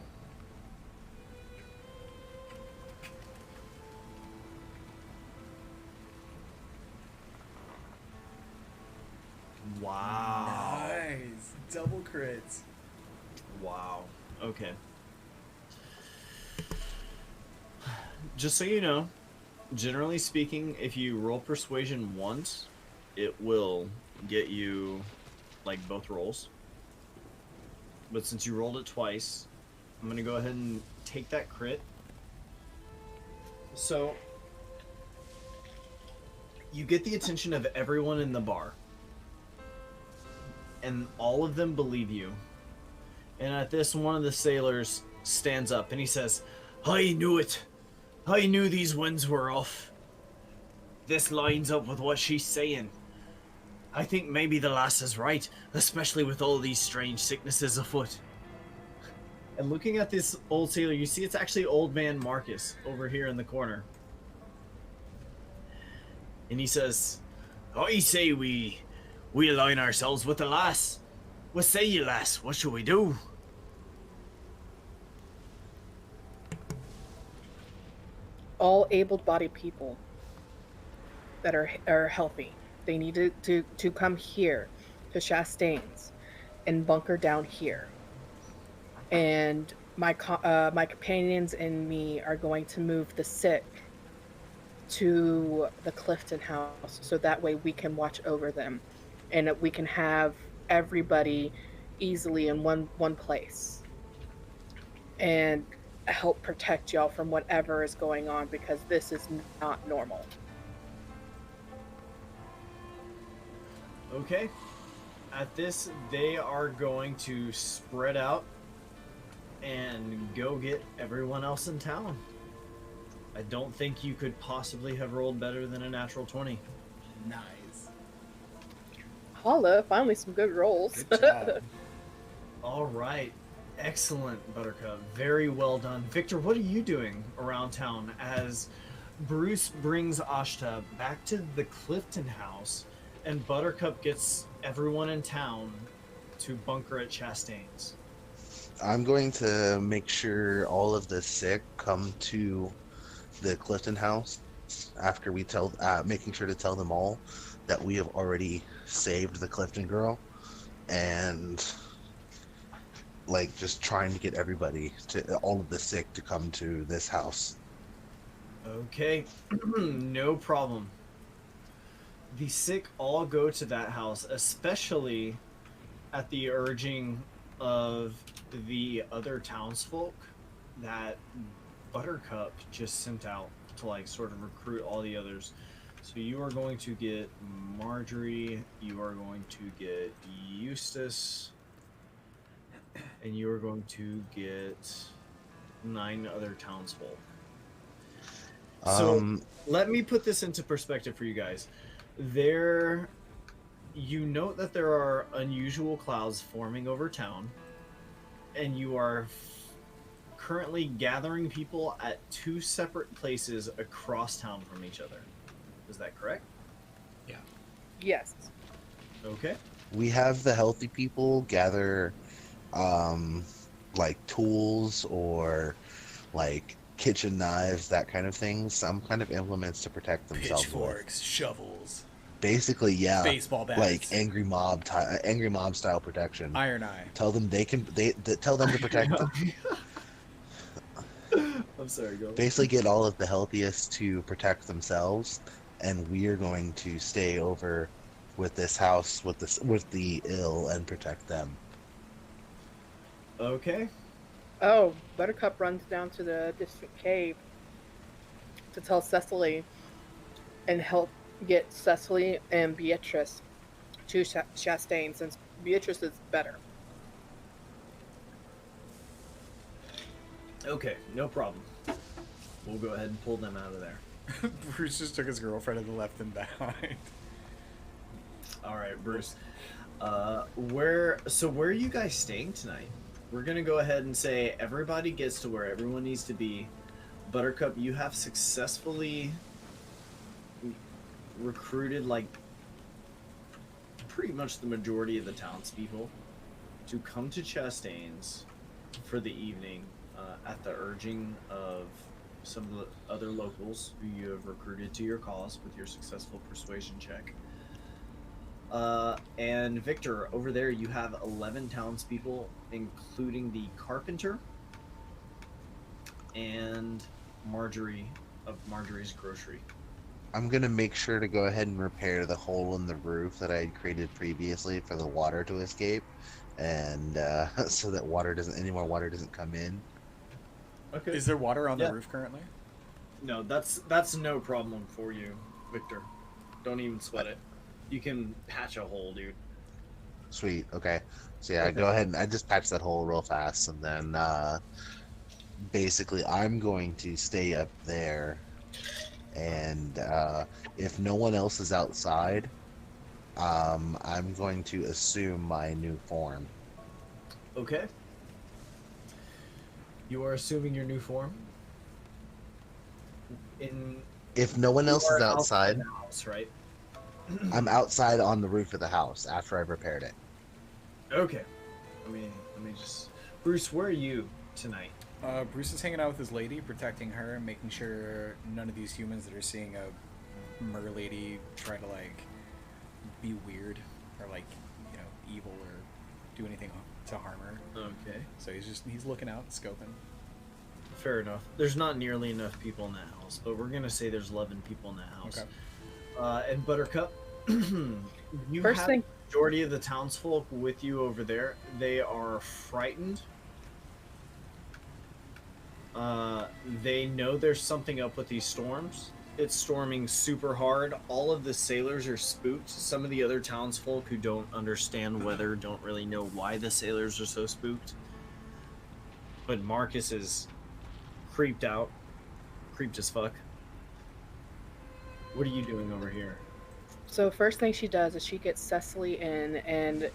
Wow. Nice. Double crits. Wow. Okay. Just so you know, generally speaking, if you roll persuasion once, it will get you like both rolls. But since you rolled it twice, I'm going to go ahead and take that crit. So, you get the attention of everyone in the bar. And all of them believe you. And at this, one of the sailors stands up and he says, "I knew it. I knew these winds were off. This lines up with what she's saying. I think maybe the lass is right, especially with all these strange sicknesses afoot." And looking at this old sailor, you see it's actually old man Marcus over here in the corner. And he says, "I say we align ourselves with the lass. What say you, lass? What shall we do?" All able-bodied people that are healthy, they need to come here to Chastain's and bunker down here. And my companions and me are going to move the sick to the Clifton House, so that way we can watch over them, and that we can have everybody easily in one place, and help protect y'all from whatever is going on, because this is not normal. Okay. At this, they are going to spread out and go get everyone else in town. I don't think you could possibly have rolled better than a natural 20. Nice. Holla, finally some good rolls. Good job. All right. Excellent, Buttercup. Very well done. Victor, what are you doing around town as Bruce brings Ashta back to the Clifton House and Buttercup gets everyone in town to bunker at Chastain's? I'm going to make sure all of the sick come to the Clifton House after we tell, making sure to tell them all that we have already saved the Clifton girl, and like just trying to get everybody to, all of the sick, to come to this house. Okay, no problem. The sick all go to that house, especially at the urging of the other townsfolk that Buttercup just sent out to like sort of recruit all the others. So you are going to get Marjorie, you are going to get Eustace, and you are going to get 9 other townsfolk. So let me put this into perspective for you guys. You note that there are unusual clouds forming over town, and you are currently gathering people at 2 separate places across town from each other. Is that correct? Yeah. Yes. Okay. We have the healthy people gather like tools or like kitchen knives, that kind of thing, some kind of implements to protect themselves with. Pitchforks, shovels, Basically, yeah, baseball bats, like angry mob style protection. iron eye. Tell them tell them to protect them. I'm sorry, go. Basically, get all of the healthiest to protect themselves, and we're going to stay over with this house with the ill and protect them. Okay. Oh, Buttercup runs down to the district cave to tell Cecily and help get Cecily and Beatrice to Chastain, since Beatrice is better. Okay, no problem. We'll go ahead and pull them out of there. Bruce just took his girlfriend and left them behind. All right, Bruce. Where are you guys staying tonight? We're gonna go ahead and say everybody gets to where everyone needs to be. Buttercup, you have successfully recruited like pretty much the majority of the townspeople to come to Chastain's for the evening at the urging of some of the other locals who you have recruited to your cause with your successful persuasion check. And Victor, over there you have 11 townspeople, including the carpenter and Marjorie of Marjorie's Grocery. I'm gonna make sure to go ahead and repair the hole in the roof that I had created previously for the water to escape, and so that any more water doesn't come in. Okay. Is there water on the roof currently? No, that's no problem for you, Victor. Don't even sweat it. You can patch a hole, dude. Sweet. Okay. So yeah, go ahead and I just patch that hole real fast, and then basically I'm going to stay up there, and if no one else is outside, I'm going to assume my new form. Okay. You are assuming your new form. If no one else is outside, the house, right? I'm outside on the roof of the house after I've repaired it. Okay. Let me just. Bruce, where are you tonight? Bruce is hanging out with his lady, protecting her, and making sure none of these humans that are seeing a mer lady try to like be weird or like, you know, evil or do anything to harm her. Okay. So he's looking out, scoping. Fair enough. There's not nearly enough people in that house, but we're gonna say there's 11 people in that house. Okay. And Buttercup, you First have thing- the majority of the townsfolk with you over there. They are frightened. They know there's something up with these storms. It's storming super hard. All of the sailors are spooked. Some of the other townsfolk who don't understand weather don't really know why the sailors are so spooked. But Marcus is creeped out. Creeped as fuck. What are you doing over here? So first thing she does is she gets Cecily in and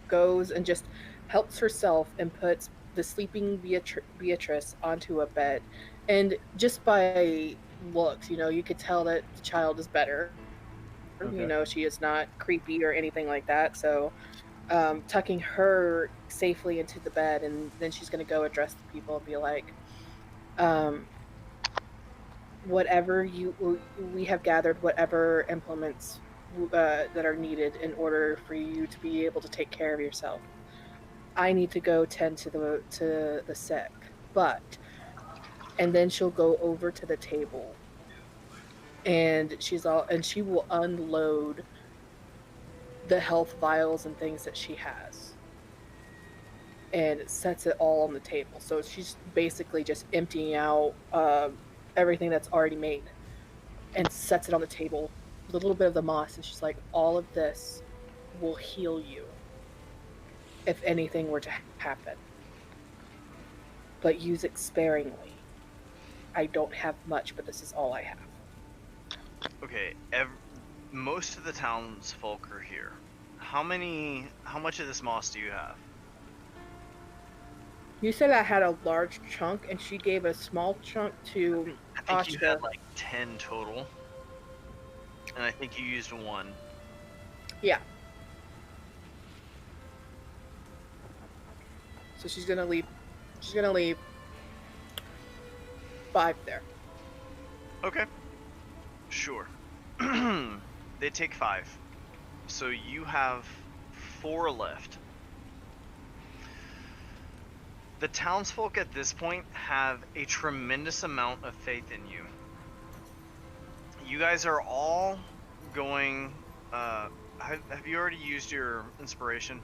goes and just helps herself and puts the sleeping Beatrice onto a bed. And just by looks, you know, you could tell that the child is better. Okay. You know, she is not creepy or anything like that. So tucking her safely into the bed, and then she's going to go address the people and be like, whatever we have gathered, whatever implements that are needed in order for you to be able to take care of yourself. I need to go tend to the sick, and then she'll go over to the table and she will unload the health vials and things that she has, and sets it all on the table. So she's basically just emptying out everything that's already made, and sets it on the table with a little bit of the moss, and she's like, all of this will heal you if anything were to happen, but use it sparingly. I don't have much, but this is all I have. Okay, most of the townsfolk are here. How much of this moss do you have? You said I had a large chunk, and she gave a small chunk to I think you had Ashka. like 10 total. And I think you used 1. Yeah. So she's gonna leave 5 there. Okay. Sure. They take 5. So you have 4 left. The townsfolk at this point have a tremendous amount of faith in you. You guys are all going. Have you already used your inspiration?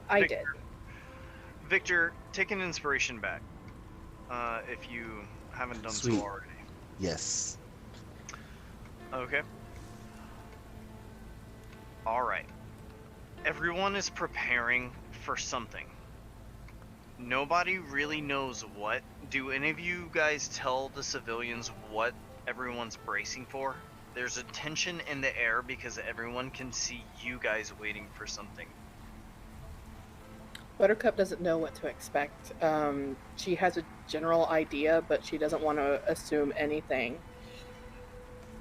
I Victor, did. Victor, take an inspiration back. If you haven't done Sweet. so already. Yes. Okay. Alright. Everyone is preparing for something. Nobody really knows what. Do any of you guys tell the civilians what everyone's bracing for? There's a tension in the air because everyone can see you guys waiting for something. Buttercup doesn't know what to expect. She has a general idea, but she doesn't want to assume anything.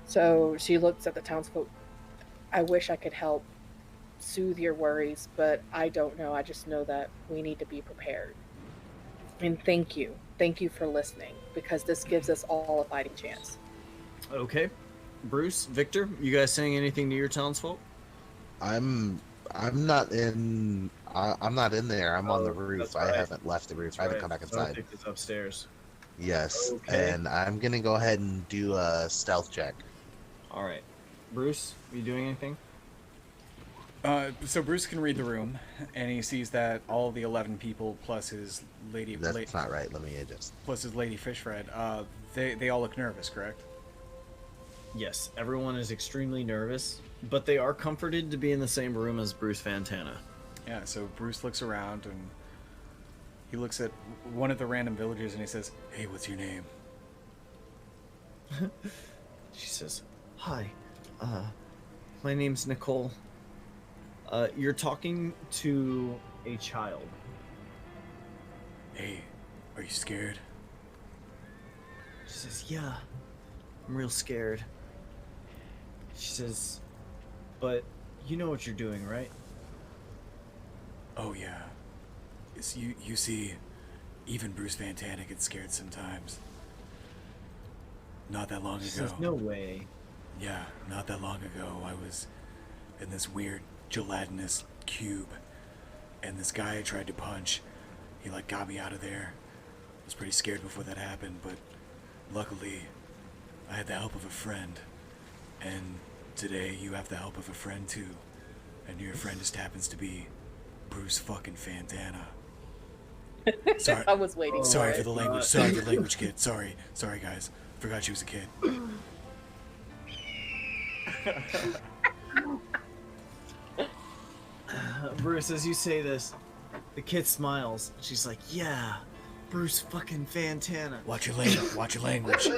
So she looks at the townsfolk. I wish I could help soothe your worries, but I don't know. I just know that we need to be prepared. And thank you. Thank you for listening, because this gives us all a fighting chance. Okay. Bruce, Victor, you guys saying anything to your townsfolk? I'm not in. I'm not in there. I'm on the Oh, roof. that's I right. haven't left the roof. I haven't come back inside. Zarthik is upstairs. Yes. Okay. And I'm gonna go ahead and do a stealth check. All right. Bruce, are you doing anything? So Bruce can read the room, and he sees that all the 11 people plus his lady That's not right. Let me adjust. plus his lady Fishfred, they all look nervous, correct? Yes, everyone is extremely nervous, but they are comforted to be in the same room as Bruce Fantana. Yeah. So Bruce looks around and he looks at one of the random villagers and he says, "Hey, what's your name?" She says, "Hi, my name's Nicole. You're talking to a child." "Hey, are you scared?" She says, "Yeah, I'm real scared." She says, "But you know what you're doing, right?" "Oh yeah. Yes, you see, even Bruce Fantana gets scared sometimes. Not that long She ago. says, "No way." Yeah, not that long ago, I was in this weird gelatinous cube, and this guy I tried to punch, he like got me out of there. I was pretty scared before that happened, but luckily, I had the help of a friend, and today you have the help of a friend too, and your friend just happens to be Bruce fucking Fantana." Sorry, I was waiting sorry for for it. the language. Sorry for the language, kid. Sorry, guys. Forgot she was a kid. Bruce, as you say this, the kid smiles. She's like, "Yeah, Bruce fucking Fantana." Watch your language. Watch your language.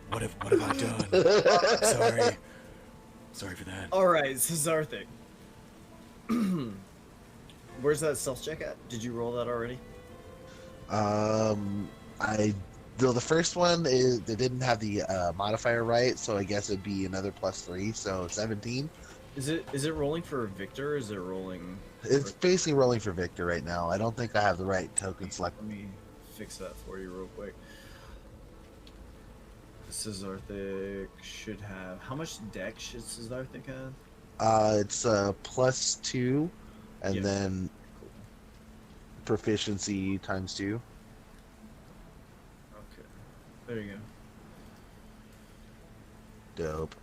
What have I done? Sorry for that. All right, Zarthik. Where's that stealth check at? Did you roll that already? The first one is they didn't have the modifier right, so I guess it'd be another +3, so 17. Is it rolling for Victor? Or is it rolling? It's basically rolling for Victor right now. I don't think I have the right token select. Let me fix that for you real quick. Zarthik should have. How much deck should Zarthik have? It's +2, and Yeah. then proficiency ×2. Okay. There you go. dope.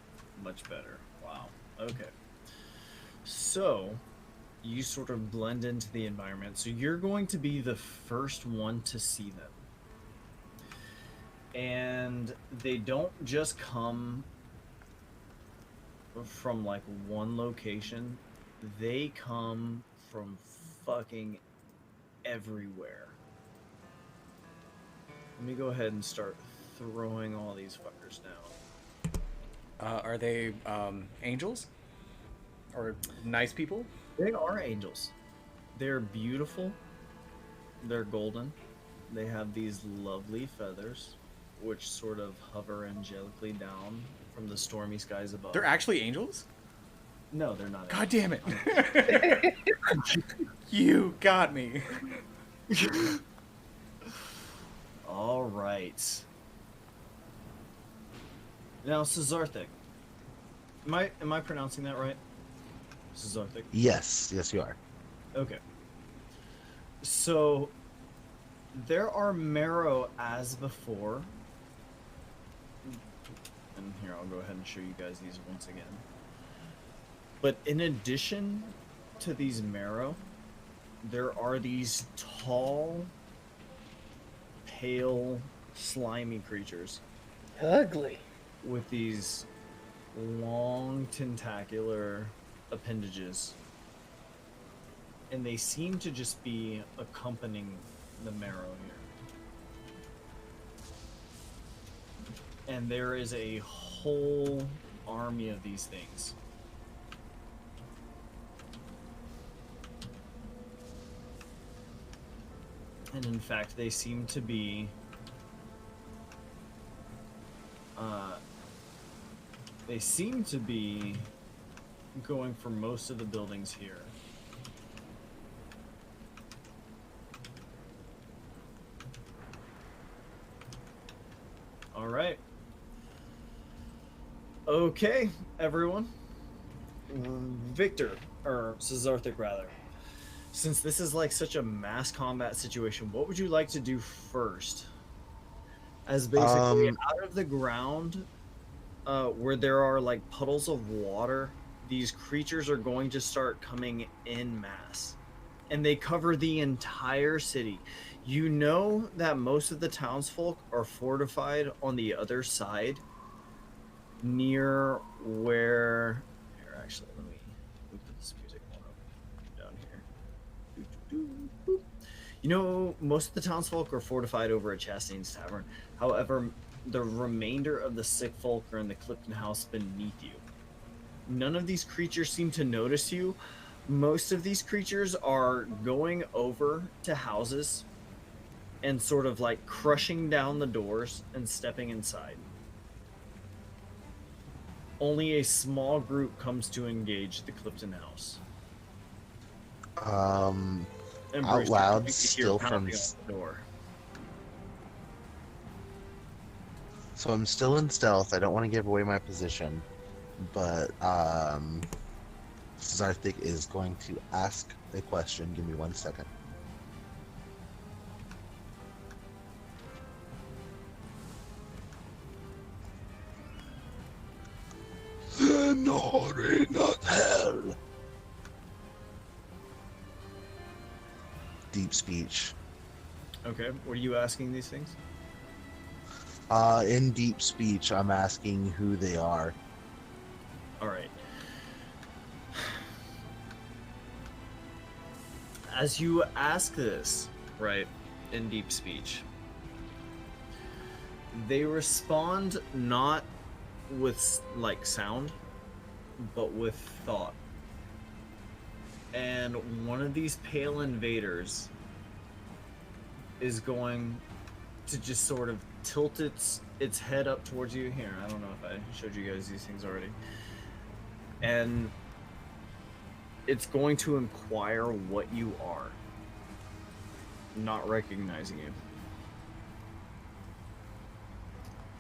Much better. Wow. Okay. So, you sort of blend into the environment. So you're going to be the first one to see them. And they don't just come from like one location. They come from fucking everywhere. Let me go ahead and start throwing all these fuckers down. Are they angels? Or nice people? They are angels. They're beautiful. They're golden. They have these lovely feathers, which sort of hover angelically down from the stormy skies above. They're actually angels? No, they're not. God damn it. You got me. All right. Now, Cesarthic. Am I pronouncing that right? Cesarthic. Yes, you are. Okay. So there are marrow as before. And here, I'll go ahead and show you guys these once again. But in addition to these marrow, there are these tall, pale, slimy creatures Ugly. with these long tentacular appendages, and they seem to just be accompanying the marrow here. And there is a whole army of these things. And in fact, they seem to be going for most of the buildings here. All right. Okay, everyone. Victor, or Cesarthic rather. Since this is like such a mass combat situation, what would you like to do first? As basically out of the ground, where there are like puddles of water, these creatures are going to start coming en masse. And they cover the entire city. You know that most of the townsfolk are fortified on the other side, near where... Here, actually, let me put this music on down here. Boop. You know, most of the townsfolk are fortified over at Chastain's Tavern. However, the remainder of the sick folk are in the Clifton House beneath you. None of these creatures seem to notice you. Most of these creatures are going over to houses and sort of like crushing down the doors and stepping inside. Only a small group comes to engage the Clifton House. And Out Bruce, loud, you can still hear from pounding on the door. So I'm still in stealth. I don't want to give away my position, but Cesarthic is going to ask a question. Give me 1 second. Senori, not hell. Deep speech. Okay, what are you asking these things? In deep speech, I'm asking who they are. All right. As you ask this, right, in deep speech, they respond not with like sound, but with thought. And one of these pale invaders is going to just sort of tilt its head up towards you. Here, I don't know if I showed you guys these things already. And it's going to inquire what you are, not recognizing you.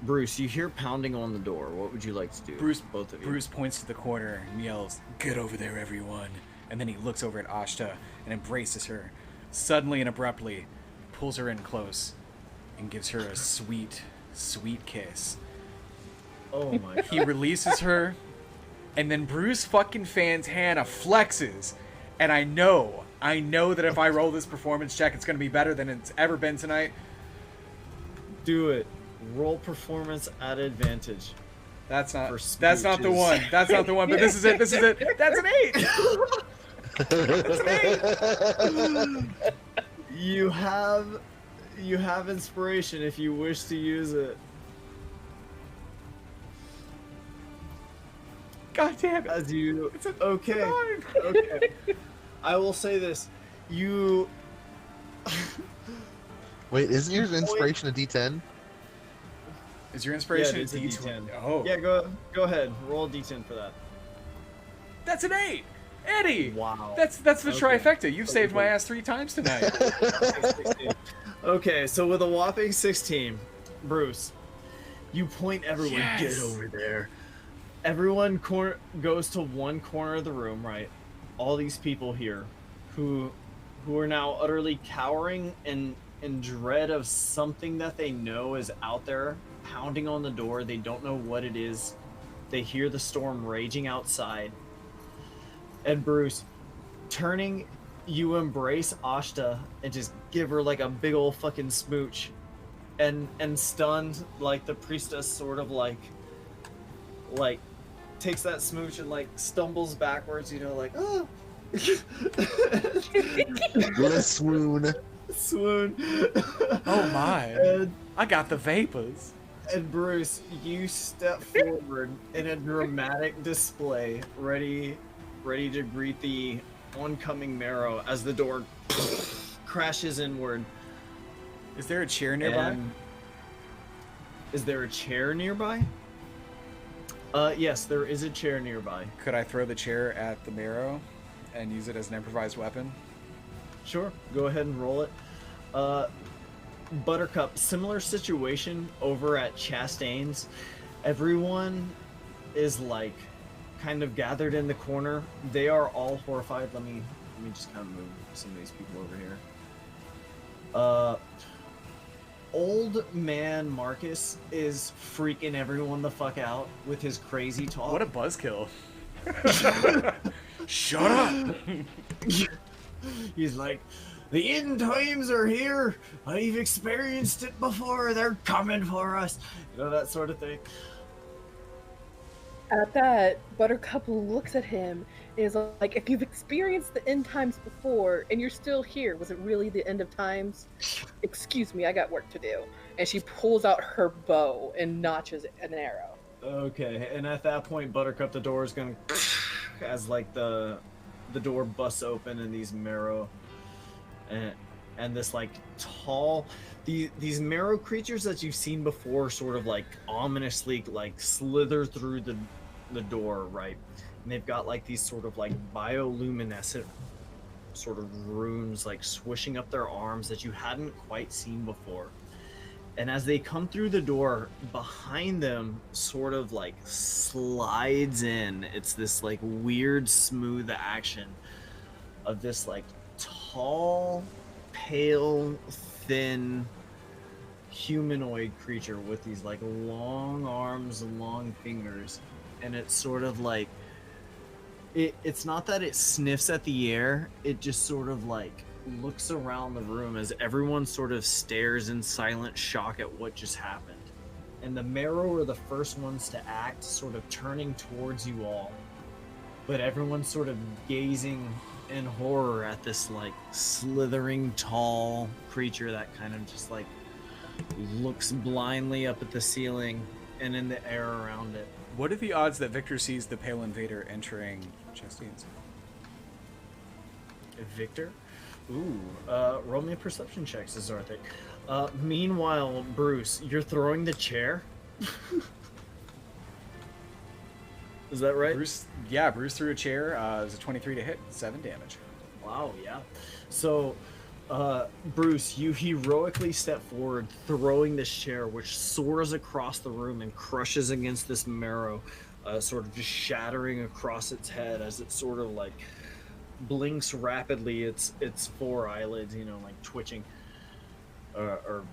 Bruce, you hear pounding on the door. What would you like to do? Both of you. Bruce points to the corner and yells, "Get over there, everyone!" And then he looks over at Ashta and embraces her. Suddenly and abruptly, pulls her in close and gives her a sweet, sweet kiss. Oh my god. He releases her, and then Bruce fucking Fantana flexes, and I know that if I roll this performance check, it's gonna be better than it's ever been tonight. Do it. Roll performance at advantage. That's not For that's not the smooches. one. That's not the one. But this is it. This is it. That's an 8. That's an 8. You have inspiration if you wish to use it. God damn it. As you It's a okay. 9. Okay. I will say this. You Wait, isn't your inspiration a D10? Is your inspiration Yeah, it is a D20? D10. Oh, Yeah, go ahead. Roll a D10 for that. that's an 8. Eddie. Wow. That's the Okay. trifecta. You've saved my Okay. ass 3 times tonight. 16. Okay, so with a whopping 16, Bruce, you point everyone, Yes. get over there. Everyone goes to one corner of the room, right? All these people here who are now utterly cowering and in dread of something that they know is out there pounding on the door. They don't know what it is. They hear the storm raging outside. And Bruce, turning, you embrace Ashta and just give her like a big old fucking smooch. And stunned, like the priestess sort of like takes that smooch and like stumbles backwards, you know, like oh With a swoon. swoon. Oh my. And, I got the vapors. and Bruce, you step forward in a dramatic display, ready to greet the oncoming Marrow as the door crashes inward. Is there a chair nearby? And is there a chair nearby? Yes, there is a chair nearby. Could I throw the chair at the marrow and use it as an improvised weapon? Sure, go ahead and roll it. Buttercup, similar situation over at Chastain's. Everyone is like kind of gathered in the corner. They are all horrified. Let me just kind of move some of these people over here. Old man Marcus is freaking everyone the fuck out with his crazy talk. What a buzzkill. Shut up. He's like, the end times are here. I've experienced it before. They're coming for us. You know, that sort of thing. At that, Buttercup looks at him and is like, if you've experienced the end times before and you're still here, was it really the end of times? Excuse me, I got work to do. And she pulls out her bow and notches an arrow. Okay, and at that point, Buttercup, the door is gonna as like the door busts open and these marrow and this like tall these marrow creatures that you've seen before sort of like ominously like slither through the door, right? And they've got like these sort of like bioluminescent sort of runes like swishing up their arms that you hadn't quite seen before. And as they come through the door, behind them sort of like slides in. It's this like weird smooth action of this like tall, pale, thin humanoid creature with these like long arms and long fingers. And it's sort of like it's not that it sniffs at the air, it just sort of like looks around the room as everyone sort of stares in silent shock at what just happened. And the Marrow are the first ones to act, sort of turning towards you all. But everyone's sort of gazing in horror at this like slithering tall creature that kind of just like looks blindly up at the ceiling and in the air around it. What are the odds that Victor sees the Pale Invader entering Chastain's? Victor? Ooh, roll me a perception check, Zarthic. Meanwhile, Bruce, you're throwing the chair? Is that right? Bruce threw a chair. It was a 23 to hit, 7 damage. Wow, yeah. So, Bruce, you heroically step forward, throwing this chair, which soars across the room and crushes against this Marrow, sort of just shattering across its head as it sort of like blinks rapidly its 4 eyelids, you know, like twitching, or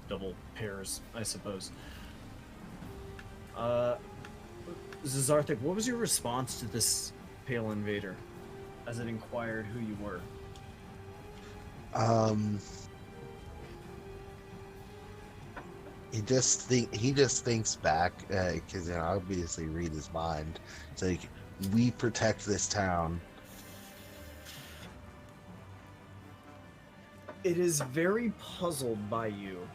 double pairs, I suppose. Zazarthik, what was your response to this pale invader as it inquired who you were? He just thinks back because obviously read his mind. It's like, we protect this town. It is very puzzled by you,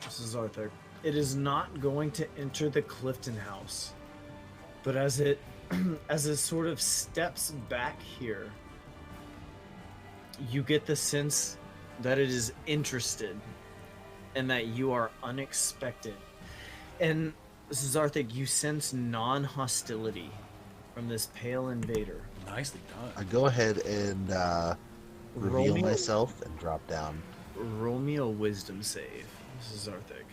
Zazarthik. It is not going to enter the Clifton house, but as it sort of steps back here, you get the sense that it is interested and that you are unexpected. And Zazarthik, you sense non-hostility from this pale invader. Nicely done. I go ahead and reveal Roll myself and drop down. me a wisdom save, Zazarthik.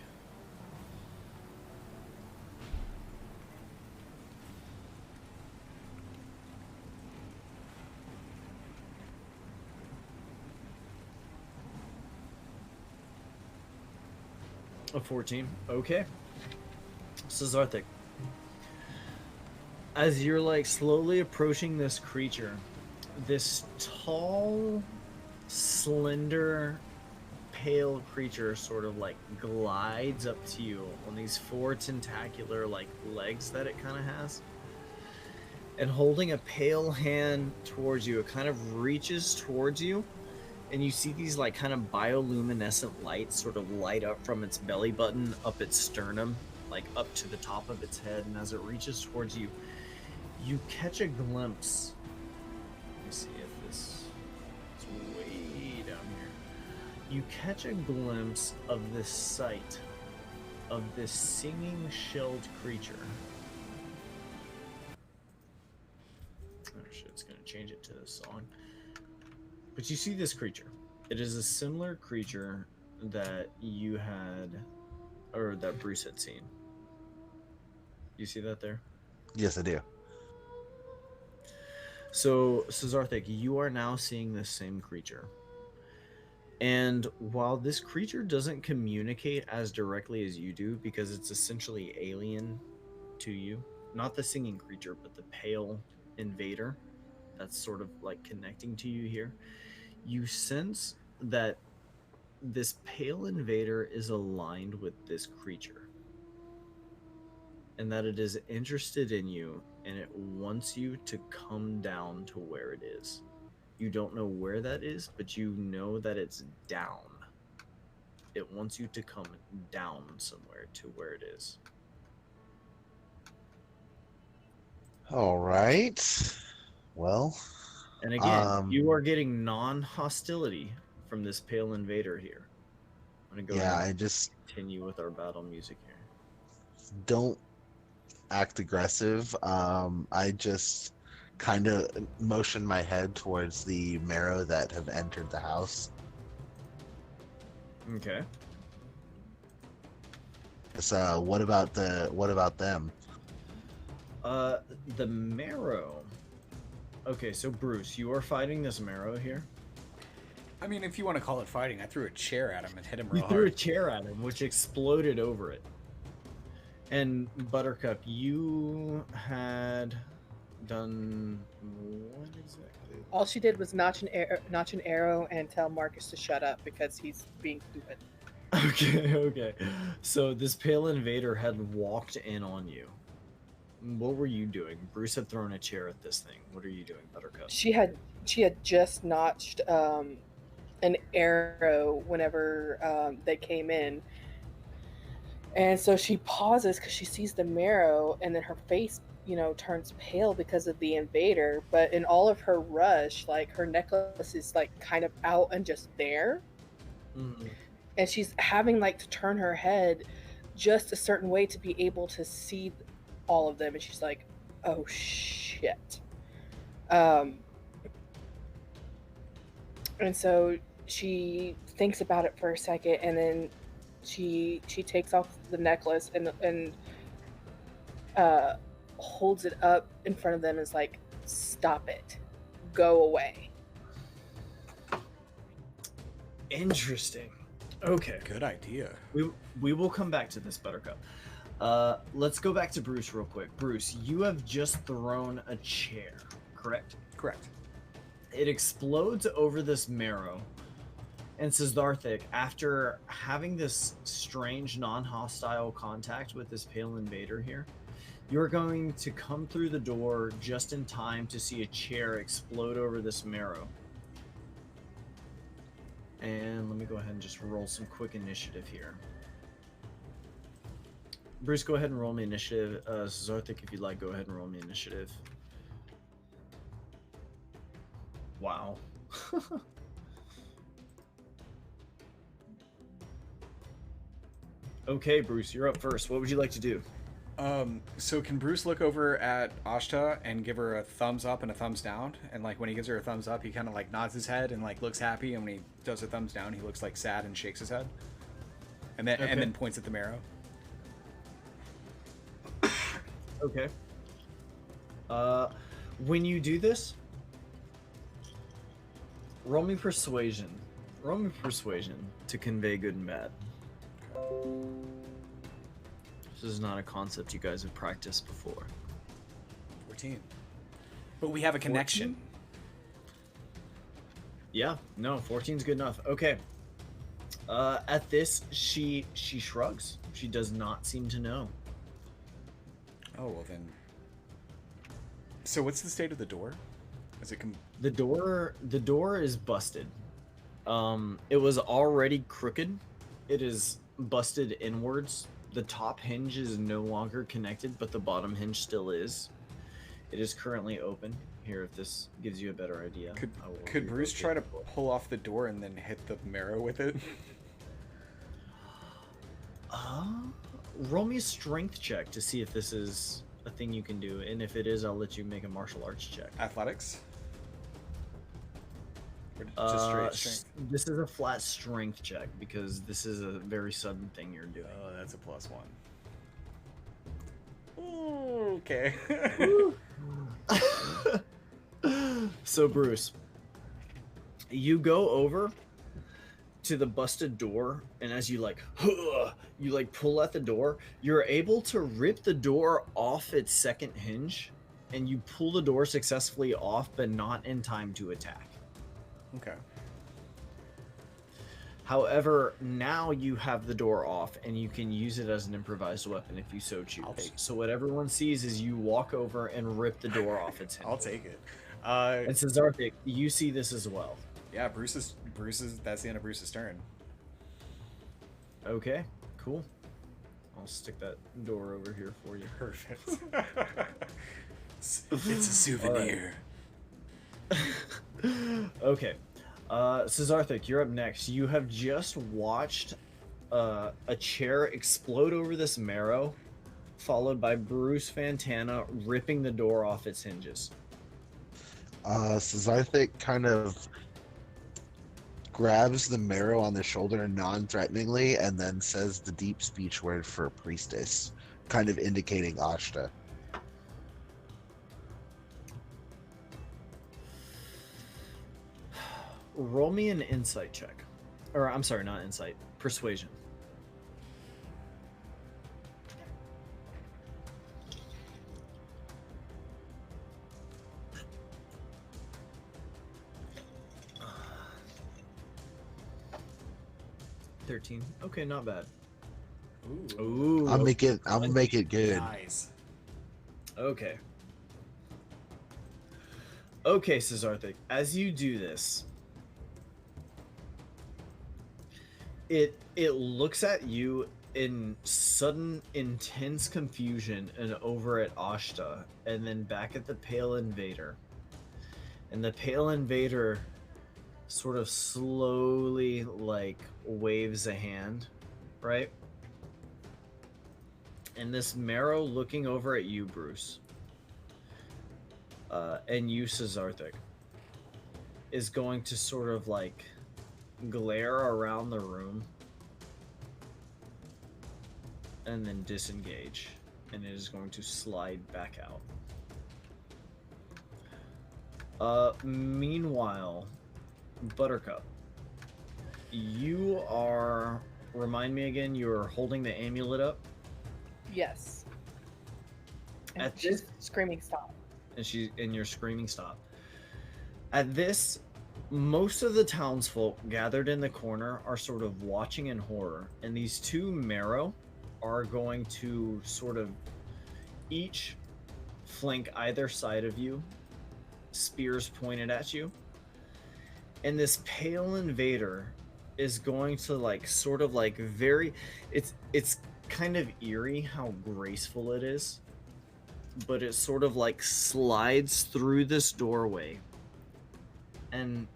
A 14. Okay. Zazarthik. As you're like slowly approaching this creature, this tall, slender, pale creature sort of like glides up to you on these four tentacular like legs that it kind of has. And holding a pale hand towards you, it kind of reaches towards you. And you see these like kind of bioluminescent lights sort of light up from its belly button up its sternum, like up to the top of its head. And as it reaches towards you, you catch a glimpse. Let me see if this is way down here. You catch a glimpse of this sight of this singing shelled creature. Oh shit, it's gonna change it to this song. But you see this creature. It is a similar creature that you had, or that Bruce had seen. You see that there? Yes, I do. So, Zazarthik, you are now seeing this same creature. And while this creature doesn't communicate as directly as you do, because it's essentially alien to you, not the singing creature, but the pale invader that's sort of like connecting to you here, you sense that this pale invader is aligned with this creature and that it is interested in you and it wants you to come down to where it is. You don't know where that is, but you know that it's down. It wants you to come down somewhere to where it is. All right. Well, And again, you are getting non-hostility from this pale invader here. I'm gonna go yeah, ahead I and just continue with our battle music here. don't act aggressive. I just kind of motion my head towards the marrow that have entered the house. Okay. So what about them? The marrow. Okay, so Bruce, you are fighting this marrow here. I mean, if you want to call it fighting, I threw a chair at him and hit him You real threw a hard. chair at him, which exploded over it. And Buttercup, you had done what exactly? All she did was notch an arrow and tell Marcus to shut up because he's being stupid. Okay. So this pale invader had walked in on you. What were you doing? Bruce had thrown a chair at this thing. What are you doing, Buttercup? She had just notched an arrow whenever they came in, and so she pauses because she sees the marrow, and then her face, turns pale because of the invader. But in all of her rush, like her necklace is like kind of out and just there, and she's having like to turn her head just a certain way to be able to see all of them, and she's like, "Oh shit." And so she thinks about it for a second, and then she takes off the necklace and holds it up in front of them and is like, "Stop it. Go away." Interesting. Okay. Good idea. We will come back to this, Buttercup. Let's go back to Bruce real quick. Bruce, you have just thrown a chair, correct? Correct. It explodes over this marrow. And Cesarthic, after having this strange non-hostile contact with this pale invader here, you're going to come through the door just in time to see a chair explode over this marrow. And let me go ahead and just roll some quick initiative here. Bruce, go ahead and roll me initiative. Cesarthic, if you'd like, go ahead and roll me initiative. Wow. Okay, Bruce, you're up first. What would you like to do? So can Bruce look over at Ashta and give her a thumbs up and a thumbs down? And like when he gives her a thumbs up, he kind of like nods his head and like looks happy, and when he does a thumbs down, he looks like sad and shakes his head. And then points at the marrow. Okay. When you do this, roll me persuasion. Roll me persuasion to convey good and bad. This is not a concept you guys have practiced before. 14. But we have a connection. 14? Yeah, no, 14's good enough. Okay. At this, she shrugs. She does not seem to know. Oh, well then. So what's the state of the door? Is it The door is busted. It was already crooked. It is busted inwards. The top hinge is no longer connected, but the bottom hinge still is. It is currently open. Here, if this gives you a better idea. Could Bruce try to pull off the door and then hit the marrow with it? Roll me a strength check to see if this is a thing you can do, and if it is, I'll let you make a martial arts check. Athletics? Or just straight strength? This is a flat strength check because this is a very sudden thing you're doing. Oh, that's a +1. Ooh, okay. So Bruce, you go over to the busted door, and as you pull at the door, you're able to rip the door off its second hinge, and you pull the door successfully off, but not in time to attack. Okay. However, now you have the door off, and you can use it as an improvised weapon if you so choose. So what everyone sees is you walk over and rip the door off its hinge. I'll take it. And Cesarthic, you see this as well. Yeah, Bruce's. That's the end of Bruce's turn. Okay, cool. I'll stick that door over here for you. Perfect. It's a souvenir. Okay. Cesarthic, you're up next. You have just watched a chair explode over this marrow, followed by Bruce Fantana ripping the door off its hinges. Cesarthic kind of grabs the marrow on the shoulder non-threateningly and then says the deep speech word for priestess, kind of indicating Ashta. Roll me an insight check. Or, I'm sorry, not insight. Persuasion. $13. Okay, not bad. Ooh. I'll make it good. Nice. Okay. Okay, Cesarthic. As you do this, it looks at you in sudden, intense confusion and over at Ashta, and then back at the Pale Invader. And the Pale Invader sort of slowly, like, waves a hand, right? And this marrow looking over at you, Bruce, and you, Cesarthic, is going to sort of, like, glare around the room and then disengage, and it is going to slide back out. Meanwhile, Buttercup, you are, remind me again, you're holding the amulet up? Yes. And At she's this- screaming stop. and you're screaming stop. At this, most of the townsfolk gathered in the corner are sort of watching in horror, and these two Marrow are going to sort of each flank either side of you, spears pointed at you, and this pale invader is going to like sort of like very it's kind of eerie how graceful it is, but it sort of like slides through this doorway and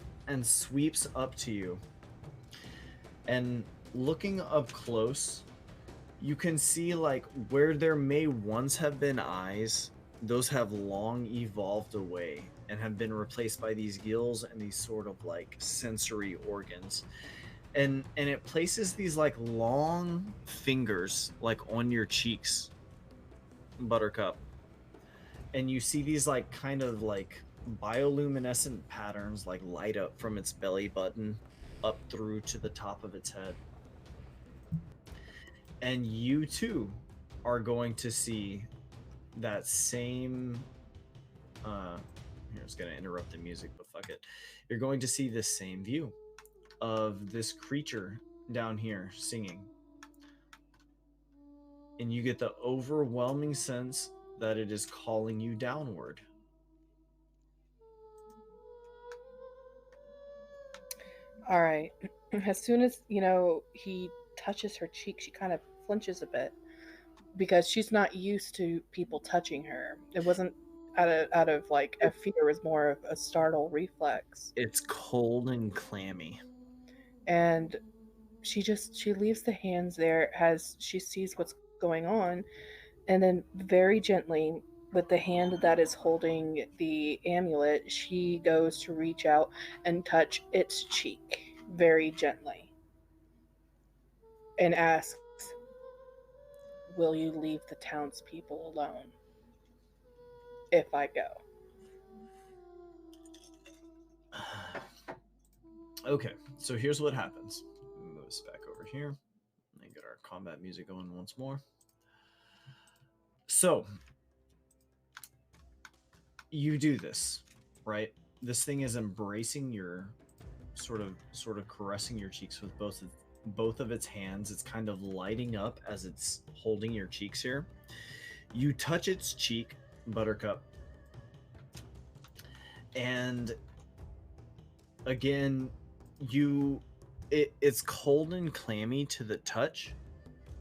sweeps up to you. And looking up close, you can see like where there may once have been eyes, those have long evolved away and have been replaced by these gills and these sort of like sensory organs. And it places these like long fingers like on your cheeks, Buttercup. And you see these like kind of like bioluminescent patterns like light up from its belly button up through to the top of its head. And you too are going to see that same here, it's going to interrupt the music, but fuck it. You're going to see this same view of this creature down here singing. And you get the overwhelming sense that it is calling you downward. All right. As soon as, he touches her cheek, she kind of flinches a bit because she's not used to people touching her. It wasn't out of like a fear, it was more of a startle reflex. It's cold and clammy. And she leaves the hands there as she sees what's going on, and then very gently with the hand that is holding the amulet, she goes to reach out and touch its cheek very gently and asks, "Will you leave the townspeople alone if I go?" Okay, so here's what happens. Move this back over here and get our combat music going once more. So you do this, right? This thing is embracing your sort of caressing your cheeks with both of its hands. It's kind of lighting up as it's holding your cheeks here. You touch its cheek, Buttercup, and again, it's cold and clammy to the touch,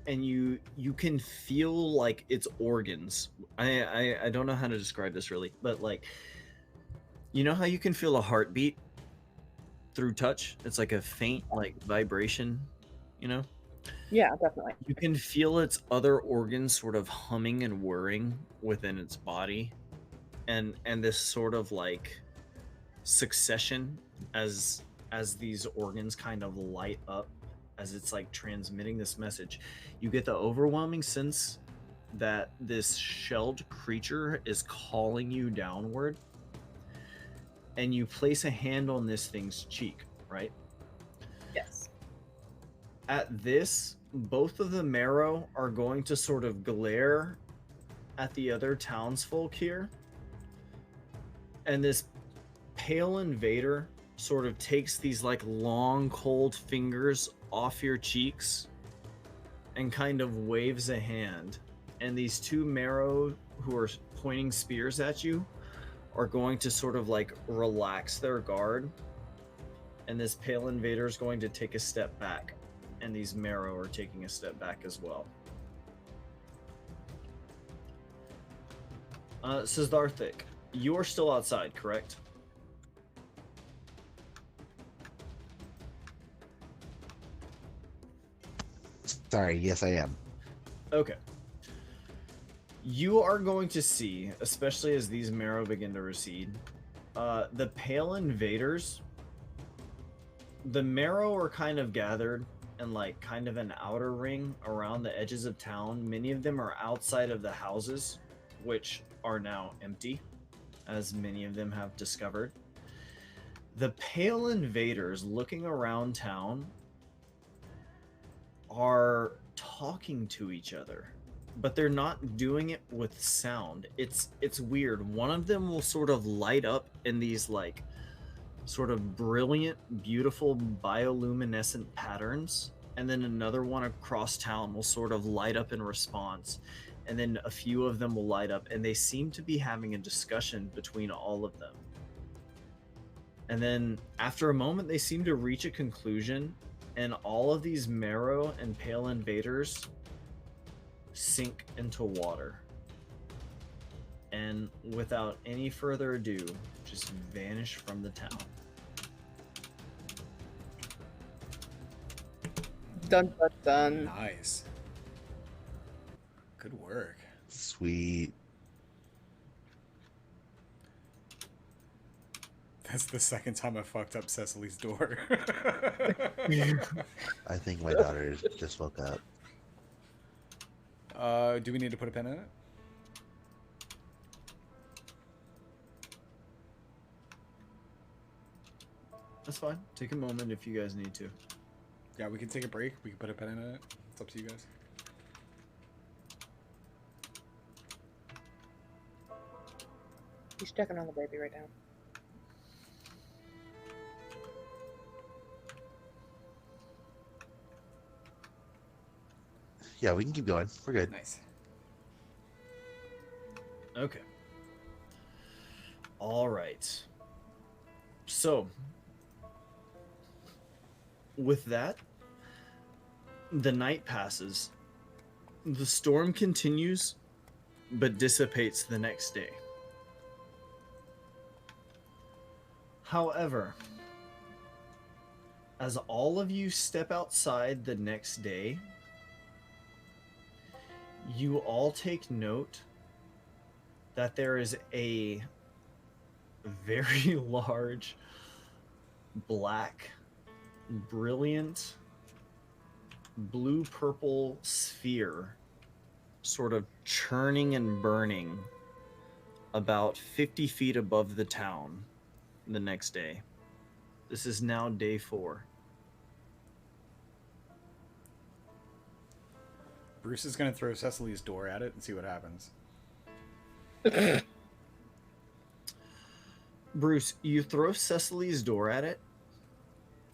and you can feel like its organs. I don't know how to describe this really, but like, you know how you can feel a heartbeat through touch? It's like a faint like vibration, Yeah, definitely. You can feel its other organs sort of humming and whirring within its body, and this sort of like succession as these organs kind of light up as it's like transmitting this message. You get the overwhelming sense that this shelled creature is calling you downward, and you place a hand on this thing's cheek, right? Yes. At this, both of the Marrow are going to sort of glare at the other townsfolk here, and this pale invader sort of takes these like long cold fingers off your cheeks and kind of waves a hand, and these two Marrow who are pointing spears at you are going to sort of like relax their guard, and this pale invader is going to take a step back, and these Marrow are taking a step back as well. Sizdarthic, you are still outside, correct? Sorry, yes, I am. Okay. You are going to see, especially as these Marrow begin to recede, the pale invaders, the Marrow are kind of gathered in like kind of an outer ring around the edges of town. Many of them are outside of the houses, which are now empty, as many of them have discovered. The pale invaders looking around town are talking to each other. but they're not doing it with sound. It's weird. One of them will sort of light up in these like sort of brilliant, beautiful bioluminescent patterns, and then another one across town will sort of light up in response, and then a few of them will light up, and they seem to be having a discussion between all of them. And then after a moment, they seem to reach a conclusion, and all of these marrow and pale invaders sink into water. And without any further ado, just vanish from the town. Dun dun dun. Nice. Good work. Sweet. That's the second time I fucked up Cecily's door. I think my daughter just woke up. Do we need to put a pin in it? That's fine. Take a moment if you guys need to. Yeah, we can take a break. We can put a pin in it. It's up to you guys. He's checking on the baby right now. Yeah, we can keep going. We're good. Nice. Okay. All right. So, with that, the night passes. The storm continues, but dissipates the next day. However, as all of you step outside the next day, you all take note that there is a very large, black, brilliant, blue-purple sphere sort of churning and burning about 50 feet above the town the next day. This is now day 4. Bruce is going to throw Cecily's door at it and see what happens. Bruce, you throw Cecily's door at it,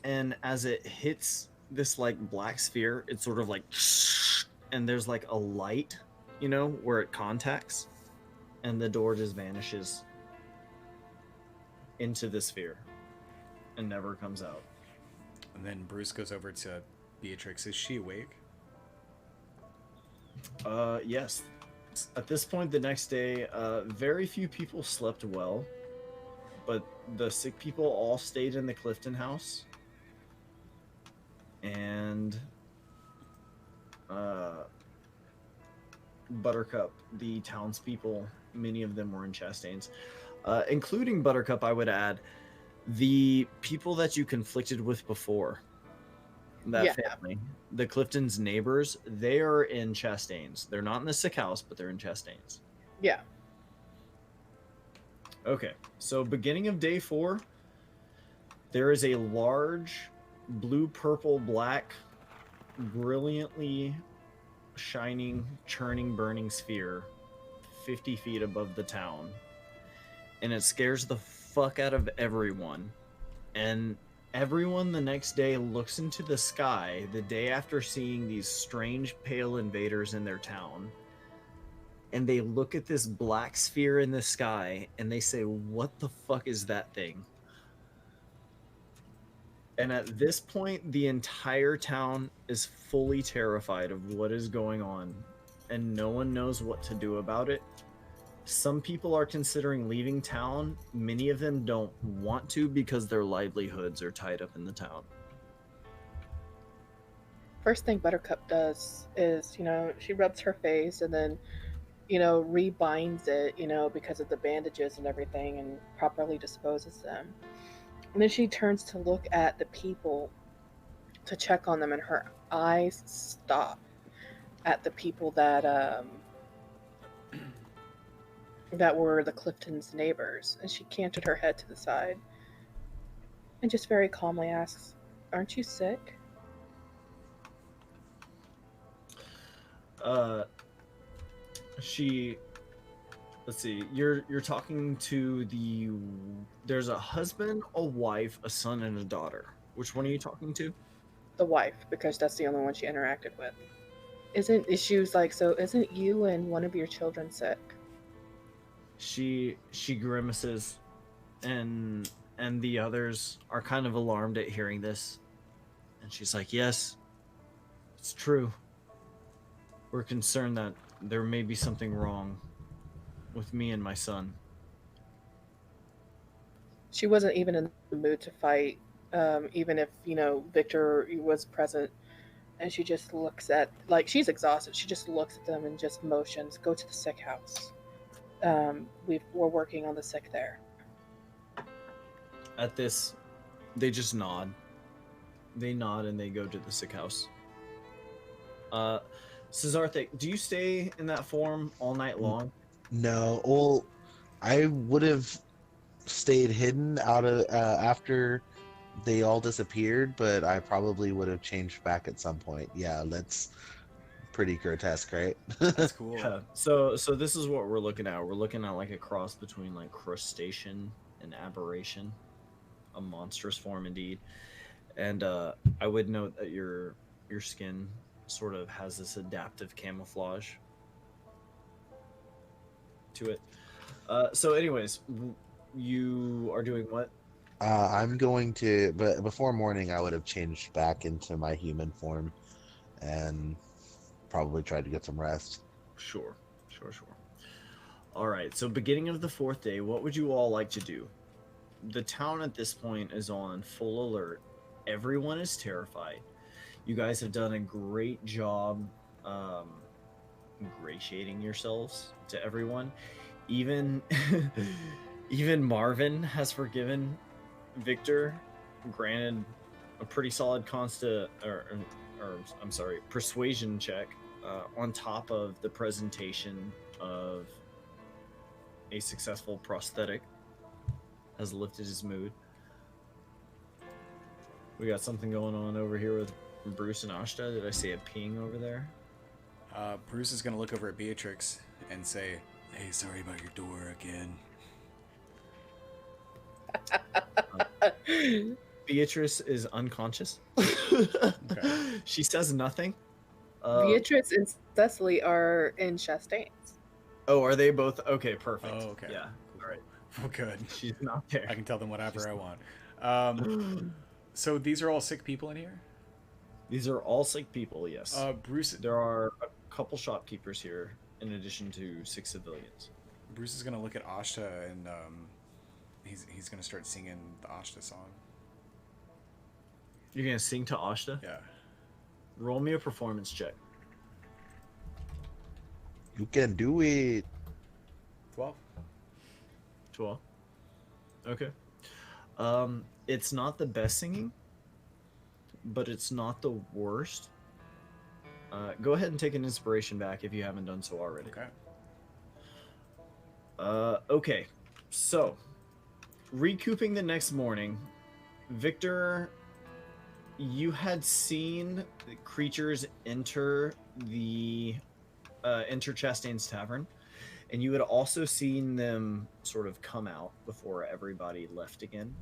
and as it hits this like black sphere, it's sort of like, and there's like a light, you know, where it contacts, and the door just vanishes into the sphere and never comes out. And then Bruce goes over to Beatrix. Is she awake? Yes. At this point the next day, very few people slept well, but the sick people all stayed in the Clifton house. And Buttercup, the townspeople, many of them were in Chastain's, including Buttercup, I would add. The people that you conflicted with before, that family, the Clifton's neighbors, they are in Chastain's. They're not in the sick house, but they're in Chastain's. Yeah. Okay, so beginning of day 4, there is a large blue, purple, black, brilliantly shining, churning, burning sphere 50 feet above the town. And it scares the fuck out of everyone. And everyone the next day looks into the sky the day after seeing these strange pale invaders in their town. And they look at this black sphere in the sky and they say, "What the fuck is that thing?" And at this point, the entire town is fully terrified of what is going on, and no one knows what to do about it. Some people are considering leaving town. Many of them don't want to because their livelihoods are tied up in the town. First thing Buttercup does is, she rubs her face and then, rebinds it, because of the bandages and everything, and properly disposes them. And then she turns to look at the people to check on them, and her eyes stop at the people that that were the Clifton's neighbors. And she canted her head to the side and just very calmly asks, "Aren't you sick?" She, let's see, you're talking to there's a husband, a wife, a son, and a daughter. Which one are you talking to? The wife, because that's the only one she interacted with. She was like, so isn't you and one of your children sick? She grimaces, and the others are kind of alarmed at hearing this, and she's like, yes, it's true. We're concerned that there may be something wrong with me and my son. She wasn't even in the mood to fight, even if, Victor was present. And she just looks at, like, she's exhausted. She just looks at them and just motions, go to the sick house. We're working on the sick there. At this, they just nod. They nod and they go to the sick house. Cesarthic, do you stay in that form all night long? No, well, I would have stayed hidden out of after they all disappeared, but I probably would have changed back at some point. Yeah, that's pretty grotesque, right? That's cool. Yeah. So this is what we're looking at. We're looking at like a cross between like crustacean and aberration, a monstrous form indeed. And I would note that your skin sort of has this adaptive camouflage to it. So anyways, you are doing what? I'm going to, but before morning, I would have changed back into my human form and probably tried to get some rest. Sure. All right, so beginning of the fourth day, what would you all like to do? The town at this point is on full alert. Everyone is terrified. You guys have done a great job ingratiating yourselves to everyone. Even even Marvin has forgiven Victor, granted a pretty solid persuasion check on top of the presentation of a successful prosthetic has lifted his mood. We got something going on over here with Bruce and Ashta. Did I say a ping over there? Bruce is going to look over at Beatrix and say, hey, sorry about your door again. Beatrice is unconscious. Okay. She says nothing. Beatrice and Cecily are in Chastain's. Oh, are they both? Okay, perfect. Oh, okay. Yeah. Cool. All right. Well, good. She's not there. I can tell them whatever I want. So these are all sick people in here? These are all sick people, yes. Bruce There are a couple shopkeepers here, in addition to 6 civilians. Bruce is going to look at Ashta and he's going to start singing the Ashta song. You're going to sing to Ashta? Yeah. Roll me a performance check. You can do it. 12. 12. Okay. It's not the best singing, but it's not the worst. Go ahead and take an inspiration back if you haven't done so already. Okay. Okay. So, recouping the next morning, Victor, you had seen creatures enter Chastain's Tavern, and you had also seen them sort of come out before everybody left again.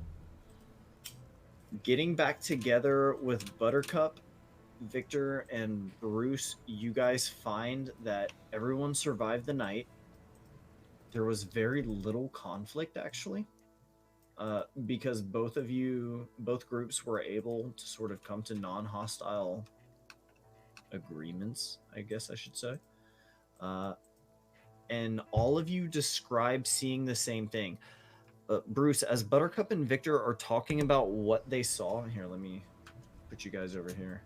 Getting back together with Buttercup, Victor, and Bruce, you guys find that everyone survived the night. There was very little conflict, actually, because both groups were able to sort of come to non-hostile agreements, I guess I should say. And all of you describe seeing the same thing. Bruce, as Buttercup and Victor are talking about what they saw, here, let me put you guys over here.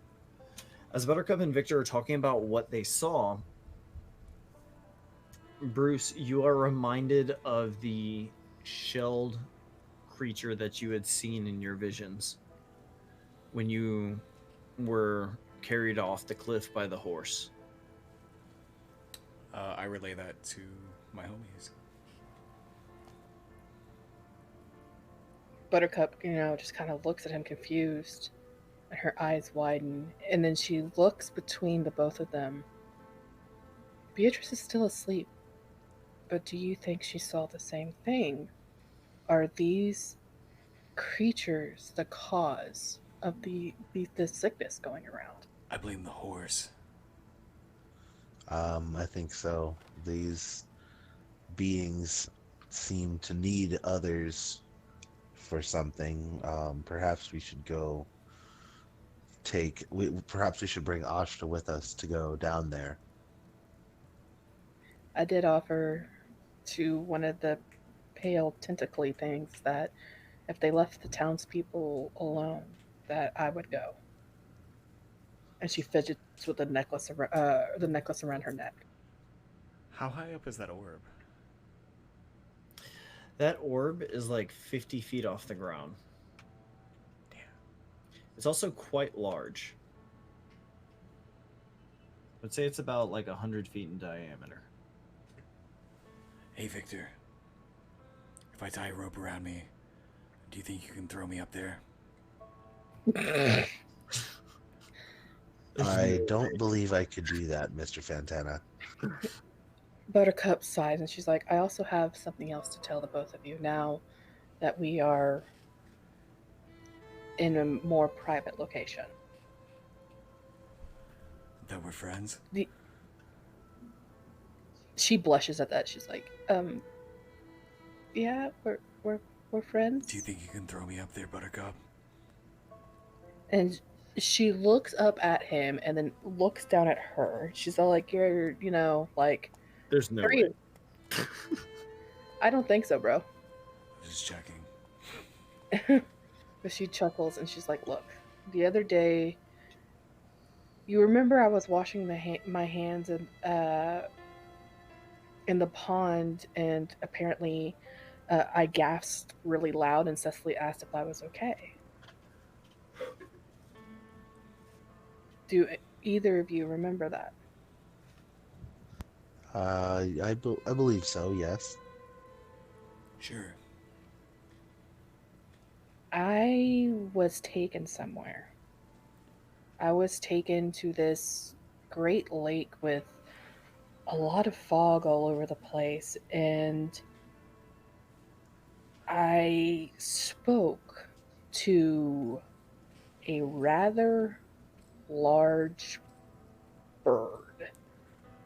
As Buttercup and Victor are talking about what they saw, Bruce, you are reminded of the shelled creature that you had seen in your visions when you were carried off the cliff by the horse. I relay that to my homies. Buttercup, just kind of looks at him confused, and her eyes widen, and then she looks between the both of them, Beatrice is still asleep, but do you think she saw the same thing? Are these creatures the cause of the sickness going around? I blame the horse. I think so. These beings seem to need others for something. Perhaps we should go perhaps we should bring Ashta with us to go down there. I did offer to one of the pale tentacly things that if they left the townspeople alone, that I would go. And she fidgets with the necklace around her neck. How high up is that orb? That orb is like 50 feet off the ground. Damn. It's also quite large. I'd say it's about like 100 feet in diameter. Hey, Victor. If I tie a rope around me, do you think you can throw me up there? I don't believe I could do that, Mr. Fantana. Buttercup sighs and she's like, I also have something else to tell the both of you now that we are in a more private location. That we're friends? She blushes at that. She's like, yeah, we're friends. Do you think you can throw me up there, Buttercup? And she looks up at him and then looks down at her. She's all like, you're, like, There's no are way. you? I don't think so, bro. Just checking. But she chuckles and she's like, look, the other day, you remember I was washing my hands in the pond, and apparently I gasped really loud, and Cecily asked if I was okay. Do either of you remember that? I believe so, yes. Sure. I was taken somewhere. I was taken to this great lake with a lot of fog all over the place, and I spoke to a rather large bird.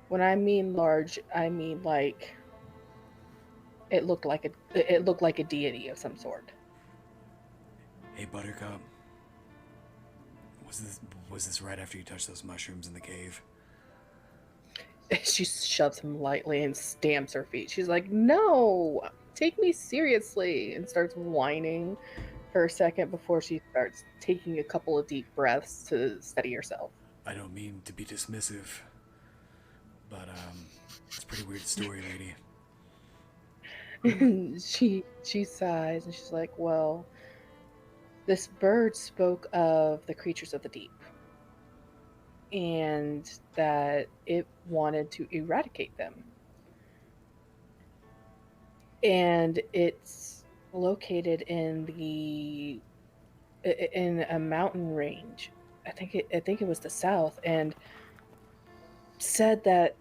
When I mean large, I mean like it looked like a deity of some sort. Hey, Buttercup. Was this right after you touched those mushrooms in the cave? She shoves him lightly and stamps her feet. She's like, no, take me seriously, and starts whining for a second before she starts taking a couple of deep breaths to steady herself. I don't mean to be dismissive, but it's a pretty weird story, lady. She sighs and she's like, well, this bird spoke of the creatures of the deep, and that it wanted to eradicate them. And it's located in a mountain range. I think it was the south, and said that,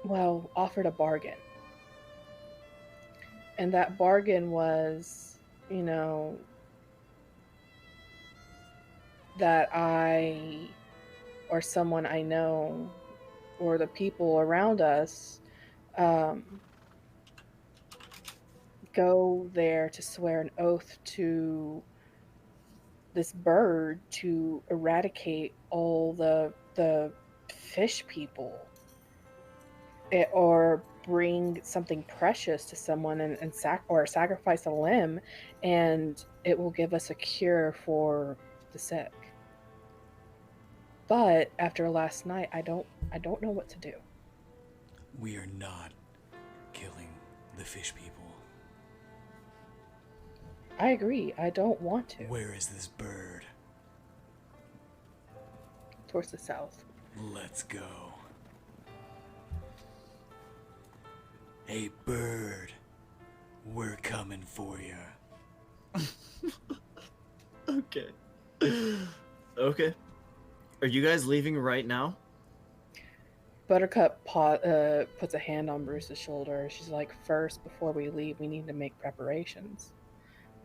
well, offered a bargain. And that bargain was, that I or someone I know or the people around us go there to swear an oath to this bird to eradicate all the fish people, or bring something precious to someone and sacrifice a limb, and it will give us a cure for the sick. But after last night, I don't know what to do. We are not killing the fish people. I agree. I don't want to. Where is this bird? Towards the south. Let's go. Hey, bird. We're coming for you. Okay. Okay. Are you guys leaving right now? Buttercup puts a hand on Bruce's shoulder. She's like, first, before we leave, we need to make preparations.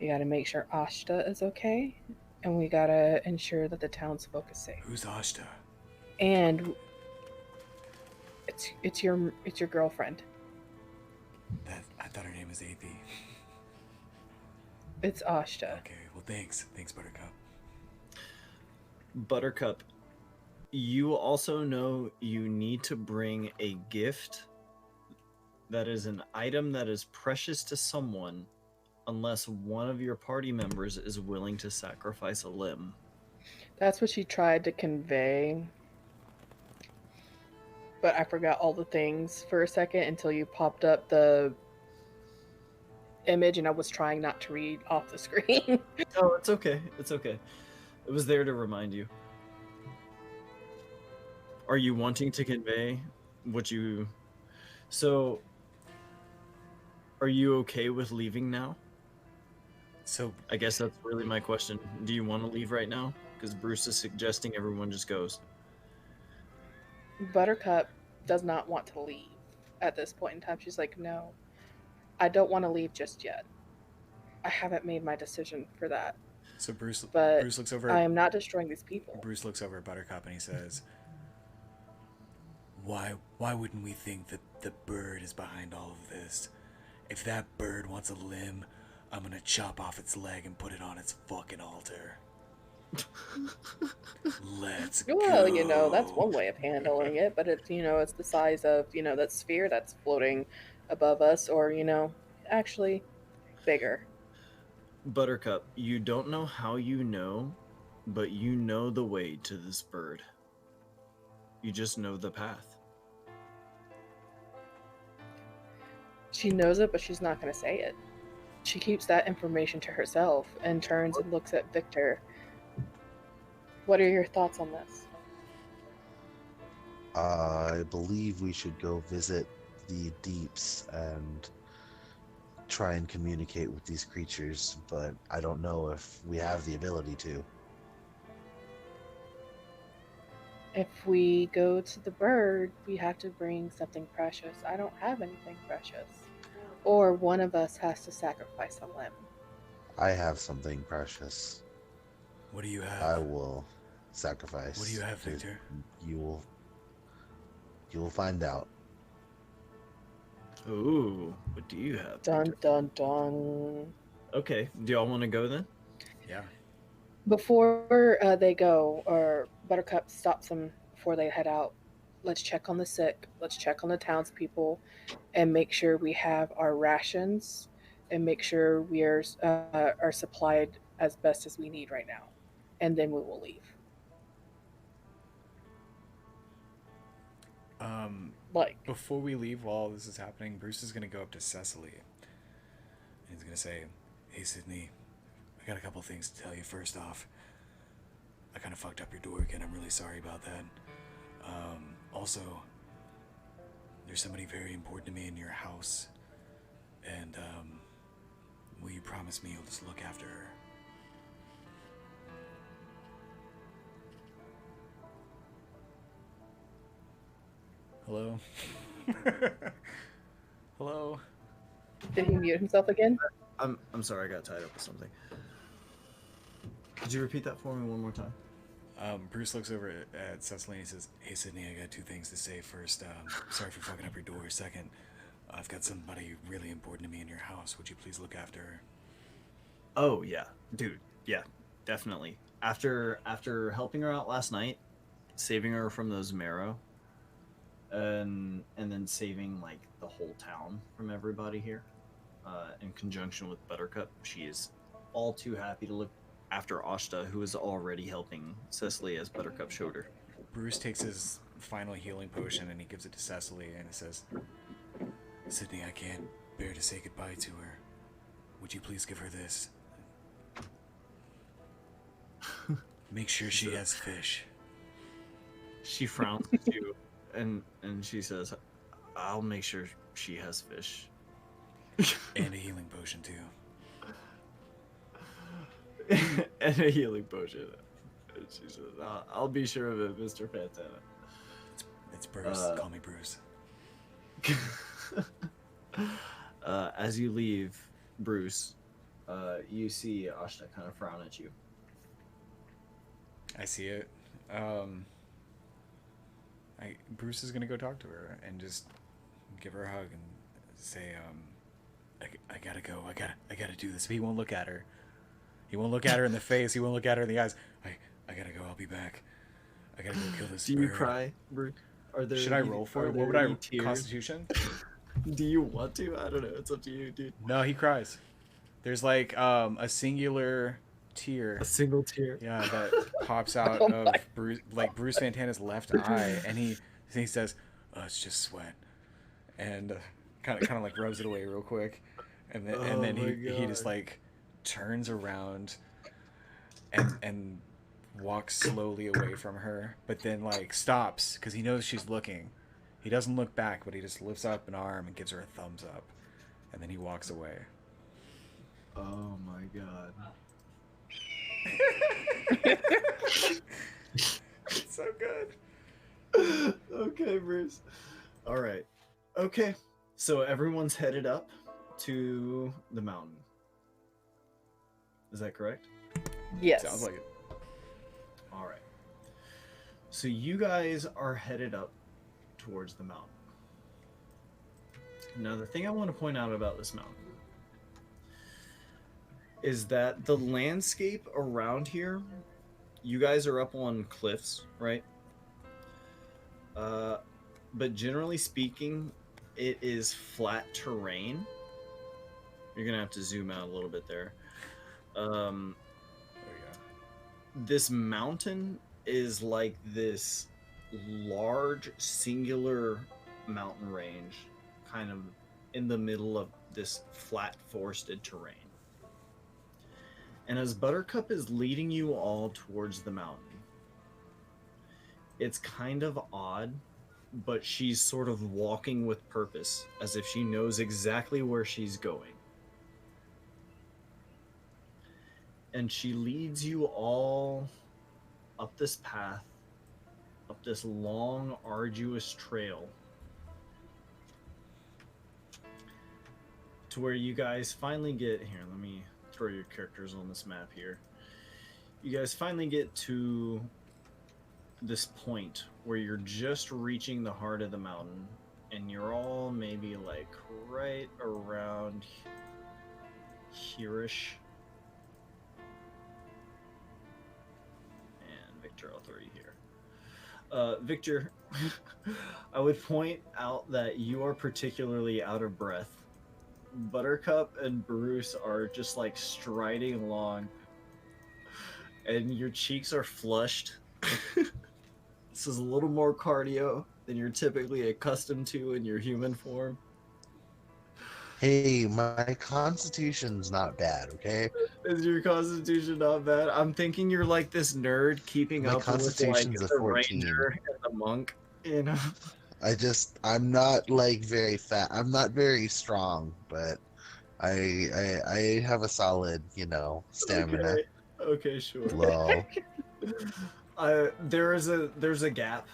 We gotta make sure Ashta is okay, and we gotta ensure that the townsfolk is safe. Who's Ashta? And it's your girlfriend. I thought her name was AP. It's Ashta. Okay, well thanks, Buttercup. Buttercup, you also know you need to bring a gift that is an item that is precious to someone unless one of your party members is willing to sacrifice a limb. That's what she tried to convey. But I forgot all the things for a second until you popped up the image and I was trying not to read off the screen. Oh, it's okay. It's okay. It was there to remind you. Are you wanting to convey what you... So, are you okay with leaving now? So I guess that's really my question. Do you want to leave right now? Because Bruce is suggesting everyone just goes. Buttercup does not want to leave at this point in time. She's like, no, I don't want to leave just yet. I haven't made my decision for that. So Bruce But looks over. I am not destroying these people. Bruce looks over at Buttercup and he says, Why wouldn't we think that the bird is behind all of this? If that bird wants a limb, I'm gonna chop off its leg and put it on its fucking altar. Let's go. Well, you know, that's one way of handling it, but it's, you know, it's the size of, you know, that sphere that's floating above us, or, you know, actually bigger. Buttercup, you don't know how you know, but you know the way to this bird. You just know the path. She knows it, but she's not going to say it. She keeps that information to herself and turns and looks at Victor. What are your thoughts on this? I believe we should go visit the deeps and try and communicate with these creatures, but I don't know if we have the ability to. If we go to the bird, we have to bring something precious. I don't have anything precious. Or one of us has to sacrifice a limb. I have something precious. What do you have? I will sacrifice. What do you have, Victor? You will find out. Ooh, what do you have? Dun dun dun. Okay, do y'all want to go then? Yeah. Before they go, or Buttercup stops them before they head out. Let's check on the sick. Let's check on the townspeople, and make sure we have our rations, and make sure we are supplied as best as we need right now, and then we will leave. Like, Before we leave, while this is happening, Bruce is gonna go up to Cecily, and he's gonna say, "Hey, Sydney, I got a couple things to tell you. First off, I kind of fucked up your door again. I'm really sorry about that. Also, there's somebody very important to me in your house, and will you promise me you'll just look after her?" Hello? Hello? did he mute himself again? I'm sorry, I got tied up with something. Could you repeat that for me one more time? Bruce looks over at Cecily and he says, "Hey, Sydney, I got two things to say. First, sorry for fucking up your door. Second, I've got somebody really important to me in your house. Would you please look after her?" Oh yeah, dude. Yeah, definitely. After helping her out last night, saving her from those marrow, and then saving like the whole town from everybody here, in conjunction with Buttercup, she is all too happy to look after Ashta, who is already helping Cecily as Buttercup showed her. Bruce takes his final healing potion and he gives it to Cecily and he says, "Sydney, I can't bear to say goodbye to her. Would you please give her this? Make sure she has fish." She frowns at you, and she says, "I'll make sure she has fish." And a healing potion too. And a healing potion. And she says, "I'll be sure of it, Mr. Fantana." It's Bruce. Call me Bruce. As you leave, Bruce, you see Ashta kind of frown at you. I see it. Bruce is gonna go talk to her and just give her a hug and say, I gotta go. I gotta do this. But he won't look at her. He won't look at her in the face. He won't look at her in the eyes. I gotta go. I'll be back. I gotta go kill this Do bird. you cry, Bruce? Are there Should I any- roll for are it? there What would any I... tears? Constitution? Do you want to? I don't know. It's up to you, dude. No, he cries. There's like a singular tear. A single tear. Yeah, that pops out Oh of my. Bruce Fantana's left eye, and he says, "Oh, it's just sweat," and kind of like rubs it away real quick, and then Oh my he just God. like turns around and walks slowly away from her, but then like stops because he knows she's looking. He doesn't look back, but he just lifts up an arm and gives her a thumbs up, and then he walks away. Oh my God. It's so good. Okay, Bruce. All right. Okay. So everyone's headed up to the mountain. Is that correct? Yes. Sounds like it. All right. So you guys are headed up towards the mountain. Now, the thing I want to point out about this mountain is that the landscape around here, you guys are up on cliffs, right? But generally speaking, it is flat terrain. You're gonna have to zoom out a little bit there. Oh yeah. This mountain is like this large singular mountain range, kind of in the middle of this flat forested terrain. And as Buttercup is leading you all towards the mountain, it's kind of odd, but she's sort of walking with purpose, as if she knows exactly where she's going. And she leads you all up this path, up this long, arduous trail, to where you guys finally get here. Let me throw your characters on this map here. You guys finally get to this point where you're just reaching the heart of the mountain, and you're all maybe like right around here-ish. And Victor, I'll throw you here. Victor, I would point out that you are particularly out of breath. Buttercup and Bruce are just like striding along, and your cheeks are flushed. This is a little more cardio than you're typically accustomed to in your human form. Hey, my constitution's not bad, okay? Is your constitution not bad? I'm thinking you're like this nerd keeping My up with like constitution's a the 14. ranger and the monk, you know? I'm not like very fat. I'm not very strong, but I have a solid, stamina. Okay, sure. Low. There's a gap.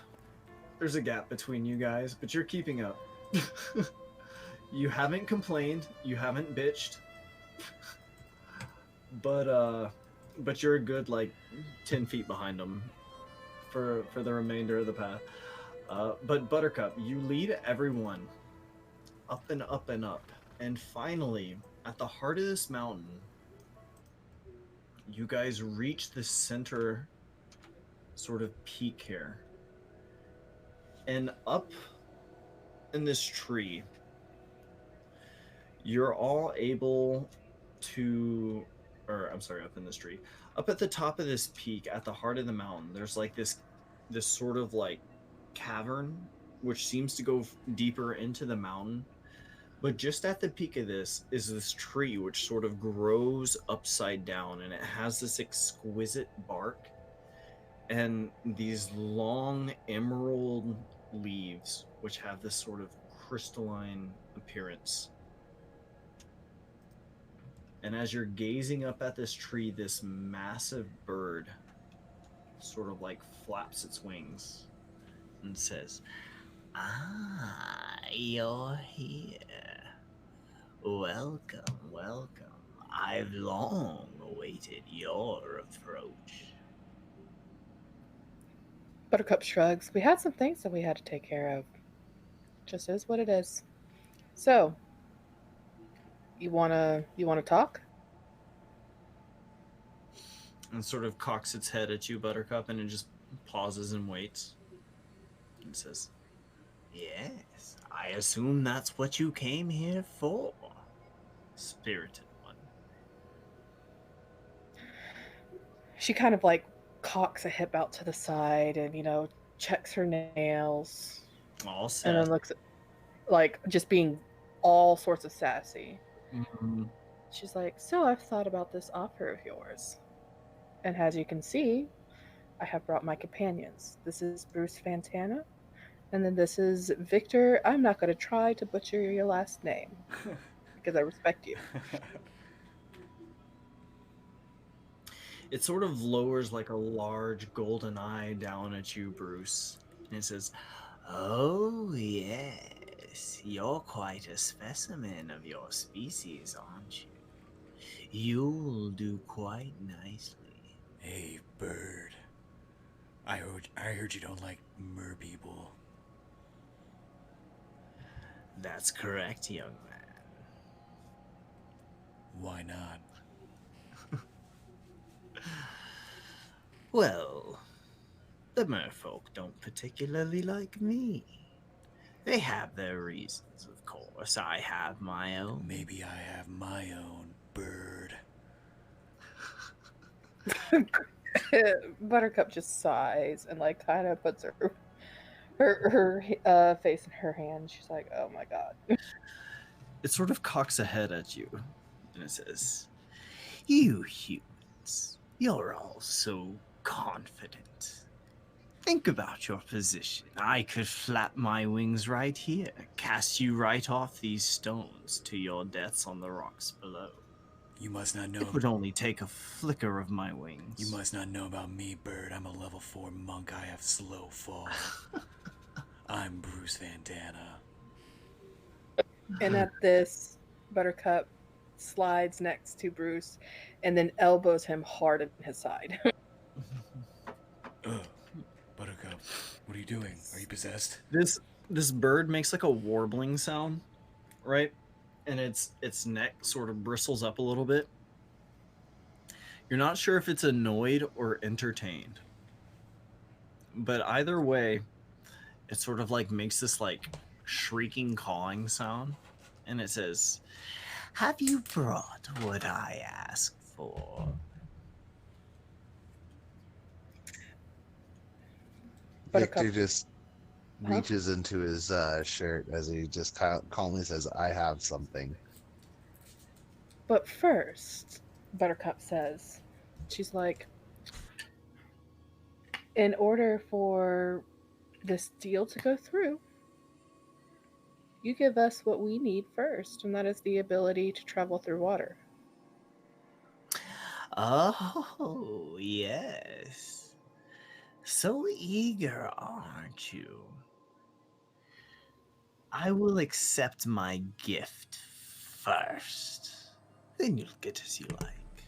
There's a gap between you guys, but you're keeping up. You haven't complained. You haven't bitched. But you're a good like 10 feet behind them for the remainder of the path. But Buttercup, you lead everyone up and up and up, and finally, at the heart of this mountain, you guys reach the center sort of peak here. And up in this tree, you're all able to, up in this tree, up at the top of this peak, at the heart of the mountain, there's like this sort of like cavern, which seems to go deeper into the mountain. But just at the peak of this is this tree, which sort of grows upside down, and it has this exquisite bark and these long emerald leaves, which have this sort of crystalline appearance. And as you're gazing up at this tree, this massive bird sort of like flaps its wings and says, Ah, you're here. Welcome, welcome. I've long awaited your approach. Buttercup shrugs. We had some things that we had to take care of. Just is what it is. So, you wanna talk? And sort of cocks its head at you, Buttercup, and it just pauses and waits. And says, "Yes, I assume that's what you came here for, spirited one." She kind of like cocks a hip out to the side and, checks her nails All and then set. looks at, like, just being all sorts of sassy. Mhm. She's like, "So I've thought about this offer of yours. And as you can see, I have brought my companions. This is Bruce Fantana, and then this is Victor. I'm not going to try to butcher your last name because I respect you." It sort of lowers like a large golden eye down at you, Bruce, and it says, "Oh, yes, you're quite a specimen of your species, aren't you? You'll do quite nicely." Hey, bird. I heard you don't like mer people. "That's correct, young man." Why not? "Well, the merfolk don't particularly like me. They have their reasons, of course. I have my own." Maybe I have my own bird. Buttercup just sighs and like kind of puts her face in her hand. She's like, "Oh my god." It sort of cocks a head at you, and it says, "You humans, you're all so confident. Think about your position. I could flap my wings right here, cast you right off these stones to your deaths on the rocks below. You must not know. It would only take a flicker of my wings." You must not know about me, bird. I'm a level 4 monk. I have slow fall. I'm Bruce Fantana. And at this, Buttercup slides next to Bruce and then elbows him hard in his side. Ugh. Buttercup, what are you doing? Are you possessed? This bird makes like a warbling sound, right? And its neck sort of bristles up a little bit. You're not sure if it's annoyed or entertained. But either way, it sort of like makes this like shrieking cawing sound, and it says, "Have you brought what I asked for?" Buttercup. Victor just Huh? reaches into his shirt as he just calmly says, "I have something." "But first," Buttercup says, she's like, "in order for this deal to go through, you give us what we need first, and that is the ability to travel through water." "Oh, yes. So eager, aren't you? I will accept my gift first. Then you'll get as you like.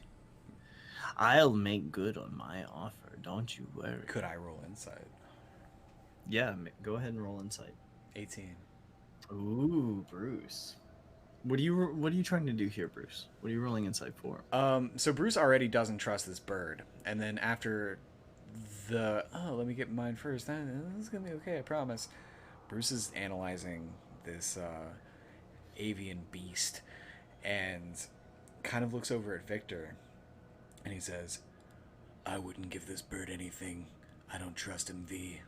I'll make good on my offer, don't you worry." Could I roll insight? Yeah, go ahead and roll insight. 18. Ooh, Bruce. What are you trying to do here, Bruce? What are you rolling insight for? So Bruce already doesn't trust this bird, and then after let me get mine first. This is gonna be okay, I promise. Bruce is analyzing this avian beast, and kind of looks over at Victor, and he says, "I wouldn't give this bird anything. I don't trust him, V."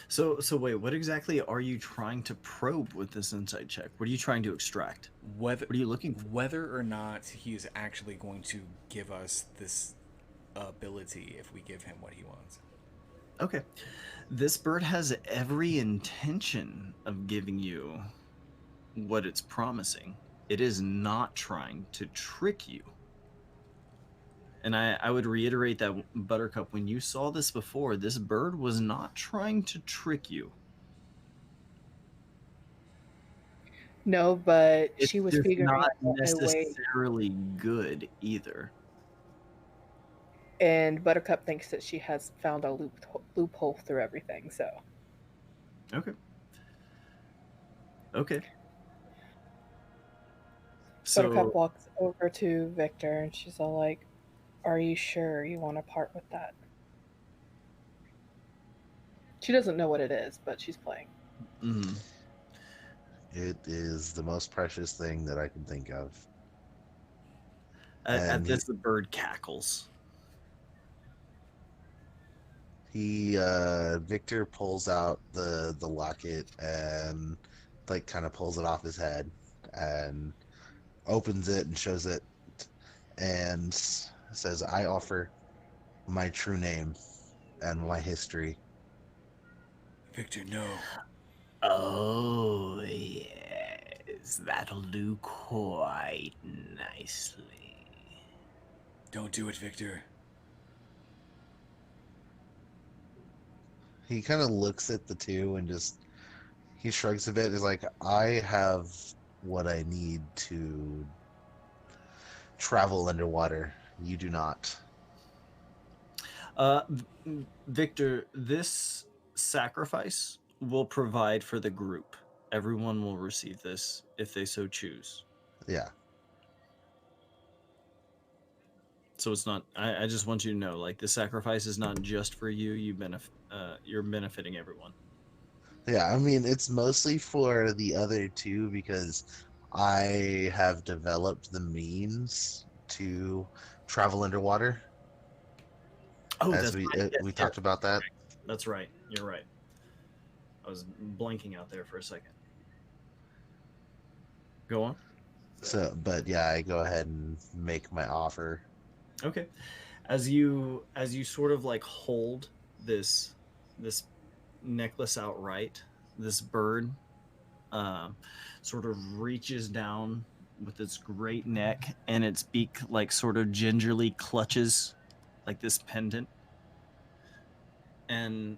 So wait, what exactly are you trying to probe with this insight check? What are you trying to extract? What are you looking for? Whether or not he is actually going to give us this ability if we give him what he wants. Okay. This bird has every intention of giving you what it's promising. It is not trying to trick you. And I would reiterate that, Buttercup, when you saw this before, this bird was not trying to trick you. No, but It's she was just figuring not out a way, necessarily good either. and Buttercup thinks that she has found a loophole through everything. So Okay. Okay. Buttercup So, walks over to Victor and she's all like, "Are you sure you want to part with that?" She doesn't know what it is, but she's playing. mhm. It is the most precious thing that I can think of. At And this, the bird cackles. Victor pulls out the locket and like kind of pulls it off his head and opens it and shows it and says, "I offer my true name and my history." Victor, no. Oh, yes. That'll do quite nicely. Don't do it, Victor. He kind of looks at the two and he shrugs a bit. He's like, "I have what I need to travel underwater. You do not." Victor, this sacrifice will provide for the group. Everyone will receive this if they so choose. Yeah. So it's not. I just want you to know, like, the sacrifice is not just for you. You're benefiting everyone. Yeah, I mean, it's mostly for the other two because I have developed the means to travel underwater. Oh, As that's we right. Yes, we yes. talked about that. That's right. You're right. I was blanking out there for a second. Go on. So, but yeah, I go ahead and make my offer. Okay. As you sort of like hold this necklace outright, this bird sort of reaches down with its great neck, and its beak like sort of gingerly clutches like this pendant, and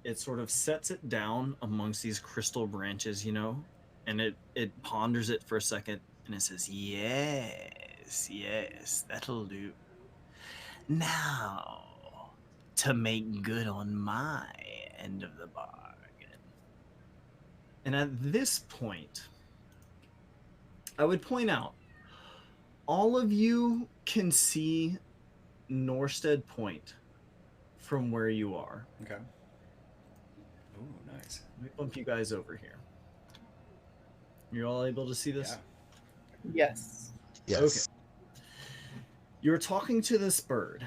it sort of sets it down amongst these crystal branches, and it ponders it for a second, and it says, yes, that'll do. Now, to make good on my end of the bargain. And at this point, I would point out, all of you can see Norstead Point from where you are. Okay. Ooh, nice. Let me bump you guys over here. You're all able to see this? Yeah. Yes. Yes. Okay. You're talking to this bird.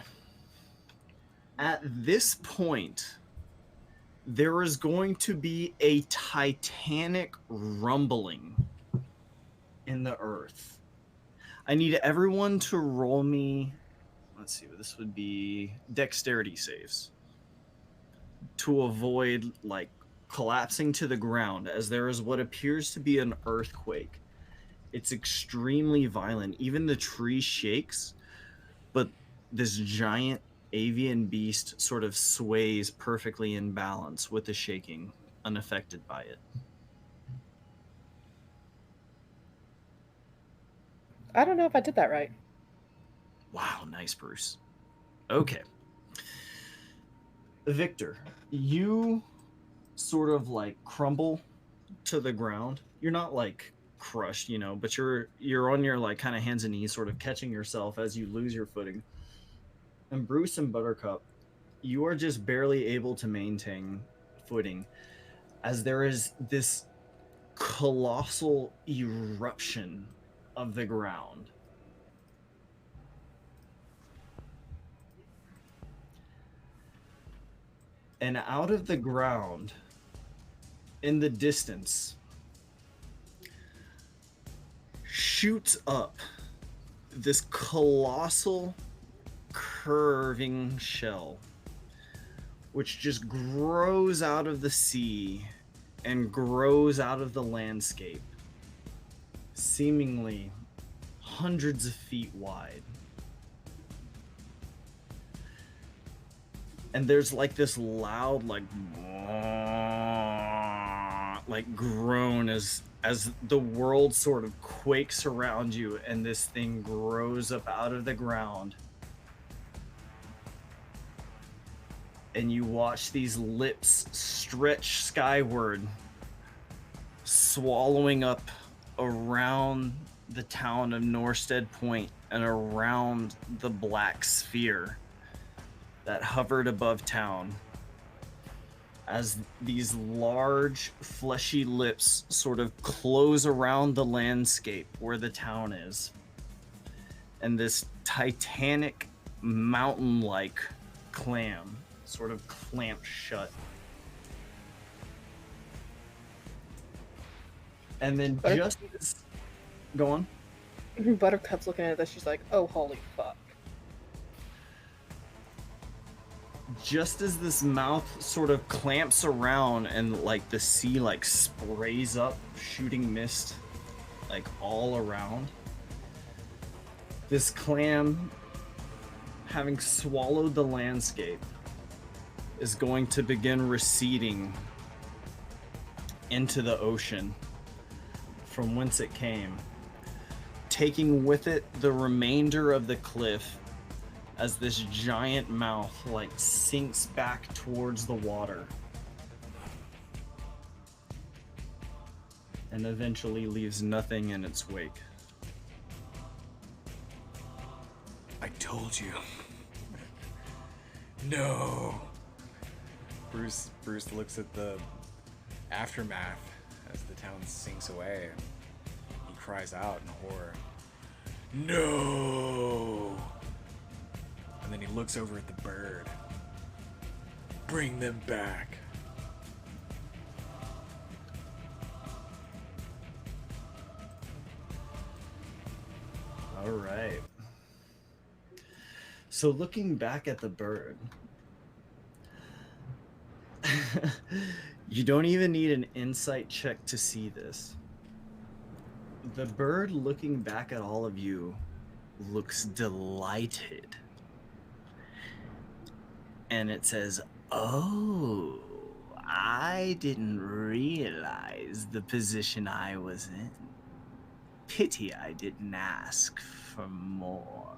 At this point, there is going to be a titanic rumbling in the earth. I need everyone to roll me, let's see, this would be dexterity saves to avoid like collapsing to the ground, as there is what appears to be an earthquake. It's extremely violent. Even the tree shakes, but this giant avian beast sort of sways perfectly in balance with the shaking, unaffected by it. I don't know if I did that right. Wow, nice, Bruce. Okay. Victor, you sort of like crumble to the ground. You're not like crushed, but you're on your like kind of hands and knees, sort of catching yourself as you lose your footing. And Bruce and Buttercup, you are just barely able to maintain footing as there is this colossal eruption of the ground. And out of the ground, in the distance, shoots up this colossal curving shell, which just grows out of the sea and grows out of the landscape, seemingly hundreds of feet wide. and there's like this loud like groan as the world sort of quakes around you, and this thing grows up out of the ground. And you watch these lips stretch skyward, swallowing up around the town of Norstead Point and around the black sphere that hovered above town, as these large fleshy lips sort of close around the landscape where the town is. And this titanic mountain-like clam sort of clamps shut. And then just as... Go on. Buttercup's looking at this. She's like, "Oh, holy fuck!" Just as this mouth sort of clamps around and like the sea like sprays up, shooting mist like all around, this clam, having swallowed the landscape, is going to begin receding into the ocean from whence it came, taking with it the remainder of the cliff as this giant mouth like sinks back towards the water and eventually leaves nothing in its wake. I told you. No. Bruce looks at the aftermath as the town sinks away, and he cries out in horror. No! And then he looks over at the bird. Bring them back. All right. So looking back at the bird, you don't even need an insight check to see this. The bird, looking back at all of you, looks delighted. And it says, "Oh, I didn't realize the position I was in. Pity I didn't ask for more."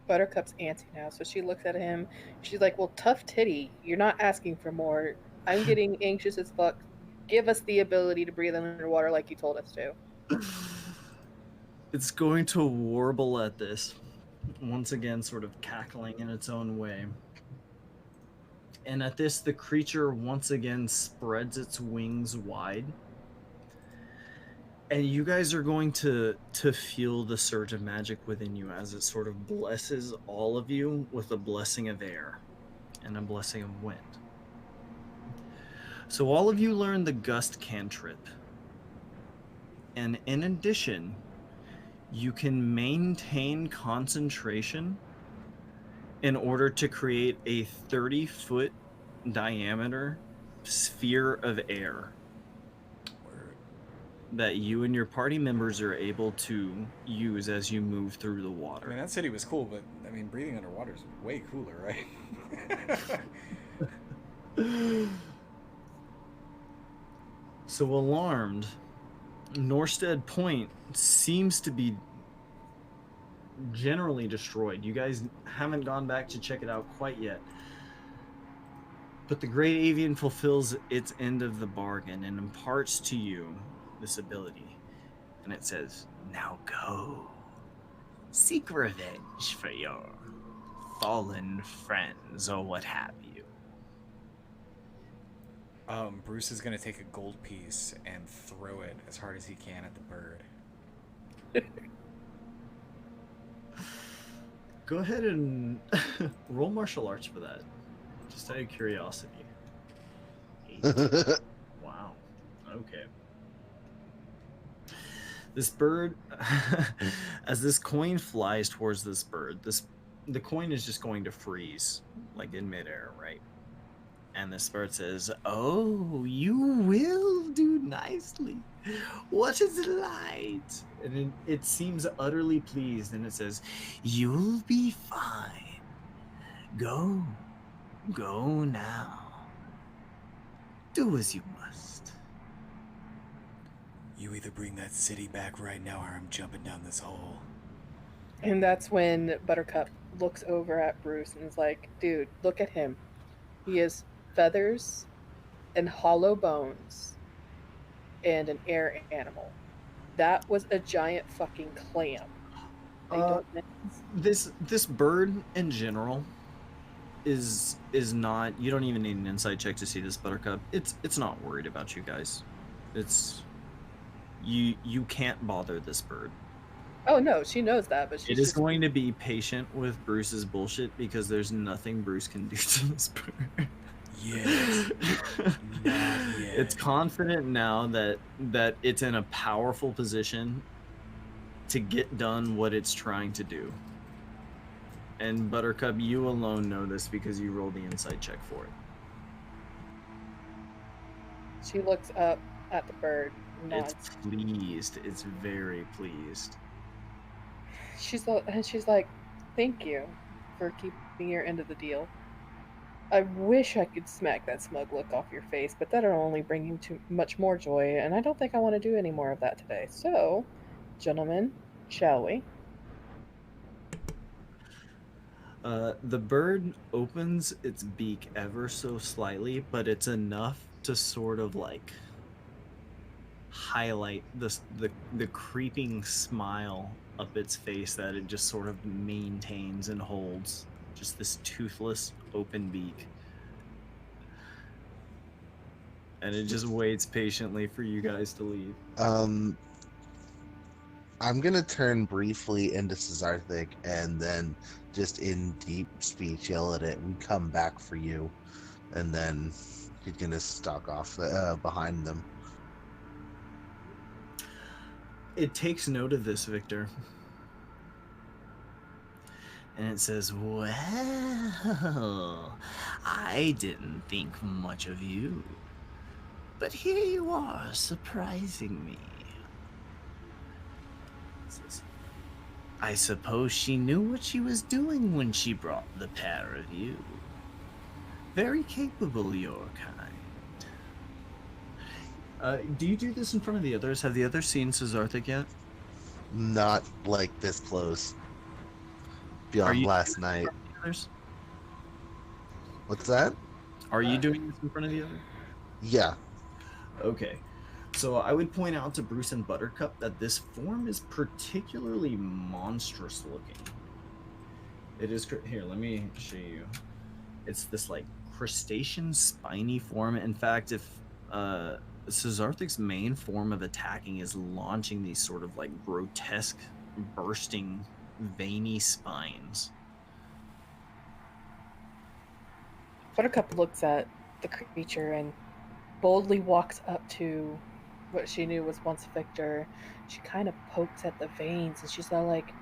Buttercup's antsy now, so she looks at him. She's like, "Well, tough titty, you're not asking for more. I'm getting anxious as fuck. Give us the ability to breathe underwater like you told us to." It's going to warble at this, once again sort of cackling in its own way. And at this, the creature once again spreads its wings wide. And you guys are going to feel the surge of magic within you as it sort of blesses all of you with a blessing of air and a blessing of wind. So all of you learn the gust cantrip. And in addition, you can maintain concentration in order to create a 30-foot diameter sphere of air that you and your party members are able to use as you move through the I water. mean, that city was cool, but I mean, breathing underwater is way cooler, right? So alarmed, Norstead Point seems to be generally destroyed. You guys haven't gone back to check it out quite yet. But the Great Avian fulfills its end of the bargain and imparts to you this ability. And it says, "Now go. Seek revenge for your fallen friends or what have you." Bruce is gonna take a gold piece and throw it as hard as he can at the bird. Go ahead and roll martial arts for that. Just out of curiosity. 8. Wow. Okay. This bird, as this coin flies towards this bird, the coin is just going to freeze, like in midair, right? And the spirit says, "Oh, you will do nicely. What a delight!" And it seems utterly pleased, and it says, "You'll be fine. Go, go now. Do as you must." You either bring that city back right now or I'm jumping down this hole. And that's when Buttercup looks over at Bruce and is like, dude, look at him. He has feathers and hollow bones and an air animal. That was a giant fucking clam. I don't know. This bird in general is not. You don't even need an insight check to see this, Buttercup. It's not worried about you guys. It's you can't bother this bird. Oh no, she knows that, but she's It is just going to be patient with Bruce's bullshit because there's nothing Bruce can do to this bird. Yes. Not yet. It's confident now that it's in a powerful position to get done what it's trying to do. And Buttercup, you alone know this because you rolled the insight check for it. she looks up at the bird. And nods. It's pleased. It's very pleased. She's like, thank you for keeping your end of the deal. I wish I could smack that smug look off your face, but that'll only bring you too much more joy, and I don't think I want to do any more of that today. So, gentlemen, shall we? The bird opens its beak ever so slightly, but it's enough to sort of like highlight the creeping smile up its face that it just sort of maintains and holds. Just this toothless open beak. And it just waits patiently for you guys to leave. I'm gonna turn briefly into Cesarthic and then just in deep speech yell at it, "We come back for you," and then he's gonna stalk off behind them. It takes note of this, Victor. And it says, "Well, I didn't think much of you. But here you are, surprising me." It says, "I suppose she knew what she was doing when she brought the pair of you. Very capable, your kind." Do you do this in front of the others? Have the others seen Cesarthic yet? Not like this close. Are Beyond you- last night. Others? What's that? Are you doing this in front of the others? Yeah. Okay. So I would point out to Bruce and Buttercup that this form is particularly monstrous looking. It is here. Let me show you. It's this like crustacean spiny form. In fact, if Cesarthic's main form of attacking is launching these sort of like grotesque, bursting, veiny spines. Buttercup looks at the creature and boldly walks up to what she knew was once Victor. She kind of pokes at the veins and she's all like,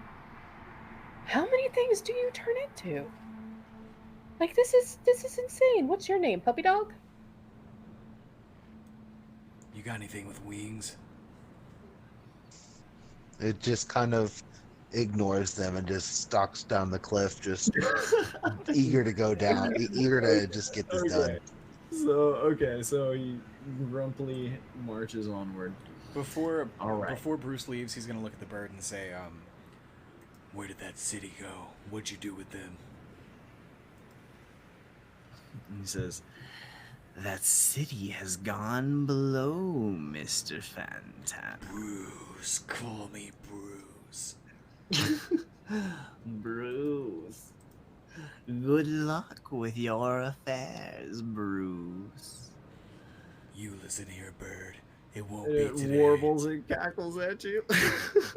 "How many things do you turn into? Like this is insane. What's your name, puppy dog?" You got anything with wings? It just kind of ignores them and just stalks down the cliff, just eager to go down, eager to just get this done. So he grumpily marches onward. Before All right. before Bruce leaves, he's gonna look at the bird and say, "Where did that city go? What'd you do with them?" And he says, "That city has gone below, Mr. Fantana." Bruce, call me Bruce. Bruce. Good luck with your affairs, Bruce. You listen here, bird. It won't be It today. warbles and cackles at you.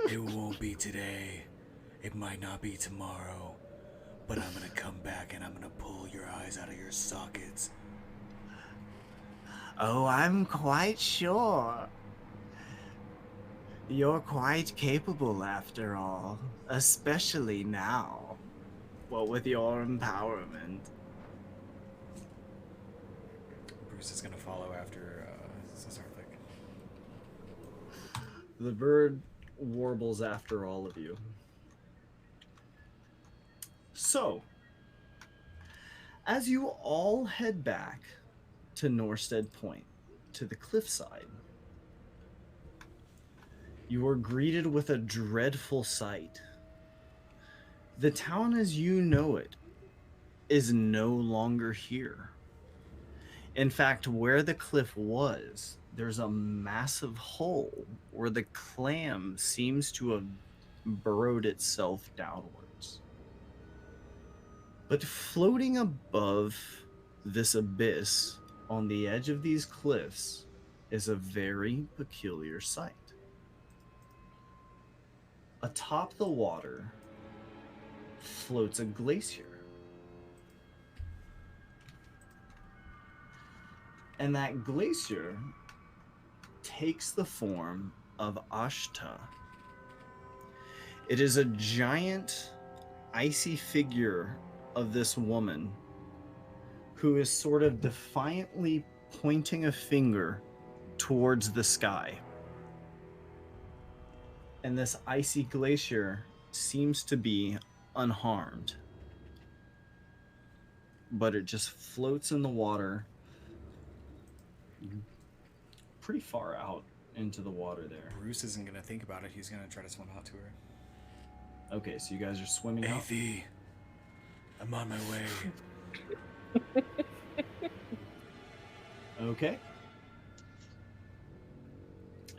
It won't be today. It might not be tomorrow. But I'm gonna come back and I'm gonna pull your eyes out of your sockets. Oh, I'm quite sure. You're quite capable after all, especially now. Well, with your empowerment. Bruce is gonna follow after Cesarthic. The bird warbles after all of you. So, as you all head back to Norstead Point, to the cliffside, you are greeted with a dreadful sight. The town as you know it is no longer here. In fact, where the cliff was, there's a massive hole where the clam seems to have burrowed itself downwards. But floating above this abyss on the edge of these cliffs is a very peculiar sight. Atop the water floats a glacier. And that glacier takes the form of Ashta. It is a giant, icy figure of this woman who is sort of defiantly pointing a finger towards the sky. And this icy glacier seems to be unharmed, but it just floats in the water pretty far out into the water there. Bruce isn't gonna think about it. He's gonna try to swim out to her. Okay, so you guys are swimming out. Athie, I'm on my way. Okay.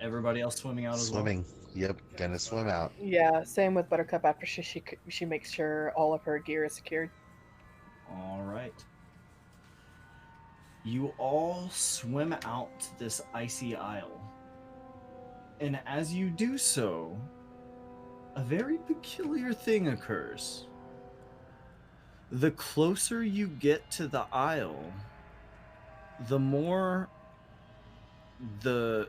Everybody else swimming out as Swimming. Yep, gonna swim out. Yeah, same with Buttercup after she makes sure all of her gear is secured. well? All right. You all swim out to this icy isle. And as you do so, a very peculiar thing occurs. The closer you get to the isle, the more the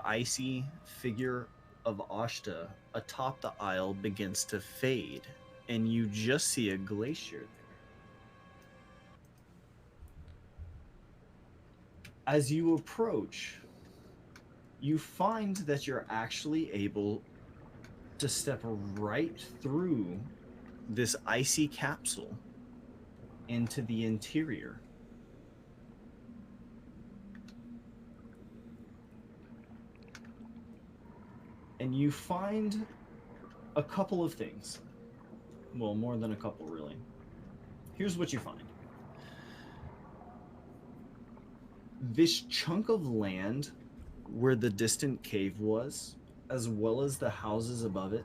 icy figure of Ashta atop the isle begins to fade, and you just see a glacier there. As you approach, you find that you're actually able to step right through this icy capsule into the interior. And you find a couple of things. Well, more than a couple, really. Here's what you find. This chunk of land where the distant cave was, as well as the houses above it,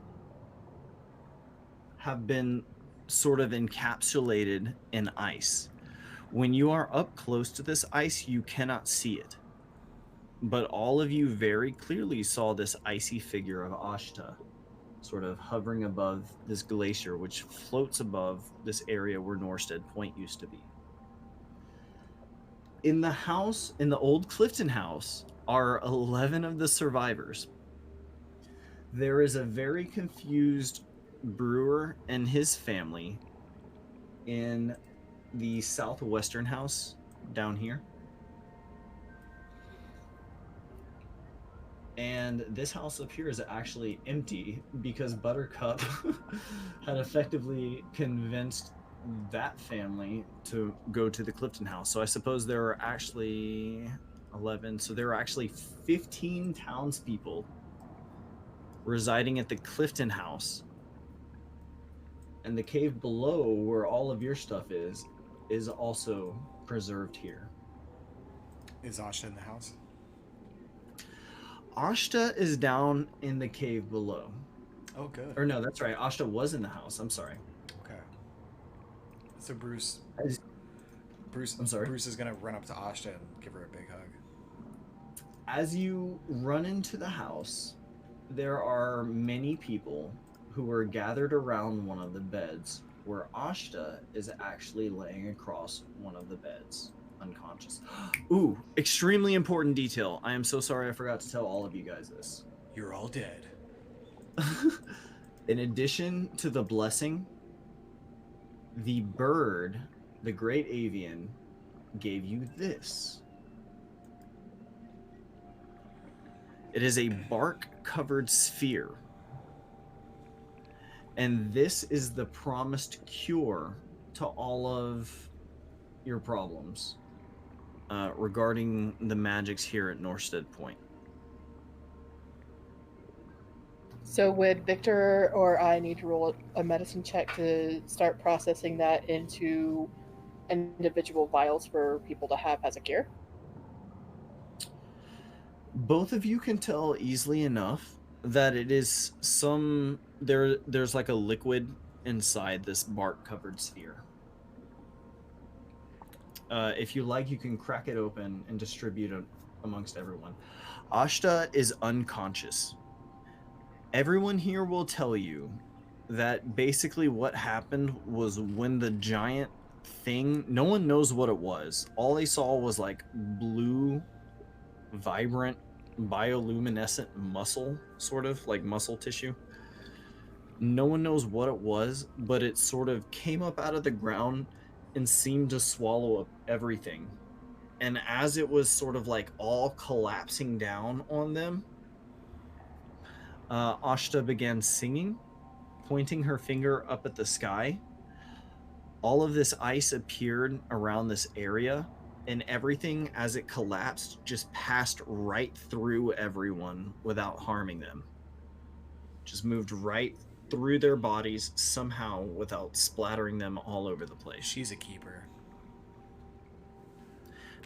have been sort of encapsulated in ice. When you are up close to this ice, you cannot see it. But all of you very clearly saw this icy figure of Ashta sort of hovering above this glacier, which floats above this area where Norstead Point used to be. In the house, in the old Clifton house, are 11 of the survivors. There is a very confused brewer and his family in the southwestern house down here. And this house up here is actually empty because Buttercup had effectively convinced that family to go to the Clifton house. So I suppose there are actually 11. So there are actually 15 townspeople residing at the Clifton house. And the cave below, where all of your stuff is also preserved here. Is Ashta in the house? Ashta is down in the cave below. Oh, good. Or no, that's right. Ashta was in the house. I'm sorry. Okay. So Bruce. As- I'm sorry. Bruce is gonna run up to Ashta and give her a big hug. As you run into the house, there are many people who are gathered around one of the beds, where Ashta is actually laying across one of the beds, unconscious. Ooh, extremely important detail. I am so sorry I forgot to tell all of you guys this. You're all dead. In addition to the blessing, the bird, the great avian, gave you this. It is a bark-covered sphere. And this is the promised cure to all of your problems regarding the magics here at Norstead Point. So would Victor or I need to roll a medicine check to start processing that into individual vials for people to have as a cure? Both of you can tell easily enough that it is there's like a liquid inside this bark-covered sphere. If you like, you can crack it open and distribute it amongst everyone. Ashta is unconscious. Everyone here will tell you that basically what happened was when the giant thing, no one knows what it was. All they saw was like blue, vibrant, bioluminescent muscle, sort of like muscle tissue. No one knows what it was, but it sort of came up out of the ground and seemed to swallow up everything. And as it was sort of like all collapsing down on them, Ashta began singing, pointing her finger up at the sky. All of this ice appeared around this area, and everything, as it collapsed, just passed right through everyone without harming them. Just moved right through their bodies somehow without splattering them all over the place. She's a keeper.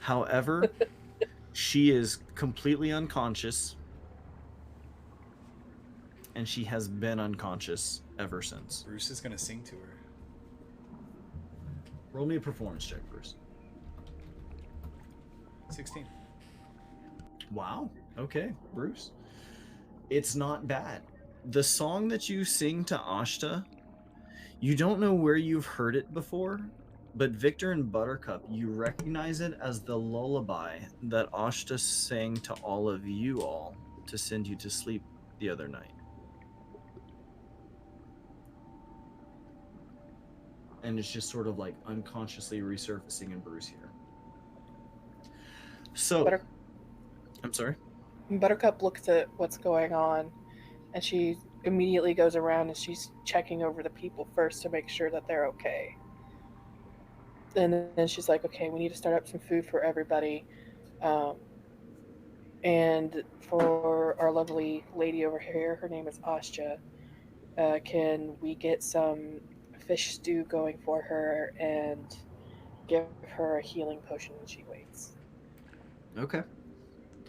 However, she is completely unconscious, and she has been unconscious ever since. Bruce is gonna sing to her. Roll me a performance check, Bruce. 16. Wow. Okay, Bruce. It's not bad. The song that you sing to Ashta, you don't know where you've heard it before, but Victor and Buttercup, you recognize it as the lullaby that Ashta sang to all of you all to send you to sleep the other night. And it's just sort of like unconsciously resurfacing in Bruce here. So, I'm sorry? Buttercup looks at what's going on, and she immediately goes around and she's checking over the people first to make sure that they're okay. And then she's like, okay, we need to start up some food for everybody. And for our lovely lady over here, her name is Asha. Can we get some fish stew going for her and give her a healing potion when she waits? Okay.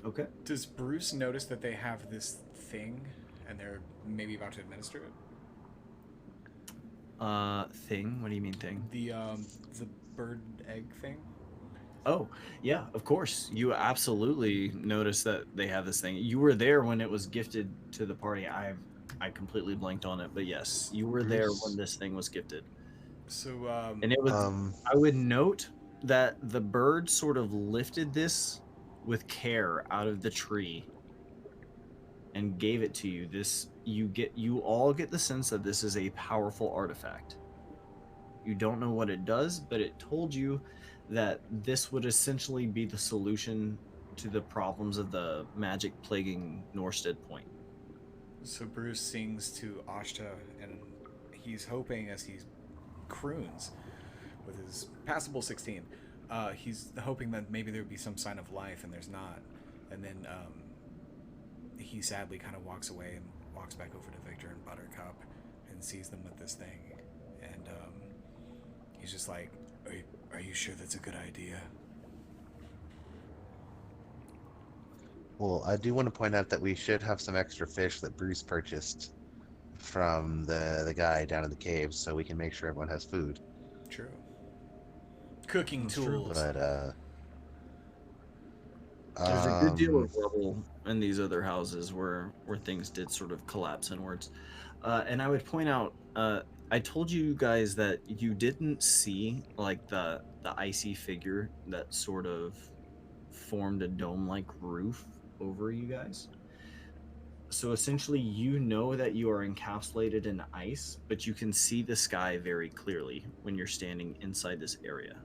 Okay. Does Bruce notice that they have this thing and they're maybe about to administer it? Thing? What do you mean thing? The bird egg thing? Oh, yeah, of course. You absolutely noticed that they have this thing. You were there when it was gifted to the party. I completely blanked on it, but yes, you were there when this thing was gifted. So, and it was. I would note that the bird sort of lifted this with care out of the tree and gave it to you. You all get the sense that this is a powerful artifact. You don't know what it does, but it told you that this would essentially be the solution to the problems of the magic plaguing Norstead Point. So Bruce sings to Ashta, and he's hoping, as he croons with his passable 16, he's hoping that maybe there would be some sign of life, and there's not. And then he sadly kind of walks away and walks back over to Victor and Buttercup and sees them with this thing. And he's just like, are you sure that's a good idea? Well, I do want to point out that we should have some extra fish that Bruce purchased from the guy down in the caves, so we can make sure everyone has food. True. Cooking That's true, tools. But there's a good deal of rubble in these other houses where things did sort of collapse inwards. And I would point out, I told you guys that you didn't see like the icy figure that sort of formed a dome-like roof over you guys. So essentially, you know that you are encapsulated in ice, but you can see the sky very clearly when you're standing inside this area.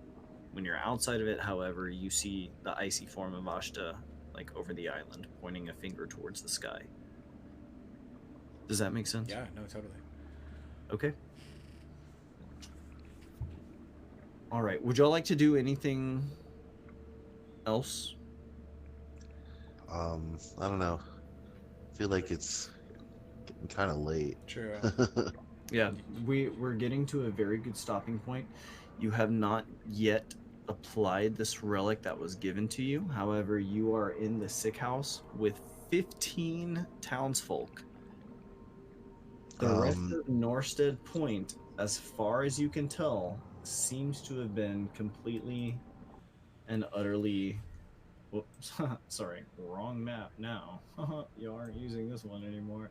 When you're outside of it, however, you see the icy form of Ashta like over the island, pointing a finger towards the sky. Does that make sense? Yeah, no, totally. Okay. All right. Would y'all like to do anything else? I don't know. I feel like it's getting kind of late. True. Yeah, we're getting to a very good stopping point. You have not yet applied this relic that was given to you. However, you are in the sick house with 15 townsfolk. The rest of Norstead Point, as far as you can tell, seems to have been completely and utterly... Whoops, sorry, wrong map now. You aren't using this one anymore.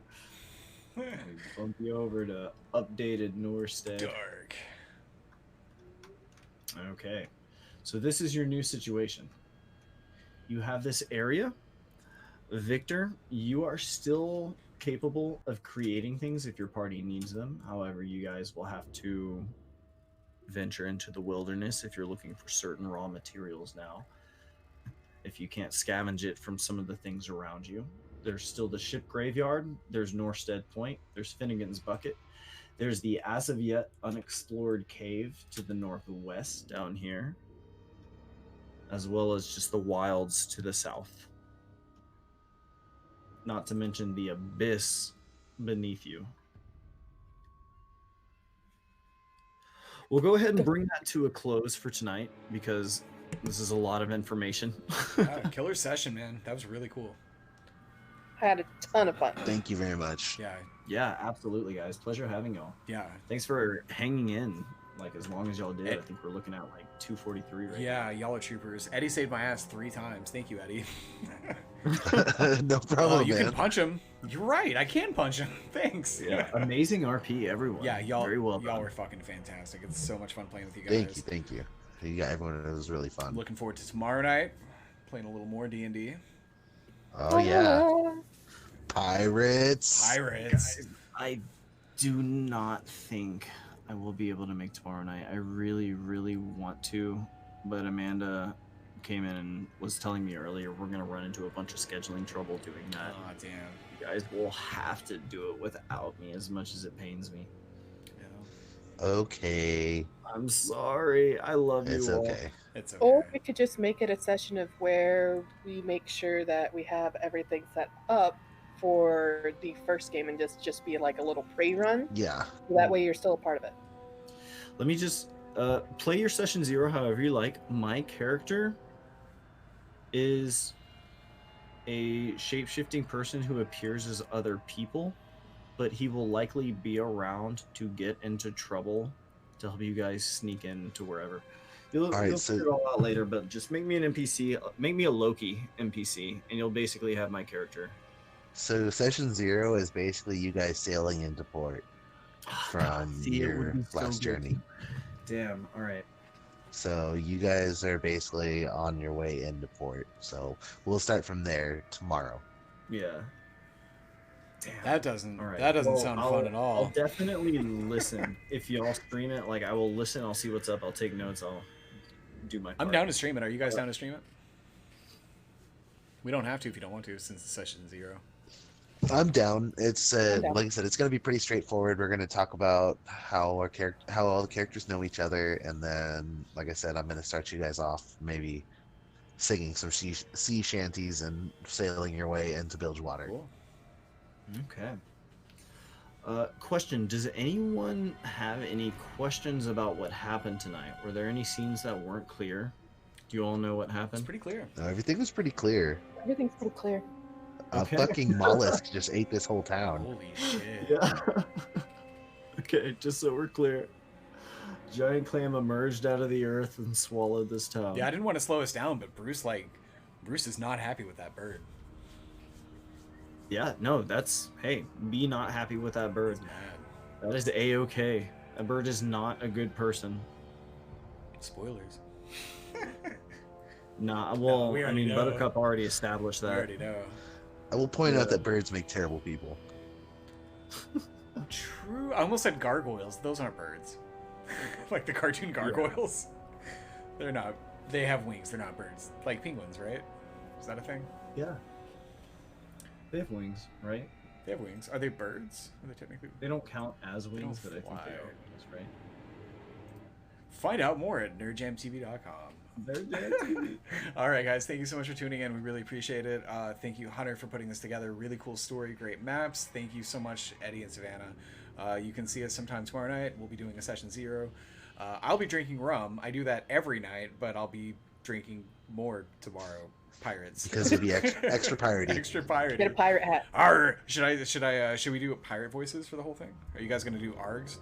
Bump you over to updated Norstead. Dark. Okay, so this is your new situation. You have this area. Victor, you are still capable of creating things if your party needs them. However, you guys will have to venture into the wilderness if you're looking for certain raw materials now. If you can't scavenge it from some of the things around you. There's still the ship graveyard. There's Norstead Point. There's Finnegan's Bucket. There's the as of yet unexplored cave to the northwest down here, as well as just the wilds to the south. Not to mention the abyss beneath you. We'll go ahead and bring that to a close for tonight because this is a lot of information. Killer session, man. That was really cool. I had a ton of fun. Thank you very much. Yeah, Yeah, absolutely, guys. Pleasure having y'all. yeah. Thanks for hanging in, like, as long as y'all did. I think we're looking at, like, 243 right Yeah, y'all are troopers. Eddie saved my ass 3 times. Thank you, Eddie. No problem, you man. can punch him. You're right. I can punch him. Thanks. now. Yeah, amazing RP, everyone. Yeah, y'all. Very well y'all done. were fucking fantastic. It's so much fun playing with you guys. Thank you. You got everyone. It was really fun. I'm looking forward to tomorrow night, playing a little more D&D. Oh yeah, pirates. Pirates. I do not think I will be able to make tomorrow night. I really, really want to, but Amanda came in and was telling me earlier we're going to run into a bunch of scheduling trouble doing that. Oh, damn. You guys will have to do it without me as much as it pains me. Yeah. Okay, I'm sorry. I love it's you all. okay. It's okay. Or we could just make it a session of where we make sure that we have everything set up for the first game and just be like a little pre-run. Yeah. So that way you're still a part of it. Let me just play your session 0 however you like. My character is a shape-shifting person who appears as other people, but he will likely be around to get into trouble to help you guys sneak into wherever. You'll All right, figure so- it all out later, but just make me an NPC, make me a Loki NPC, and you'll basically have my character. So session 0 is basically you guys sailing into port from See, it would your be so last good. journey. Damn, all right. So you guys are basically on your way into port. So we'll start from there tomorrow. Yeah. Damn. That doesn't. All right. That doesn't Well, sound I'll- fun at all. I'll definitely listen. If y'all stream it, like I will listen, I'll see what's up, I'll take notes, I'll do my I'm part. down to stream it. Are you guys down to stream it? We don't have to if you don't want to, since it's session 0. I'm down. It's I'm down. like I said, it's going to be pretty straightforward. We're going to talk about how all the characters know each other, and then, like I said, I'm going to start you guys off maybe singing some sea shanties and sailing your way into Bilgewater. Cool. Okay. Question: does anyone have any questions about what happened tonight? Were there any scenes that weren't clear? Do you all know what It's happened? pretty clear. No, everything was pretty clear. Everything's pretty clear. Okay. A fucking mollusk just ate this whole town. Holy shit. Yeah. Okay, just so we're clear. Giant clam emerged out of the earth and swallowed this town. Yeah, I didn't want to slow us down, but Bruce is not happy with that bird. Yeah, no, that's, hey, be not happy with that bird. He's mad. That is A-okay. That bird is not a good person. Spoilers. Nah, well, we I already mean, know. Buttercup already established We that. already know. I will point Yeah. out that birds make terrible people. True. I almost said gargoyles. Those aren't birds. Like the cartoon gargoyles. They're not. They have wings. They're not birds. Like penguins, right? Is that a thing? Yeah. They have wings, right? They have wings. Are they birds? Are they technically? They don't count as wings, don't but I think they fly. are wings, right? Find out more at nerdjamtv.com. They're dead. All right, guys. Thank you so much for tuning in. We really appreciate it. Thank you, Hunter, for putting this together. Really cool story, great maps. Thank you so much, Eddie and Savannah. You can see us sometime tomorrow night. We'll be doing a session 0. I'll be drinking rum. I do that every night, but I'll be drinking more tomorrow. Pirates. Because you'll be extra piratey. Extra piratey. Get a pirate hat. Arr! Should we do pirate voices for the whole thing? Are you guys gonna do args?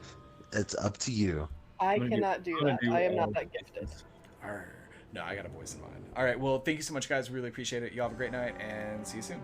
It's up to you. I I'm gonna cannot do I'm gonna that. do I am all not of that gifted. this. Arr. No, I got a voice in mind. All right. Well, thank you so much, guys. Really appreciate it. You all have a great night, and see you soon.